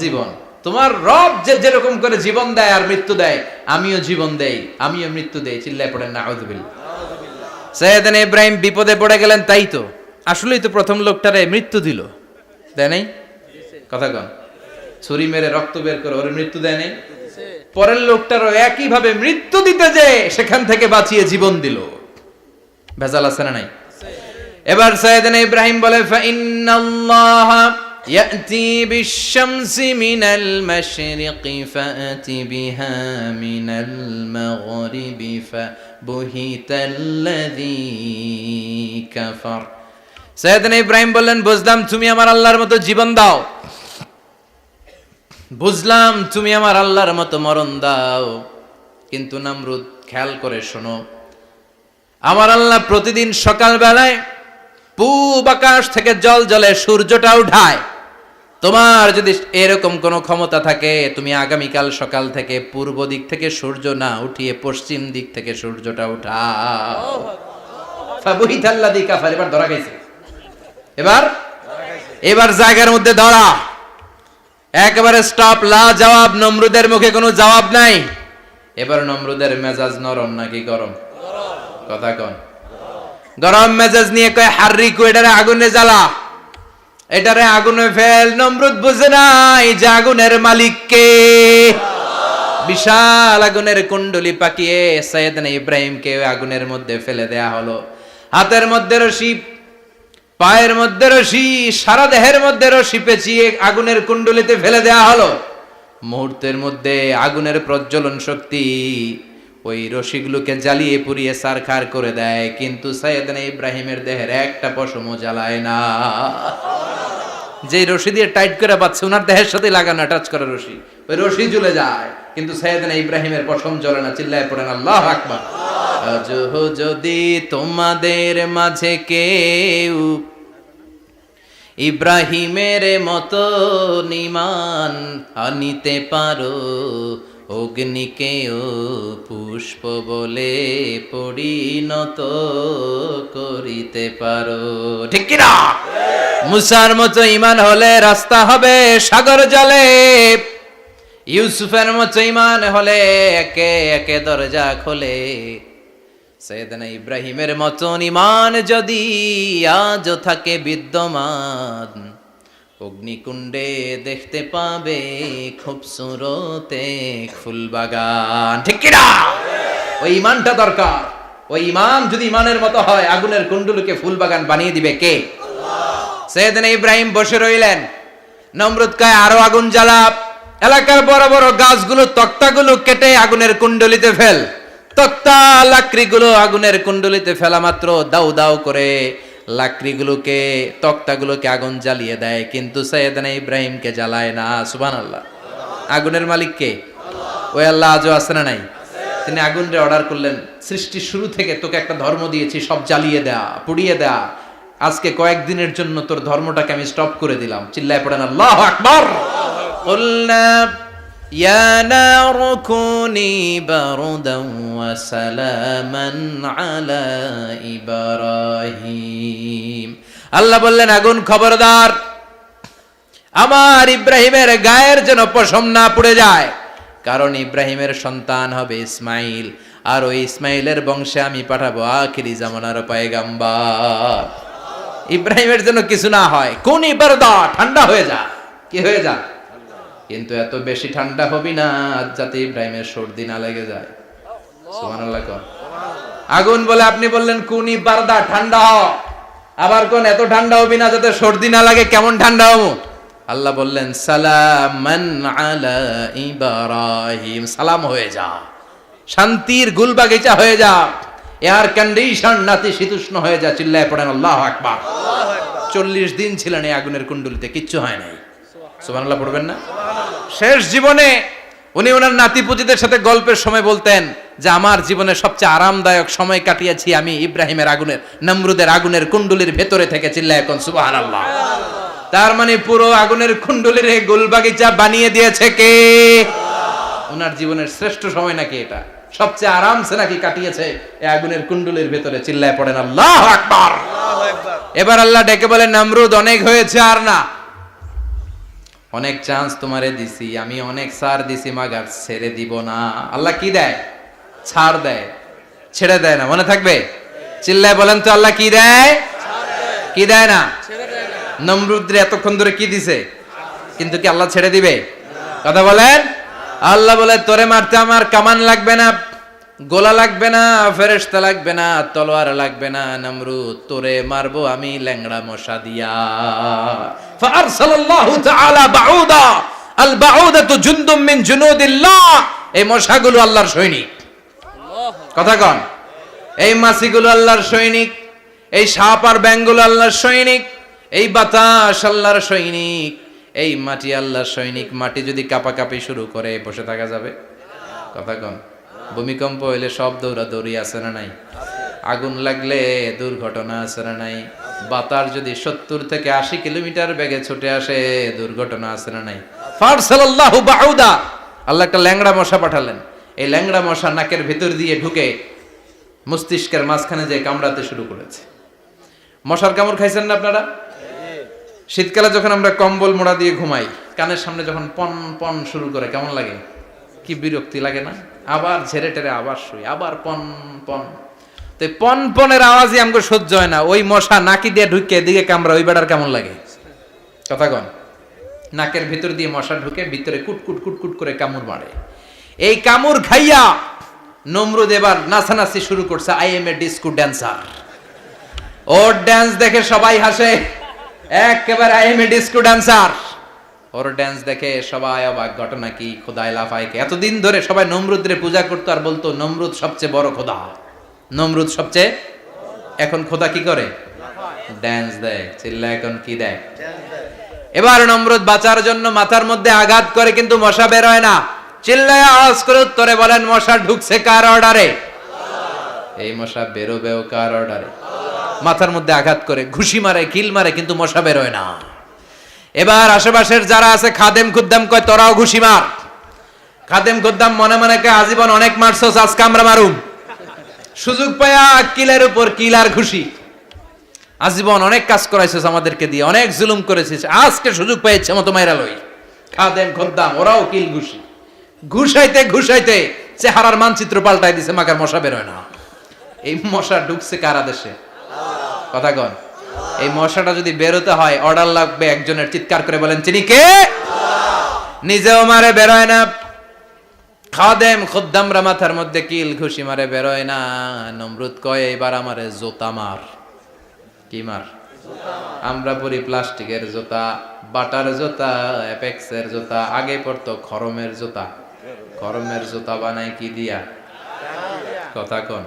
জীবন। তোমার রব যেরকম করে জীবন দেয় আর মৃত্যু দেয়, আমিও জীবন দেই, আমিও মৃত্যু দেই। চিল্লায় পড়েন নাউযুবিল্লাহ। সাইয়েদনা ইব্রাহিম বিপদে পড়ে গেলেন, তাই তো আসলেই তো প্রথম লোকটারে মৃত্যু দিল, দেয় নাই? কথা কন, ছুরি মেরে রক্ত বের করে ওরে মৃত্যু দেয় নাই? পরের লোকটারও একই ভাবে মৃত্যু দিতে যে সেখান থেকে বাঁচিয়ে জীবন দিল। ভেজাল আছে না নাই? এবার সাইয়েদনা ইব্রাহিম বলে ফাইন্নাল্লাহা ইয়াতি বিশ-শামসি মিনাল মাশরিকি ফাআতি বিহা মিনাল মাগরিবি ফাবুহিতাল্লাযী কাফার। সাইয়েদনা ইব্রাহিম বললেন বুঝলাম তুমি আমার আল্লাহর মতো জীবন দাও, বুঝলাম তুমি আমার আল্লাহর মতো মরণ দাও, কিন্তু নমরুদ খেয়াল করে শোনো, আমার আল্লাহ প্রতিদিন সকাল বেলায় পূব আকাশ থেকে জল জলে সূর্যটা উঠায়। তোমার যদি এরকম কোনো ক্ষমতা থাকে, তুমি আগামীকাল সকাল থেকে পূর্ব দিক থেকে সূর্য না উঠিয়ে পশ্চিম দিক থেকে সূর্যটা উঠাও। ফাবুহিতাল্লাযী কাফার। এবার ধরা গেছে, এবার জায়গার মধ্যে ধরা, একেবারে স্টপ, লা জবাব। নমরুদের মুখে কোনো জবাব নাই। এবার নমরুদের মেজাজ নরম নাকি গরম? কথা কন। গরম মেজাজ নিয়ে কয় হাররিকু, এটারে আগুনে জ্বালা, এটারে আগুনে ফেল। নমরুদ বুঝে নাই যে আগুনের মালিক কে। বিশাল আগুনের কুণ্ডলি পাকিয়ে সাইয়েদনা ইব্রাহিমকে আগুনের মধ্যে ফেলে দেয়া হলো। হাতের মধ্যে রশি, পায়ের মধ্যে রশি, সারা দেহের মধ্যে রশি পেঁচিয়ে আগুনের কুণ্ডলিতে ফেলে দেয়া হলো। মুহূর্তের মধ্যে আগুনের প্রজ্বলন শক্তি ওই রশিগুলোকে জ্বালিয়ে পুড়িয়ে সারখার করে দেয়, কিন্তু সাইয়েদনা ইব্রাহিমের দেহের একটা পশমও জ্বালায় না। যে রশি দিয়ে টাইট করে বাঁধছে, ওনার দেহের সাথে লাগানো টাচ করা রশি, ওই রশি জ্বলে যায়, কিন্তু সাইয়েদনা ইব্রাহিমের পশম জ্বলে না। চিল্লায় পড়েন আল্লাহু আকবার। আজ যদি তোমাদের মাঝে কেউ ইব্রাহিমের মতো ঈমান আনিতে পারো, অগ্নিকেও পুষ্প বলে পরিণত করিতে পারো। ঠিক কি না? মুসার মতো ঈমান হলে রাস্তা হবে সাগর জলে, ইউসুফের মতো ঈমান হলে একে একে দরজা খোলে। সাইয়েদনা ইব্রাহিমের মতন ঈমান যদি আজও থাকে বিদ্যমান, অগ্নিকুণ্ডে দেখতে পাবে খুবসুরত এক ফুলবাগান। ঠিক কি না? ওই ঈমানটা দরকার। ওই ঈমান যদি ঈমানের মতো হয়, আগুনের কুণ্ডলকে ফুলবাগান বানিয়ে দিবে কে? আল্লাহ। সাইয়েদনা ইব্রাহিম বসে রইলেন। নমরুদ কয় আরো আগুন জ্বালা, এলাকার বড় বড় গাছগুলো, তক্তাগুলো কেটে আগুনের কুণ্ডলিতে ফেল। তক্তা লাকড়িগুলো আগুনের কুণ্ডলিতে ফেলা মাত্র দাউ দাউ করে লাকড়িগুলোকে, তক্তাগুলোকে আগুন জ্বালিয়ে দেয়, কিন্তু সাইয়েদনা ইব্রাহিমকে জ্বালায় না। সুবহানাল্লাহ। আগুনের মালিক কে? ওই আল্লাহ আজও আছে না নাই? তিনি আগুনরে অর্ডার করলেন, সৃষ্টির শুরু থেকে তোকে একটা ধর্ম দিয়েছি, সব জ্বালিয়ে দেয়া, পুড়িয়ে দেয়া, আজকে কয়েকদিনের জন্য তোর ধর্মটাকে আমি স্টপ করে দিলাম। চিল্লায় পড়েন আল্লাহু আকবার। কুলনা ইয়া নারু কুনি বারদান ওয়া সালামান আলা ইব্রাহিম। আল্লাহ বললেন আগুন খবরদার, আমার ইব্রাহিমের গায়ের যেন পশম না পুড়ে যায়, কারণ ইব্রাহিমের সন্তান হবে ইসমাইল, আর ওই ইসমাইলের বংশে আমি পাঠাবো আখিরি জামানার পয়গাম্বার। ইব্রাহিমের জন্য কিছু না হয়, কোন বারদা, ঠান্ডা হয়ে যা। কি হয়ে যা? কিন্তু এত বেশি ঠান্ডা হবি না যাতে ইব্রাহিমের সর্দি না লেগে যায়। সুবহানাল্লাহ। আগুন বলে আপনি বললেন কোনি বারদা, ঠান্ডা হ, আবার কোন এত ঠান্ডা হবি না যাতে সর্দি না লাগে। কেমন ঠান্ডা হবো? আল্লাহ বললেন সালামান আলা ইব্রাহিম, সালাম হয়ে যা, শান্তির গুলবাগিচা হয়ে যা, এয়ার কন্ডিশন নাতিশীতোষ্ণ হয়ে যা। চিল্লায় পড়েন আল্লাহু আকবার। 40 দিন ছিলেন এই আগুনের কুণ্ডলিতে, কিচ্ছু হয় নাই। সুবহানাল্লাহ পড়বেন না? শেষ জীবনে উনি ওনার নাতিপুতিদের সাথে গল্পের সময় বলতেন যে আমার জীবনে সবচেয়ে আরামদায়ক সময় কাটিয়েছি আমি ইব্রাহিমের আগুনের, নমরুদের আগুনের কুণ্ডলির ভেতরে থেকে। চিল্লায় এখন সুবহানাল্লাহ। তার মানে পুরো আগুনের কুণ্ডলীর গোলবাগিচা বানিয়ে দিয়েছে কে? ওনার জীবনের শ্রেষ্ঠ সময় নাকি এটা, সবচেয়ে আরামসে নাকি কাটিয়েছে এই আগুনের কুণ্ডলীর ভেতরে। চিল্লায় পড়েন আল্লাহু আকবার। এবার আল্লাহ ডেকে বলেন, নমরুদ অনেক হয়েছে, আর না, অনেক চান্স তোমারে দিছি আমি, অনেক ছাড় দিছি, মাগার ছেড়ে দিব না। আল্লাহ কি দেয়? ছাড় দেয়, ছেড়ে দেয় না। মনে থাকবে? চিল্লায় বলেন তো, আল্লাহ কি দেয়? কি দেয় না? নমরুদরে এতক্ষণ ধরে কি দিছে, কিন্তু কি আল্লাহ ছেড়ে দিবে? কথা বলেন। আল্লাহ বলে, তোরে মারতে আমার কামান লাগবে না, গোলা লাগবে না, ফেরেশতা লাগবে না, তলোয়ার লাগবে না, নমরুদ তোরে মারবো আমি ল্যাংড়া মশা দিয়া। ফাআরসালাল্লাহু তাআলা বাউদা, আল বাউদাতু জুনদুম মিন জুনুদিল্লাহ। এই মশাগুলো আল্লাহর সৈনিক। কথা কন। এই মাছিগুলো আল্লাহর সৈনিক, এই সাপ আর ব্যাঙগুলো আল্লাহর সৈনিক, এই বাতাস আল্লাহর সৈনিক, এই মাটি আল্লাহর সৈনিক। মাটি যদি কাঁপাকাঁপি শুরু করে বসে থাকা যাবে? কথা কন। ভূমিকম্প হইলে সব দৌড়াদৌড়ি আছে না নাই? আগুন লাগলে দুর্ঘটনা আছে না নাই? বাতাস যদি 70 থেকে 80 কিলোমিটার বেগে ছুটে আসে, দুর্ঘটনা আছে না নাই? ফারসালাল্লাহু বাউদা, আল্লাহ একটা ল্যাংড়া মশা পাঠালেন। এই ল্যাংড়া মশা নাকের ভিতর দিয়ে ঢুকে মস্তিষ্কের মাঝখানে যে কামড়াতে শুরু করেছে। মশার কামড় খাইছেন না আপনারা? শীতকালে যখন আমরা কম্বল মোড়া দিয়ে ঘুমাই, কানের সামনে যখন পন পন শুরু করে কেমন লাগে? কি বিরক্তি লাগে না? আবার ঝেড়ে টেরে আবার শুই, আবার পন পন। তো পন পনের আওয়াজই আমাকে সহ্য হয় না। ওই মশা নাকি দিয়ে ঢুকে এদিকে কামড়া, ওই বেড়ার কেমন লাগে? কথা কন। নাকের ভিতর দিয়ে মশা ঢুকে ভিতরে কুটকুট কুটকুট করে কামড় মারে। এই কামড় খাইয়া নমরুদ এবার নাচানাচি শুরু করছে। I M A disco dancer. Or dance দেখে সবাই হাসে, একেবারে I M A disco dancer. Or dance দেখে সবাই অবাক। ঘটনা কি? খোদায় লাফাইকে। এতদিন ধরে সবাই নমরুদরে পূজা করতো আর বলতো নমরুদ সবচেয়ে বড় খোদা, নমরুদ সবচেয়ে। এখন খোদা কি করে? ড্যান্স দেয়। চিল্লা এখন কি দেয়? এবার নমরুদ বাঁচার জন্য মাথার মধ্যে আঘাত করে, কিন্তু মশা বের হয় না। চিল্লায় আওয়াজ করে উত্তরে বলেন, মশা ঢুকছে কার অর্ডারে? এই মশা বেরোবেও কার অর্ডারে? মাথার মধ্যে আঘাত করে ঘুষি মারে, কিল মারে, কিন্তু মশা বের হয় না। এবার আশেপাশের যারা আছে খাদেম খুদ্দাম কয়, তোরাও ঘুষি মার। খাদেম খুদ্দাম মনে মনে কয়, আজীবন অনেক মারছস, আজকে আমরা মারুম। সুযোগ পায়া কিলের উপর কিল আর ঘুষি। আজীবন অনেক কাজ করাইছিস আমাদেরকে দিয়ে, অনেক জুলুম করেছিস, আজকে সুযোগ পেয়েছে মতো মাইরা লই। খাদেম খুদ্দাম ওরাও কিল ঘুষি। ঘুষাইতে ঘুষাইতে চেহারার মানচিত্র পাল্টাই দিছে, মাকার মশা বের হয় না। এই মশা ঢুকছে কার আদেশে? কথা কন। এই মশাটা যদি বেরোতে হয়, অর্ডার লাগবে একজনের। চিৎকার করে বলেন, তিনি কে? নিজেও মারে, বেরোয় না। খাদেম খুদ্দামরা মাথার মধ্যে কিল ঘুষি মারে, বেরোয় না। নমরুদ কয়, এবার আমারে জোতা মার। কি মার? আমরা পরি প্লাস্টিকের জুতা, বাটার জুতা, অ্যাপেক্সের জুতা। আগে পড়তো খরমের জুতা। খরমের জুতা বানায় কি দিয়া? কথা কন।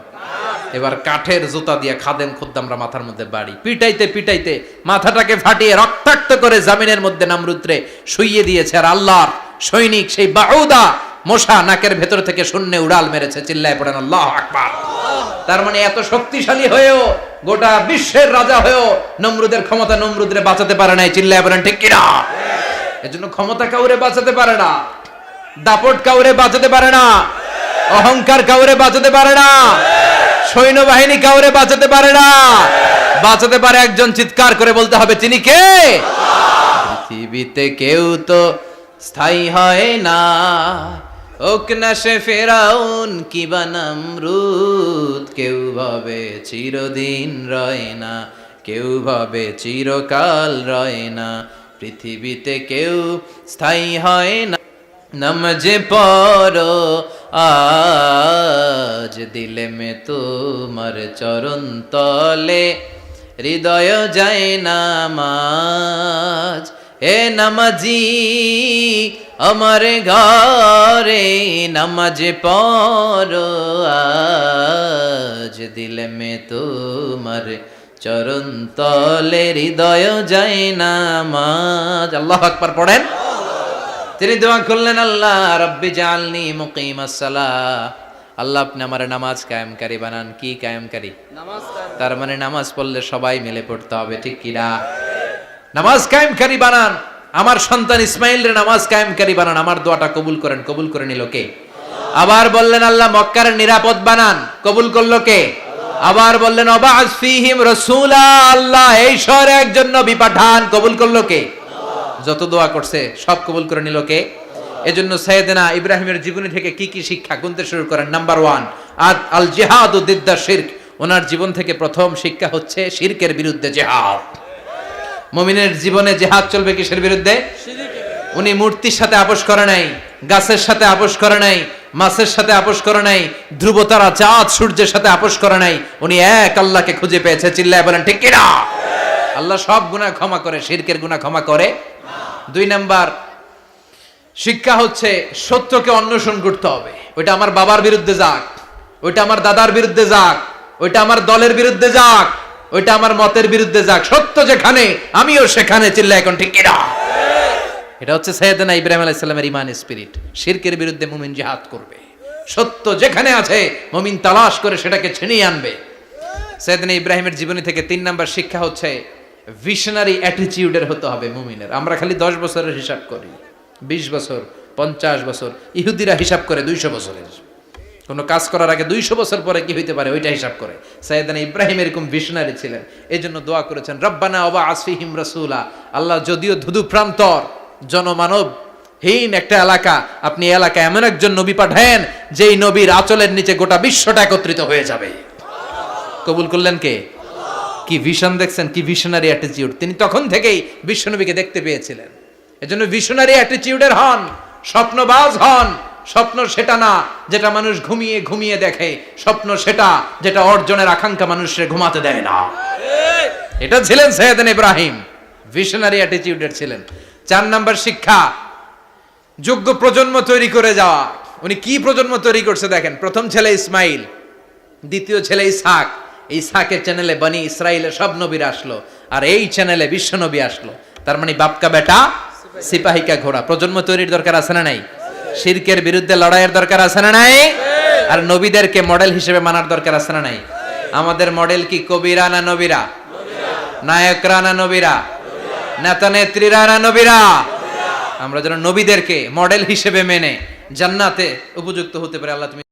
এবার কাঠের জুতা দিয়া খাদেম খুদ্দামরা মাথার মধ্যে বাড়ি। পিটাইতে পিটাইতে মাথাটাকে ফাটিয়ে রক্তাক্ত করে জামিনের মধ্যে নমরুদরে শুইয়ে দিয়েছে। আর আল্লাহর সৈনিক সেই বাউদা মশা নাকের ভেতর থেকে শূন্যে উড়াল মেরেছে। চিল্লায় পড়েন আল্লাহু আকবার। তার মানে এত শক্তিশালী হয়েও, গোটা বিশ্বের রাজা হয়েও নমরুদের ক্ষমতা নমরুদরে বাঁচাতে পারে নাই। চিল্লায় পড়েন ঠিক কিনা? এজন্য ক্ষমতা কাউরে বাঁচাতে পারে না, দাপট কাউরে বাঁচাতে পারে না, অহংকার কাউরে বাঁচাতে পারে না, সৈন্যবাহিনী কাউরে বাঁচাতে পারে না। বাঁচাতে পারে একজন। চিৎকার করে বলতে হবে, তিনি কে? পৃথিবীতে কেউ তো স্থায়ী হয় না, হোক না সে ফেরাউন কিবা নমরুদ। কেউ ভাবে চিরদিন রয় না, কেউ ভাবে চিরকাল রয় না। পৃথিবীতে কেউ স্থায়ী হয় না। নমজে পড়ো আজ দিলে মে তোমার চরণ তলে, হৃদয় যায় নামাজ। হে নামাজি আমার ঘরে, নামাজে পড়ো আজ দিলে মে তোমার চরণ তলে, হৃদয় যায় নামাজ। আল্লাহু আকবার পড়েন। তিনি দোয়া করলেন, আল্লাহ রব্বি জাআলনি মুকিমাস সালাহ। আল্লাহ আপনি আমার নামাজ কায়েমকারী বানান। কি কায়েমকারী? নামাজ। তার মানে নামাজ পড়লে সবাই মিলে পড়তে হবে, ঠিক কি না? নামাজ কায়েমকারী বানান, আমার সন্তান ইসমাইলরে নামাজ কায়েমকারী বানান, আমার দোয়াটা কবুল করেন। কবুল করে নিল কে? আবার বললেন আল্লাহ মক্কার নিরাপদ বানান, কবুল করলো কে? আবার বললেন ওয়াবা'আস ফীহিম রাসূলা, আল্লাহ এই শহরে একজন নবী পাঠান, কবুল করলো কে? যত দোয়া করছে সব কবুল করে নিল কে? এজন্য সাইয়েদনা ইব্রাহিমের জীবনী থেকে কি কি শিক্ষা গুনতে শুরু করেন। নাম্বার 1, আল জিহাদু দিদ্দা শিরক। ওনার জীবন থেকে প্রথম শিক্ষা হচ্ছে শিরকের বিরুদ্ধে জিহাদ। মুমিনের জীবনে জিহাদ চলবে কিসের বিরুদ্ধে? উনি মূর্তির সাথে আপোষ করে নাই, গাছের সাথে আপোষ করে নাই, মাছের সাথে আপোষ করে নাই, ধ্রুব তারা চাঁদ সূর্যের সাথে আপোষ করে নাই। উনি এক আল্লাহকে খুঁজে পেয়েছে। চিল্লায় বলেন ঠিক কিনা? আল্লাহ সব গুনাহ ক্ষমা করে, শিরকের গুনাহ ক্ষমা করে না। 2 নাম্বার শিক্ষা হচ্ছে সত্যকে অন্বেষণ করতে হবে। ওইটা আমার বাবার বিরুদ্ধে যাক, ওইটা আমার দাদার বিরুদ্ধে যাক, ওইটা আমার দলের বিরুদ্ধে যাক, ওইটা আমার মতের বিরুদ্ধে যাক, সত্য যেখানে আমিও সেখানে। চিল্লায় এখন ঠিক কিনা? এটা হচ্ছে সাইয়েদনা ইব্রাহিম আলাইহিস সালামের ঈমান স্পিরিট। শিরকের বিরুদ্ধে মুমিন জিহাদ করবে। সত্য যেখানে আছে মুমিন তালাশ করে সেটাকে ছিনিয়ে আনবে। সাইয়েদনা ইব্রাহিমের জীবনী থেকে 3 নাম্বার শিক্ষা হচ্ছে ভিশনারি অ্যাটিটিউডের হতে হবে মুমিনের। আমরা খালি 10 বছরের হিসাব করি, 20 বছর, 50 বছর। ইহুদিরা হিসাব করে 200 বছরের। কোনো কাজ করার আগে 200 বছর পরে কি হইতে পারে ওইটা হিসাব করে। সাইয়েদনা ইব্রাহিম এরকম ভিশনারি ছিলেন। এজন্য দোয়া করেছেন রব্বানা ওয়াবা'আস ফীহিম রাসূলা। আল্লাহ যদিও ধুধু প্রান্তর জনমানব হীন একটা এলাকা, আপনি এলাকায় এমন একজন নবী পাঠায়েন যেই নবীর আঁচলের নিচে গোটা বিশ্বটা একত্রিত হয়ে যাবে। কবুল করলেন কে? কি ভিশন দেখছেন, কি ভিশনারি অ্যাটিটিউড। তিনি তখন থেকেই বিশ্বনবীকে দেখতে পেয়েছিলেন। এজন্য ভিশনারি অ্যাটিটিউডের হন, স্বপ্নবাজ হন। স্বপ্ন সেটা না যেটা মানুষ ঘুমিয়ে ঘুমিয়ে দেখে, স্বপ্ন সেটা যেটা অর্জনের আকাঙ্ক্ষা মানুষের ঘুমাতে দেয় না। এটা ছিলেন সাইয়েদনা ইব্রাহিম, ভিশনারি অ্যাটিটিউডের ছিলেন। 4 নাম্বার শিক্ষা যোগ্য প্রজন্ম তৈরি করে যাওয়া। উনি কি প্রজন্ম তৈরি করছে দেখেন। প্রথম ছেলে ইসমাইল, দ্বিতীয় ছেলে ইসহাক। ইসহাকের চ্যানেলে বনি ইসরাইলের সব নবীরা আসলো, আর এই চ্যানেলে বিশ্ব নবী আসলো। তার মানে বাপকা বেটা সিপাহিকা ঘোড়া। প্রজন্ম তৈরির দরকার আছে না নাই? শিরকের বিরুদ্ধে লড়াইয়ের দরকার আছে না নাই? আর নবীদেরকে মডেল হিসেবে মানার দরকার আছে না নাই? আমাদের মডেল কি কবিরা না নবীরা? নায়করা না নবীরা? নেতা নেত্রীরা না নবীরা? আমরা যেন নবীদেরকে মডেল হিসেবে মেনে জান্নাতে উপযুক্ত হতে পারে। আল্লাহ তুমি